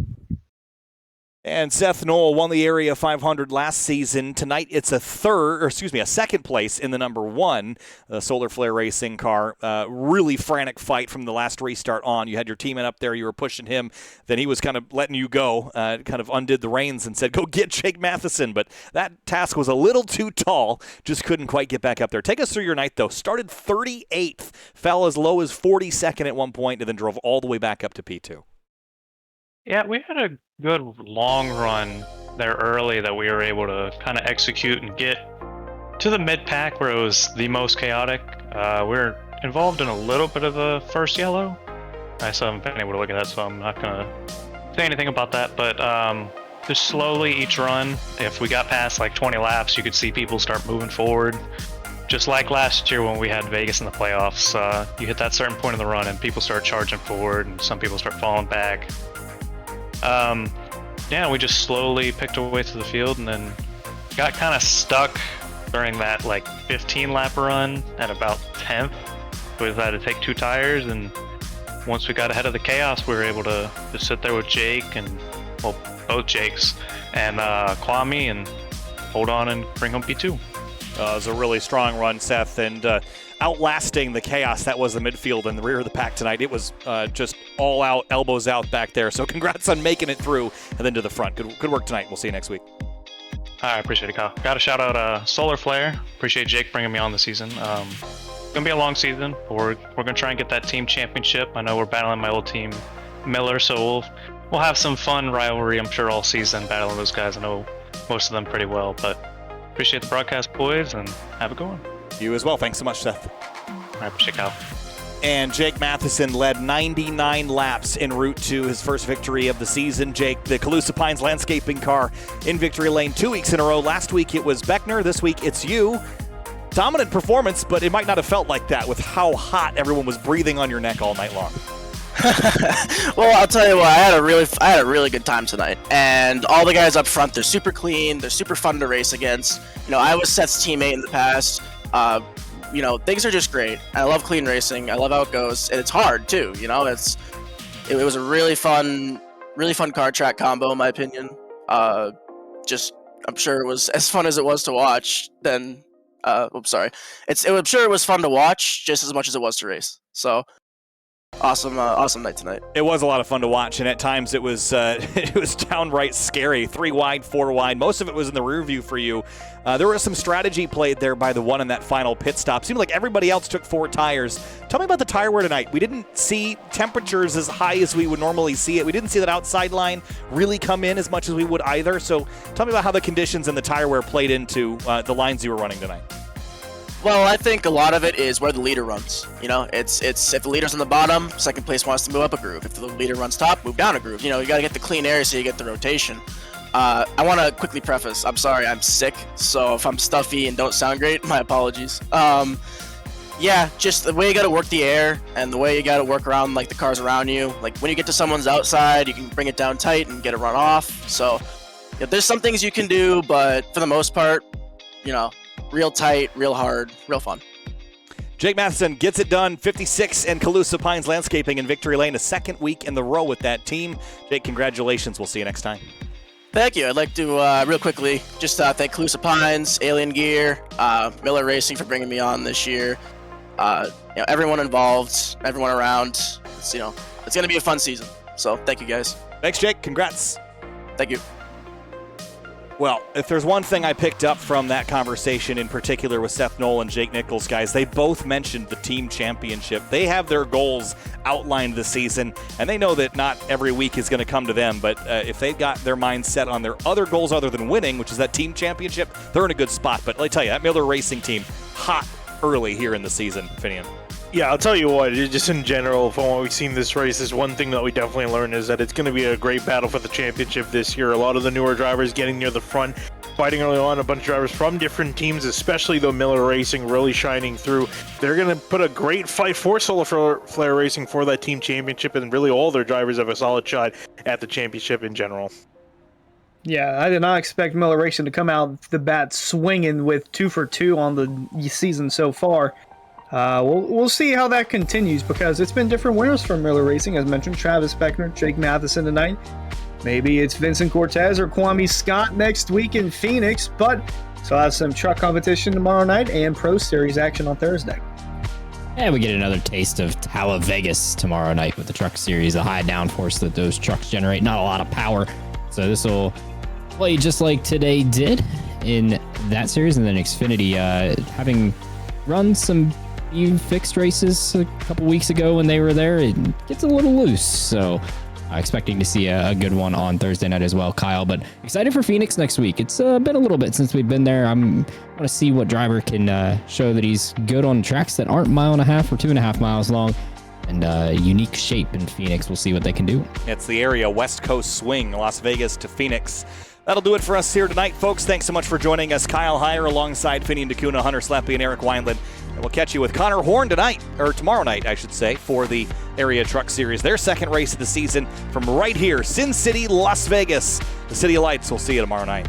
And Seth Knoll won the Area 500 last season. Tonight it's a second place in the number 1 Solar Flare Racing car. Really frantic fight from the last restart on. You had your teammate up there. You were pushing him. Then he was kind of letting you go, kind of undid the reins and said, go get Jake Matheson. But that task was a little too tall. Just couldn't quite get back up there. Take us through your night, though. Started 38th, fell as low as 42nd at one point, and then drove all the way back up to P2. Yeah, we had a good long run there early that we were able to kind of execute and get to the mid-pack where it was the most chaotic. We're involved in a little bit of the first yellow. I still haven't been able to look at that, so I'm not going to say anything about that. But just slowly each run, if we got past like 20 laps, you could see people start moving forward. Just like last year when we had Vegas in the playoffs, you hit that certain point in the run and people start charging forward and some people start falling back. Yeah, we just slowly picked our way through the field and then got kind of stuck during that like 15 lap run at about 10th. We had to take 2 tires, and once we got ahead of the chaos, we were able to just sit there with Jake and, well, both Jakes and Kwame and hold on and bring home P2. It was a really strong run, Seth, and outlasting the chaos that was the midfield and the rear of the pack tonight. It was just all out, elbows out back there. So congrats on making it through and then to the front. Good work tonight. We'll see you next week. I appreciate it, Kyle. Got to shout out Solar Flare. Appreciate Jake bringing me on the season. It's gonna be a long season, but we're gonna try and get that team championship. I know we're battling my old team, Miller, so we'll have some fun rivalry, I'm sure, all season battling those guys. I know most of them pretty well, but appreciate the broadcast, boys, and have a good one. You as well. Thanks so much, Seth. I appreciate it, Kyle. And Jake Matheson led 99 laps en route to his first victory of the season. Jake, the Calusa Pines landscaping car in victory lane 2 weeks in a row. Last week it was Beckner. This week it's you. Dominant performance, but it might not have felt like that with how hot everyone was breathing on your neck all night long. Well, I'll tell you what, I had a really good time tonight, and all the guys up front, they're super clean, they're super fun to race against. You know, I was Seth's teammate in the past. You know, things are just great. I love clean racing. I love how it goes, and it's hard too. You know, it was a really fun car track combo in my opinion. I'm sure it was as fun as it was to watch. I'm sure it was fun to watch just as much as it was to race. So. Awesome night tonight. It was a lot of fun to watch, and at times it was downright scary. 3 wide, 4 wide. Most of it was in the rear view for you. There was some strategy played there by the one in that final pit stop. Seemed like everybody else took 4 tires. Tell me about the tire wear tonight. We didn't see temperatures as high as we would normally see it. We didn't see that outside line really come in as much as we would either. So tell me about how the conditions and the tire wear played into the lines you were running tonight. Well, I think a lot of it is where the leader runs. You know, it's if the leader's on the bottom, second place wants to move up a groove. If the leader runs top, move down a groove. You know, you got to get the clean air so you get the rotation. I want to quickly preface, I'm sorry, I'm sick, so if I'm stuffy and don't sound great, my apologies. Yeah, just the way you got to work the air and the way you got to work around like the cars around you. Like when you get to someone's outside, you can bring it down tight and get a run off. So yeah, there's some things you can do, but for the most part, real tight, real hard, real fun. Jake Matheson gets it done, 56, and Calusa Pines Landscaping in Victory Lane, a second week in the row with that team. Jake, congratulations. We'll see you next time. Thank you. I'd like to, real quickly, just thank Calusa Pines, Alien Gear, Miller Racing for bringing me on this year. Everyone involved, everyone around. It's going to be a fun season. So thank you, guys. Thanks, Jake. Congrats. Thank you. Well, if there's one thing I picked up from that conversation in particular with Seth Knoll and Jake Nichols, guys, they both mentioned the team championship. They have their goals outlined this season, and they know that not every week is going to come to them, but if they've got their mind set on their other goals other than winning, which is that team championship, they're in a good spot. But let me tell you, that Miller Racing team, hot early here in the season, Finian. Yeah, I'll tell you what, just in general, from what we've seen this race, is one thing that we definitely learned is that it's going to be a great battle for the championship this year. A lot of the newer drivers getting near the front, fighting early on, a bunch of drivers from different teams, especially though Miller Racing really shining through. They're going to put a great fight for Solar Flare Racing for that team championship, and really all their drivers have a solid shot at the championship in general. Yeah, I did not expect Miller Racing to come out the bat swinging with 2 for 2 on the season so far. We'll see how that continues, because it's been different winners for Miller Racing, as mentioned. Travis Beckner, Jake Matheson tonight. Maybe it's Vincent Cortez or Kwame Scott next week in Phoenix, but so I have some truck competition tomorrow night and Pro Series action on Thursday. And we get another taste of Vegas tomorrow night with the Truck Series, the high downforce that those trucks generate, not a lot of power. So this will play just like today did in that series, and then Xfinity having run some fixed races a couple weeks ago when they were there, it gets a little loose. So expecting to see a good one on Thursday night as well, Kyle. But excited for Phoenix next week. It's been a little bit since we've been there. I want to see what driver can show that he's good on tracks that aren't 1.5 miles or 2.5 miles long, and unique shape in Phoenix. We'll see what they can do. It's the area West Coast swing, Las Vegas to Phoenix. That'll do it for us here tonight, folks. Thanks so much for joining us. Kyle Heyer alongside Finian DeCuna, Hunter Sleppy, and Eric Wineland. And we'll catch you with Connor Horn tonight, or tomorrow night, I should say, for the Area Truck Series, their second race of the season from right here, Sin City, Las Vegas. The City of Lights. We'll see you tomorrow night.